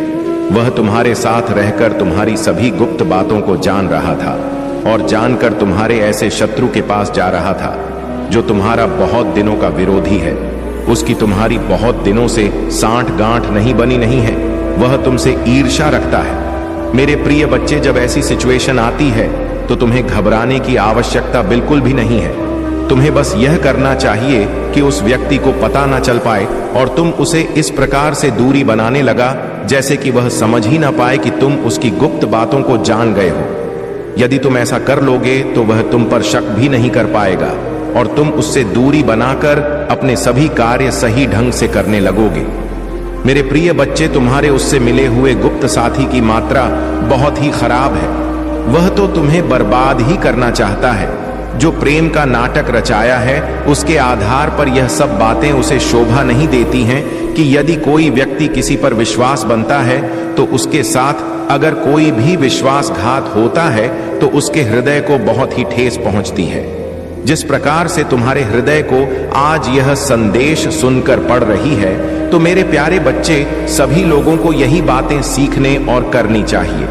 वह तुम्हारे साथ रहकर तुम्हारी सभी गुप्त बातों को जान रहा था और जानकर तुम्हारे ऐसे शत्रु के पास जा रहा था जो तुम्हारा बहुत दिनों का विरोधी है। उसकी तुम्हारी बहुत दिनों से सांठ गांठ नहीं बनी नहीं है। वह तुमसे ईर्ष्या रखता है। मेरे प्रिय बच्चे, जब ऐसी सिचुएशन आती है तो तुम्हें घबराने की आवश्यकता बिल्कुल भी नहीं है। तुम्हें बस यह करना चाहिए कि उस व्यक्ति को पता ना चल पाए और तुम उसे इस प्रकार से दूरी बनाने लगा जैसे कि वह समझ ही ना पाए कि तुम उसकी गुप्त बातों को जान गए हो। यदि तुम ऐसा कर लोगे तो वह तुम पर शक भी नहीं कर पाएगा और तुम उससे दूरी बनाकर अपने सभी कार्य सही ढंग से करने लगोगे। मेरे प्रिय बच्चे, तुम्हारे उससे मिले हुए गुप्त साथी की मात्रा बहुत ही खराब है। वह तो तुम्हें बर्बाद ही करना चाहता है। जो प्रेम का नाटक रचाया है उसके आधार पर यह सब बातें उसे शोभा नहीं देती हैं कि यदि कोई व्यक्ति किसी पर विश्वास बनता है तो उसके साथ अगर कोई भी विश्वासघात होता है तो उसके हृदय को बहुत ही ठेस पहुंचती है। जिस प्रकार से तुम्हारे हृदय को आज यह संदेश सुनकर पड़ रही है, तो मेरे प्यारे बच्चे, सभी लोगों को यही बातें सीखने और करनी चाहिए।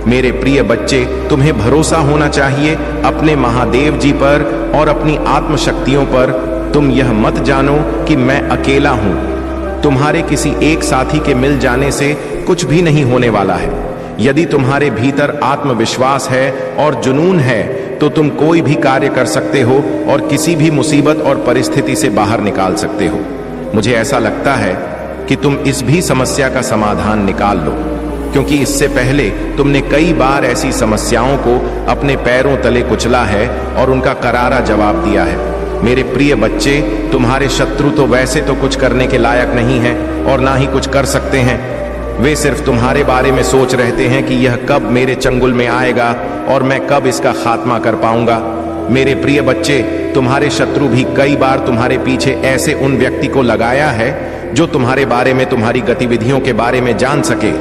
मेरे प्रिय बच्चे, तुम्हें भरोसा होना चाहिए अपने महादेव जी पर और अपनी आत्मशक्तियों पर। तुम यह मत जानो कि मैं अकेला हूं। तुम्हारे किसी एक साथी के मिल जाने से कुछ भी नहीं होने वाला है। यदि तुम्हारे भीतर आत्मविश्वास है और जुनून है तो तुम कोई भी कार्य कर सकते हो और किसी भी मुसीबत और परिस्थिति से बाहर निकाल सकते हो। मुझे ऐसा लगता है कि तुम इस भी समस्या का समाधान निकाल लो, क्योंकि इससे पहले तुमने कई बार ऐसी समस्याओं को अपने पैरों तले कुचला है और उनका करारा जवाब दिया है। मेरे प्रिय बच्चे, तुम्हारे शत्रु तो वैसे तो कुछ करने के लायक नहीं है और ना ही कुछ कर सकते हैं। वे सिर्फ तुम्हारे बारे में सोच रहते हैं कि यह कब मेरे चंगुल में आएगा और मैं कब इसका खात्मा कर पाऊंगा। मेरे प्रिय बच्चे, तुम्हारे शत्रु भी कई बार तुम्हारे पीछे ऐसे उन व्यक्ति को लगाया है जो तुम्हारे बारे में, तुम्हारी गतिविधियों के बारे में जान सके।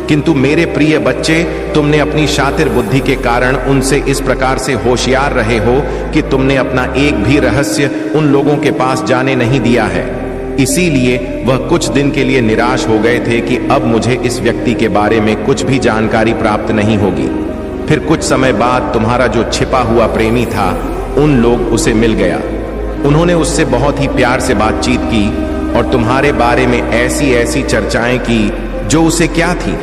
किंतु मेरे प्रिय बच्चे, तुमने अपनी शातिर बुद्धि के कारण उनसे इस प्रकार से होशियार रहे हो कि तुमने अपना एक भी रहस्य उन लोगों के पास जाने नहीं दिया है। इसीलिए वह कुछ दिन के लिए निराश हो गए थे कि अब मुझे इस व्यक्ति के बारे में कुछ भी जानकारी प्राप्त नहीं होगी। फिर कुछ समय बाद तुम्हारा जो छिपा हुआ प्रेमी था, उन लोग उसे मिल गया। उन्होंने उससे बहुत ही प्यार से बातचीत की और तुम्हारे बारे में ऐसी ऐसी चर्चाएं की जो उसे क्या थी,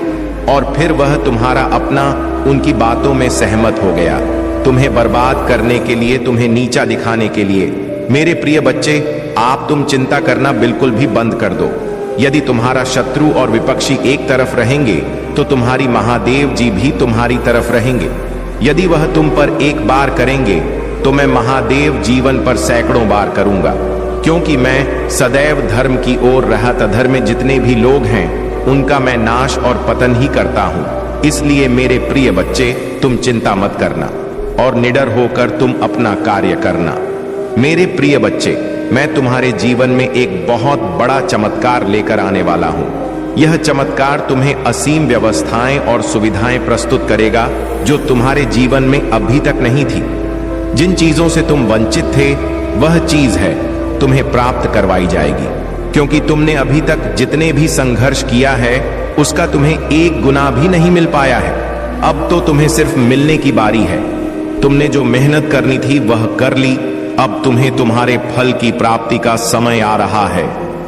और फिर वह तुम्हारा अपना उनकी बातों में सहमत हो गया, तुम्हें बर्बाद करने के लिए, तुम्हें नीचा दिखाने के लिए। मेरे प्रिय बच्चे, तुम चिंता करना बिल्कुल भी बंद कर दो। यदि तुम्हारा शत्रु और विपक्षी एक तरफ रहेंगे तो तुम्हारी महादेव जी भी तुम्हारी तरफ रहेंगे। यदि वह तुम पर एक बार करेंगे तो मैं महादेव जीवन पर सैकड़ों बार करूंगा, क्योंकि मैं सदैव धर्म की ओर रहत अधर्म में जितने भी लोग हैं उनका मैं नाश और पतन ही करता हूं। इसलिए मेरे प्रिय बच्चे, तुम चिंता मत करना और निडर होकर तुम अपना कार्य करना। मेरे प्रिय बच्चे, मैं तुम्हारे जीवन में एक बहुत बड़ा चमत्कार लेकर आने वाला हूं। यह चमत्कार तुम्हें असीम व्यवस्थाएं और सुविधाएं प्रस्तुत करेगा जो तुम्हारे जीवन में अभी तक नहीं थी। जिन चीजों से तुम वंचित थे वह चीज है तुम्हें प्राप्त करवाई जाएगी, क्योंकि तुमने अभी तक जितने भी संघर्ष किया है उसका तुम्हें एक गुना भी नहीं मिल पाया है। अब तो तुम्हें सिर्फ मिलने की बारी है। तुमने जो मेहनत करनी थी वह कर ली, अब तुम्हें तुम्हारे फल की प्राप्ति का समय आ रहा है।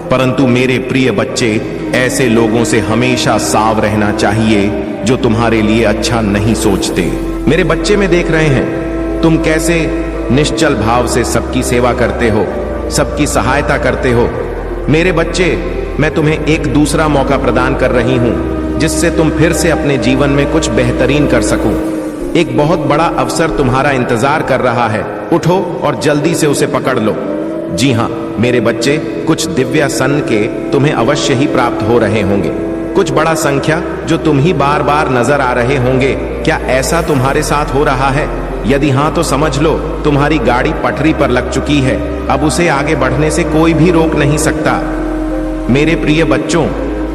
परंतु मेरे प्रिय बच्चे, ऐसे लोगों से हमेशा सावधान रहना चाहिए जो तुम्हारे लिए अच्छा नहीं सोचते। मेरे बच्चे में देख रहे हैं तुम कैसे निश्चल भाव से सबकी सेवा करते हो, सबकी सहायता करते हो। मेरे बच्चे, मैं तुम्हें एक दूसरा मौका प्रदान कर रही हूं जिससे तुम फिर से अपने जीवन में कुछ बेहतरीन कर सको। एक बहुत बड़ा अवसर तुम्हारा इंतजार कर रहा है। उठो और जल्दी से उसे पकड़ लो। जी हाँ मेरे बच्चे, कुछ दिव्य सन के तुम्हें अवश्य ही प्राप्त हो रहे होंगे, कुछ बड़ा संख्या जो तुम ही बार बार नजर आ रहे होंगे। क्या ऐसा तुम्हारे साथ हो रहा है? यदि हाँ तो समझ लो तुम्हारी गाड़ी पटरी पर लग चुकी है। अब उसे आगे बढ़ने से कोई भी रोक नहीं सकता। मेरे प्रिय बच्चों,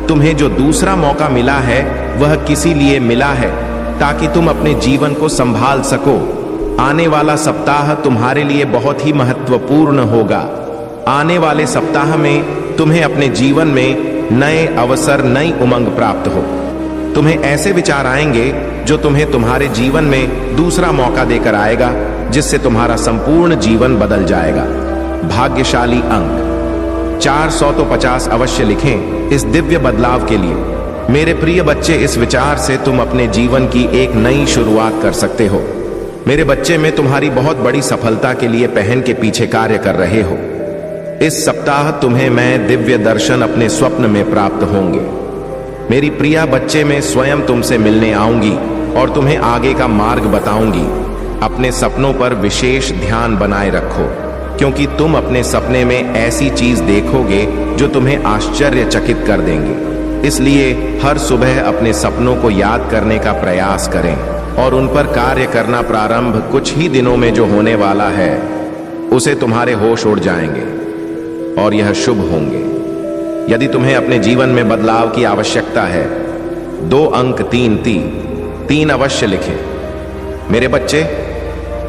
तुम्हें जो दूसरा मौका मिला है वह किसी लिए मिला है ताकि तुम अपने जीवन को संभाल सको। आने वाला सप्ताह तुम्हारे लिए बहुत ही महत्वपूर्ण होगा। आने वाले सप्ताह में तुम्हें अपने जीवन में नए अवसर, नई उमंग प्राप्त हो। तुम्हें ऐसे विचार आएंगे जो तुम्हें तुम्हारे जीवन में दूसरा मौका देकर आएगा, जिससे तुम्हारा संपूर्ण जीवन बदल जाएगा। भाग्यशाली अंक 450 अवश्य लिखें इस दिव्य बदलाव के लिए। मेरे प्रिय बच्चे, इस विचार से तुम अपने जीवन की एक नई शुरुआत कर सकते हो। मेरे बच्चे, में तुम्हारी बहुत बड़ी सफलता के लिए पहन के पीछे कार्य कर रहे हो। इस सप्ताह तुम्हें मैं दिव्य दर्शन अपने स्वप्न में प्राप्त होंगे। मेरी प्रिया बच्चे, मैं स्वयं तुमसे मिलने आऊंगी और तुम्हें आगे का मार्ग बताऊंगी। अपने सपनों पर विशेष ध्यान बनाए रखो, क्योंकि तुम अपने सपने में ऐसी चीज देखोगे जो तुम्हें आश्चर्यचकित कर देंगे। इसलिए हर सुबह अपने सपनों को याद करने का प्रयास करें और उन पर कार्य करना प्रारंभ कुछ ही दिनों में जो होने वाला है उसे तुम्हारे होश उड़ जाएंगे और यह शुभ होंगे। यदि तुम्हें अपने जीवन में बदलाव की आवश्यकता है, 2 अंक 3 अवश्य लिखें। मेरे बच्चे,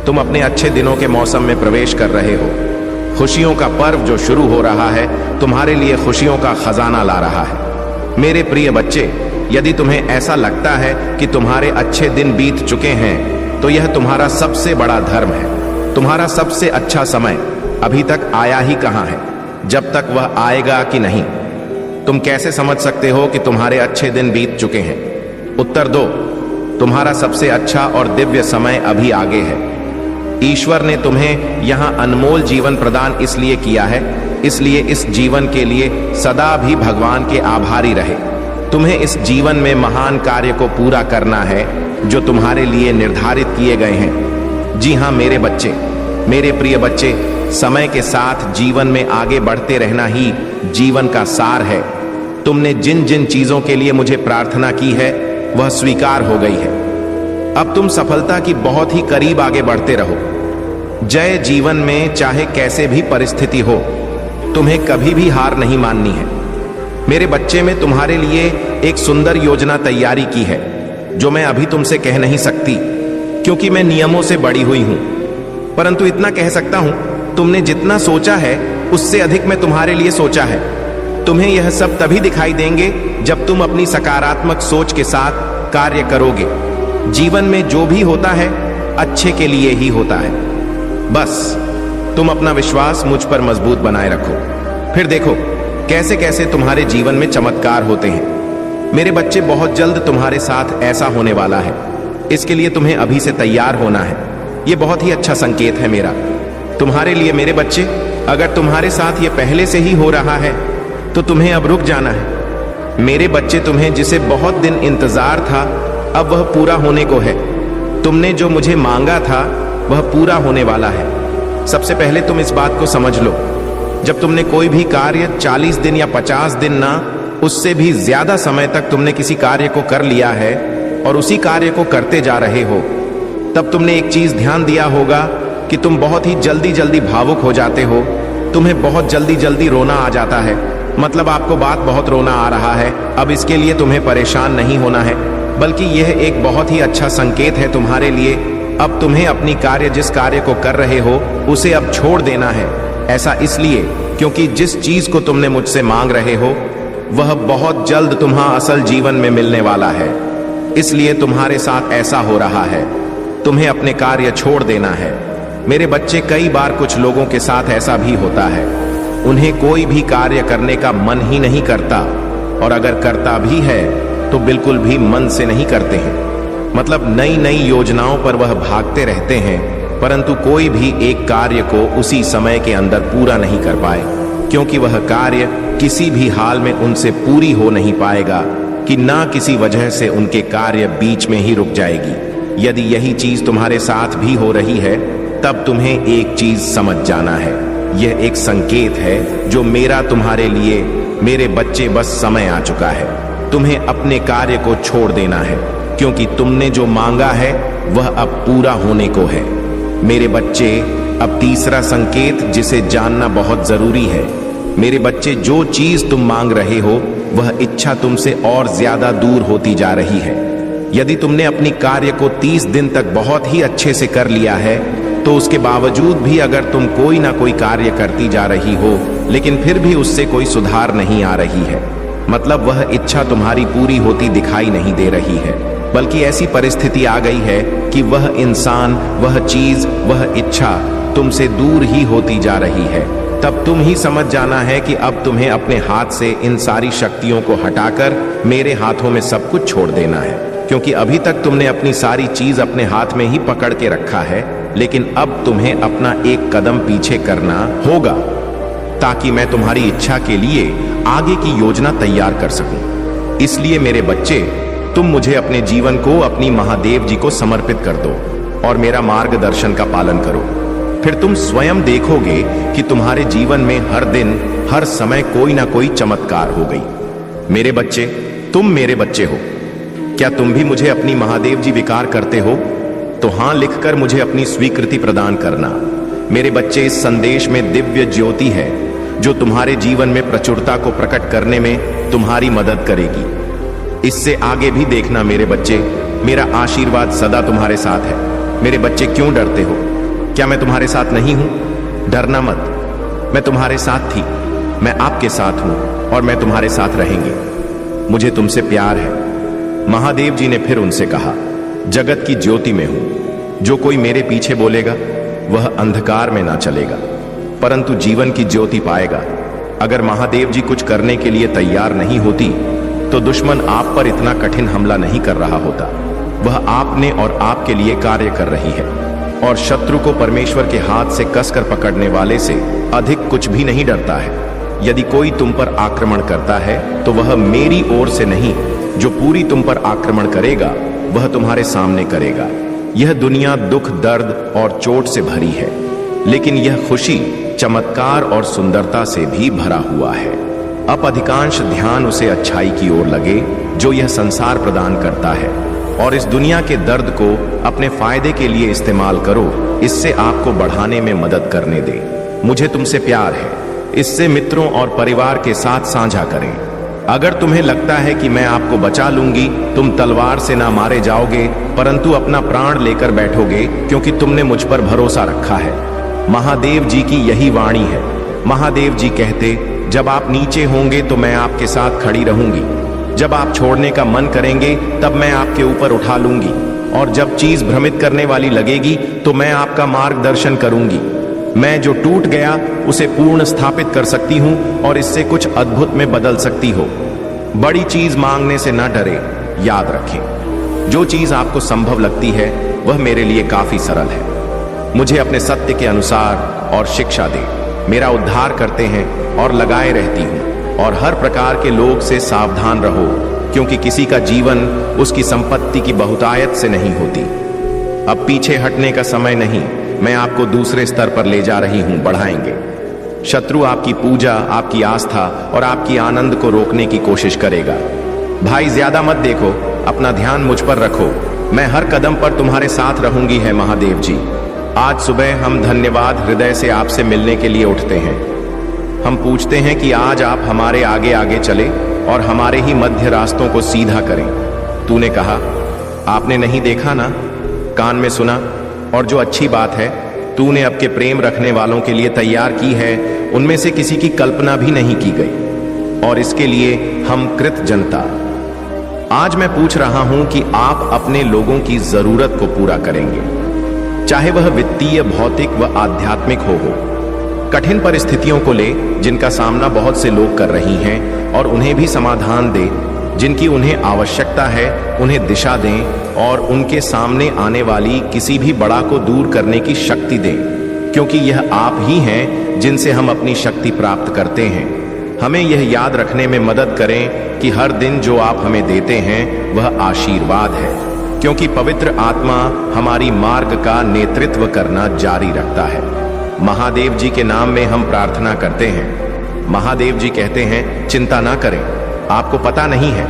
तुम अपने अच्छे दिनों के मौसम में प्रवेश कर रहे हो। खुशियों का पर्व जो शुरू हो रहा है तुम्हारे लिए खुशियों का खजाना ला रहा है। मेरे प्रिय बच्चे, यदि तुम्हें ऐसा लगता है कि तुम्हारे अच्छे दिन बीत चुके हैं तो यह तुम्हारा सबसे बड़ा धर्म है। तुम्हारा सबसे अच्छा समय अभी तक आया ही कहां है, जब तक वह आएगा कि नहीं। तुम कैसे समझ सकते हो कि तुम्हारे अच्छे दिन बीत चुके हैं? उत्तर दो। तुम्हारा सबसे अच्छा और दिव्य समय अभी आगे है। ईश्वर ने तुम्हें यहां अनमोल जीवन प्रदान इसलिए किया है, इसलिए इस जीवन के लिए सदा भी भगवान के आभारी रहे। तुम्हें इस जीवन में महान कार्य को पूरा करना है जो तुम्हारे लिए निर्धारित किए गए हैं। जी हाँ मेरे बच्चे, मेरे प्रिय बच्चे, समय के साथ जीवन में आगे बढ़ते रहना ही जीवन का सार है। तुमने जिन जिन चीजों के लिए मुझे प्रार्थना की है वह स्वीकार हो गई है। अब तुम सफलता की बहुत ही करीब आगे बढ़ते रहो। जय जीवन में चाहे कैसे भी परिस्थिति हो, तुम्हें कभी भी हार नहीं माननी है। मेरे बच्चे, में तुम्हारे लिए एक सुंदर योजना तैयारी की है जो मैं अभी तुमसे कह नहीं सकती, क्योंकि मैं नियमों से बड़ी हुई हूं। परंतु इतना कह सकता हूं, तुमने जितना सोचा है उससे अधिक मैं तुम्हारे लिए सोचा है। तुम्हें यह सब तभी दिखाई देंगे जब तुम अपनी सकारात्मक सोच के साथ कार्य करोगे। जीवन में जो भी होता है अच्छे के लिए ही होता है। बस तुम अपना विश्वास मुझ पर मजबूत बनाए रखो, फिर देखो कैसे कैसे तुम्हारे जीवन में चमत्कार होते हैं। मेरे बच्चे, बहुत जल्द तुम्हारे साथ ऐसा होने वाला है। इसके लिए तुम्हें अभी से तैयार होना है। ये बहुत ही अच्छा संकेत है मेरा तुम्हारे लिए मेरे बच्चे। अगर तुम्हारे साथ ये पहले से ही हो रहा है तो तुम्हें अब रुक जाना है। मेरे बच्चे, तुम्हें जिसे बहुत दिन इंतजार था, अब वह पूरा होने को है। तुमने जो मुझे मांगा था वह पूरा होने वाला है। सबसे पहले तुम इस बात को समझ लो, जब तुमने कोई भी कार्य 40 दिन या 50 दिन ना, उससे भी ज्यादा समय तक तुमने किसी कार्य को कर लिया है और उसी कार्य को करते जा रहे हो, तब तुमने एक चीज ध्यान दिया होगा कि तुम बहुत ही जल्दी जल्दी भावुक हो जाते हो। तुम्हें बहुत जल्दी जल्दी रोना आ जाता है। मतलब आपको बात बहुत रोना आ रहा है। अब इसके लिए तुम्हें परेशान नहीं होना है, बल्कि यह एक बहुत ही अच्छा संकेत है तुम्हारे लिए। अब तुम्हें अपनी कार्य, जिस कार्य को कर रहे हो, उसे अब छोड़ देना है। ऐसा इसलिए क्योंकि जिस चीज को तुमने मुझसे मांग रहे हो वह बहुत जल्द तुम्हारा असल जीवन में मिलने वाला है। इसलिए तुम्हारे साथ ऐसा हो रहा है। तुम्हें अपने कार्य छोड़ देना है। मेरे बच्चे, कई बार कुछ लोगों के साथ ऐसा भी होता है, उन्हें कोई भी कार्य करने का मन ही नहीं करता, और अगर करता भी है तो बिल्कुल भी मन से नहीं करते हैं। मतलब नई नई योजनाओं पर वह भागते रहते हैं, परंतु कोई भी एक कार्य को उसी समय के अंदर पूरा नहीं कर पाए, क्योंकि वह कार्य किसी भी हाल में उनसे पूरी हो नहीं पाएगा, कि ना किसी वजह से उनके कार्य बीच में ही रुक जाएगी। यदि यही चीज तुम्हारे साथ भी हो रही है, तब तुम्हें एक चीज समझ जाना है। यह एक संकेत है जो मेरा तुम्हारे लिए, मेरे बच्चे, बस समय आ चुका है। तुम्हें अपने कार्य को छोड़ देना है, क्योंकि तुमने जो मांगा है वह अब पूरा होने को है। मेरे बच्चे, अब तीसरा संकेत जिसे जानना बहुत जरूरी है। मेरे बच्चे, जो चीज तुम मांग रहे हो वह इच्छा तुमसे और ज्यादा दूर होती जा रही है। यदि तुमने अपनी कार्य को 30 दिन तक बहुत ही अच्छे से कर लिया है, तो उसके बावजूद भी अगर तुम कोई ना कोई कार्य करती जा रही हो, लेकिन फिर भी उससे कोई सुधार नहीं आ रही है, मतलब वह इच्छा तुम्हारी पूरी होती दिखाई नहीं दे रही है, बल्कि ऐसी परिस्थिति आ गई है कि वह इंसान, वह चीज, वह इच्छा तुमसे दूर ही होती जा रही है, तब तुम ही समझ जाना है कि अब तुम्हें अपने हाथ से इन सारी शक्तियों को हटाकर मेरे हाथों में सब कुछ छोड़ देना है। क्योंकि अभी तक तुमने अपनी सारी चीज अपने हाथ में ही पकड़ के रखा है, लेकिन अब तुम्हें अपना एक कदम पीछे करना होगा, ताकि मैं तुम्हारी इच्छा के लिए आगे की योजना तैयार कर सकूं। इसलिए मेरे बच्चे, तुम मुझे अपने जीवन को अपनी महादेव जी को समर्पित कर दो और मेरा मार्गदर्शन का पालन करो। फिर तुम स्वयं देखोगे कि तुम्हारे जीवन में हर दिन, हर समय कोई ना कोई चमत्कार हो गई। मेरे बच्चे, तुम मेरे बच्चे हो। क्या तुम भी मुझे अपनी महादेव जी विकार करते हो? तो हां लिखकर मुझे अपनी स्वीकृति प्रदान करना। मेरे बच्चे, इस संदेश में दिव्य ज्योति है जो तुम्हारे जीवन में प्रचुरता को प्रकट करने में तुम्हारी मदद करेगी। इससे आगे भी देखना मेरे बच्चे, मेरा आशीर्वाद सदा तुम्हारे साथ है। मेरे बच्चे, क्यों डरते हो? क्या मैं तुम्हारे साथ नहीं हूं? डरना मत, मैं तुम्हारे साथ थी, मैं आपके साथ हूं और मैं तुम्हारे साथ रहेंगे। मुझे तुमसे प्यार है। महादेव जी ने फिर उनसे कहा, जगत की ज्योति में हूं। जो कोई मेरे पीछे बोलेगा वह अंधकार में ना चलेगा, परंतु जीवन की ज्योति पाएगा। अगर महादेव जी कुछ करने के लिए तैयार नहीं होती तो दुश्मन आप पर इतना कठिन हमला नहीं कर रहा होता। वह आपने और आपके लिए कार्य कर रही है, और शत्रु को परमेश्वर के हाथ से कसकर पकड़ने वाले से अधिक कुछ भी नहीं डरता है। यदि कोई तुम पर आक्रमण करता है तो वह मेरी ओर से नहीं, जो पूरी तुम पर आक्रमण करेगा वह तुम्हारे सामने करेगा। यह दुनिया दुख, दर्द और चोट से भरी है, लेकिन यह खुशी, चमत्कार और सुंदरता से भी भरा हुआ है। अब अधिकांश ध्यान उसे अच्छाई की ओर लगे जो यह संसार प्रदान करता है, और इस दुनिया के दर्द को अपने फायदे के लिए इस्तेमाल करो। इससे आपको बढ़ाने में मदद करने दे। मुझे तुमसे प्यार है, इससे मित्रों और परिवार के साथ साझा करें। अगर तुम्हें लगता है कि मैं आपको बचा लूंगी, तुम तलवार से ना मारे जाओगे, परंतु अपना प्राण लेकर बैठोगे, क्योंकि तुमने मुझ पर भरोसा रखा है। महादेव जी की यही वाणी है। महादेव जी कहते, जब आप नीचे होंगे तो मैं आपके साथ खड़ी रहूंगी, जब आप छोड़ने का मन करेंगे तब मैं आपके ऊपर उठा लूंगी, और जब चीज भ्रमित करने वाली लगेगी तो मैं आपका मार्गदर्शन करूंगी। मैं जो टूट गया उसे पूर्ण स्थापित कर सकती हूं और इससे कुछ अद्भुत में बदल सकती हो। बड़ी चीज मांगने से न डरे, याद रखें जो चीज आपको संभव लगती है वह मेरे लिए काफी सरल है। मुझे अपने सत्य के अनुसार और शिक्षा दे, मेरा उद्धार करते हैं और लगाए रहती हूं। और हर प्रकार के लोग से सावधान रहो, क्योंकि किसी का जीवन उसकी संपत्ति की बहुतायत से नहीं होती। अब पीछे हटने का समय नहीं, मैं आपको दूसरे स्तर पर ले जा रही हूं, बढ़ाएंगे। शत्रु आपकी पूजा, आपकी आस्था और आपकी आनंद को रोकने की कोशिश करेगा। भाई ज्यादा मत देखो, अपना ध्यान मुझ पर रखो, मैं हर कदम पर तुम्हारे साथ रहूंगी है महादेव जी। आज सुबह हम धन्यवाद हृदय से आपसे मिलने के लिए उठते हैं। हम पूछते हैं कि आज आप हमारे आगे आगे चले और हमारे ही मध्य रास्तों को सीधा करें। तूने कहा, आपने नहीं देखा ना, कान में सुना, और जो अच्छी बात है तूने आपके प्रेम रखने वालों के लिए तैयार की है, उनमें से किसी की कल्पना भी नहीं की गई। और इसके लिए हम कृत जनता। आज मैं पूछ रहा हूं कि आप अपने लोगों की जरूरत को पूरा करेंगे, चाहे वह वित्तीय, भौतिक व आध्यात्मिक हो। कठिन परिस्थितियों को ले जिनका सामना बहुत से लोग कर रही हैं, और उन्हें भी समाधान दे। जिनकी उन्हें आवश्यकता है उन्हें दिशा दें, और उनके सामने आने वाली किसी भी बड़ा को दूर करने की शक्ति दें, क्योंकि यह आप ही हैं जिनसे हम अपनी शक्ति प्राप्त करते हैं। हमें यह याद रखने में मदद करें कि हर दिन जो आप हमें देते हैं वह आशीर्वाद है, क्योंकि पवित्र आत्मा हमारी मार्ग का नेतृत्व करना जारी रखता है। महादेव जी के नाम में हम प्रार्थना करते हैं। महादेव जी कहते हैं, चिंता ना करें, आपको पता नहीं है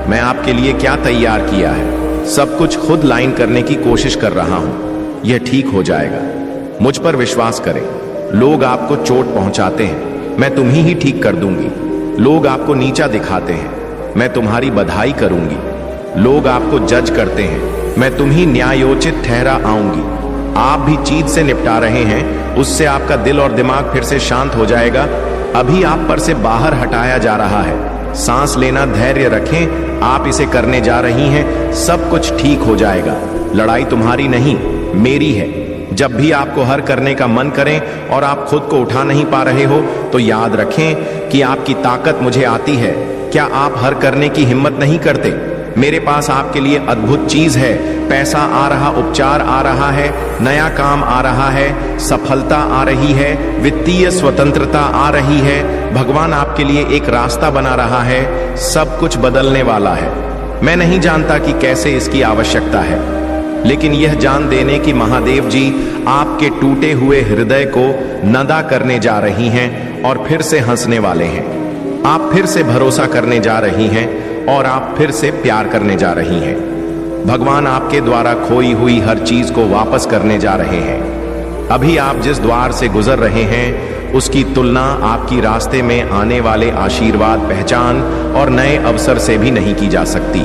मैं आपके लिए क्या तैयार किया है। सब कुछ खुद लाइन करने की कोशिश कर रहा हूं, यह ठीक हो जाएगा। मुझ पर विश्वास करें। लोग आपको चोट पहुंचाते हैं, मैं तुम्ही ही ठीक कर दूंगी। लोग आपको नीचा दिखाते हैं, मैं तुम्हारी बधाई करूंगी। लोग आपको जज करते हैं, मैं तुम्ही न्यायोचित ठहरा आऊंगी। आप भी चीज से निपटा रहे हैं, उससे आपका दिल और दिमाग फिर से शांत हो जाएगा। अभी आप पर से बाहर हटाया जा रहा है। सांस लेना, धैर्य रखें, आप इसे करने जा रही हैं, सब कुछ ठीक हो जाएगा। लड़ाई तुम्हारी नहीं, मेरी है। जब भी आपको हर करने का मन करें और आप खुद को उठा नहीं पा रहे हो, तो याद रखें कि आपकी ताकत मुझे आती है। क्या आप हर करने की हिम्मत नहीं करते? मेरे पास आपके लिए अद्भुत चीज है। पैसा आ रहा, उपचार आ रहा है, नया काम आ रहा है, सफलता आ रही है, वित्तीय स्वतंत्रता आ रही है। भगवान आपके लिए एक रास्ता बना रहा है। सब कुछ बदलने वाला है। मैं नहीं जानता कि कैसे इसकी आवश्यकता है, लेकिन यह जान देने कि महादेव जी आपके टूटे हुए हृदय को नदा करने जा रही हैं और फिर से हंसने वाले हैं। आप फिर से भरोसा करने जा रही हैं और आप फिर से प्यार करने जा रही हैं। भगवान आपके द्वारा खोई हुई हर चीज को वापस करने जा रहे हैं। अभी आप जिस द्वार से गुजर रहे हैं उसकी तुलना आपकी रास्ते में आने वाले आशीर्वाद, पहचान और नए अवसर से भी नहीं की जा सकती।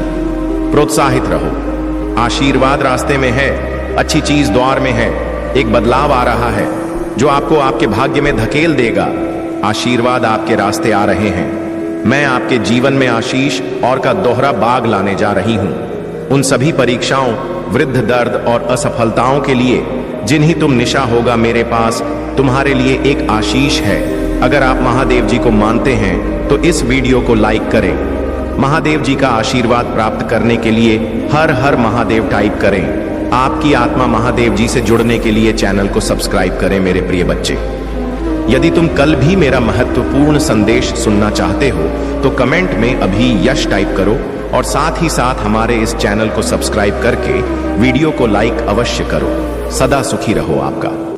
प्रोत्साहित रहो, आशीर्वाद रास्ते में है, अच्छी चीज द्वार में है। एक बदलाव आ रहा है जो आपको आपके भाग्य में धकेल देगा। आशीर्वाद आपके रास्ते आ रहे हैं। मैं आपके जीवन में आशीष और का दोहरा बाग लाने जा रही हूं। उन सभी परीक्षाओं, वृद्ध दर्द और असफलताओं के लिए जिन्हीं तुम निशा होगा, मेरे पास तुम्हारे लिए एक आशीष है। अगर आप महादेव जी को मानते हैं तो इस वीडियो को लाइक करें। महादेव जी का आशीर्वाद प्राप्त करने के लिए हर हर महादेव टाइप करें। आपकी आत्मा महादेव जी से जुड़ने के लिए चैनल को सब्सक्राइब करें मेरे प्रिय बच्चे। यदि तुम कल भी मेरा महत्वपूर्ण संदेश सुनना चाहते हो तो कमेंट में अभी यश टाइप करो, और साथ ही साथ हमारे इस चैनल को सब्सक्राइब करके वीडियो को लाइक अवश्य करो। सदा सुखी रहो आपका।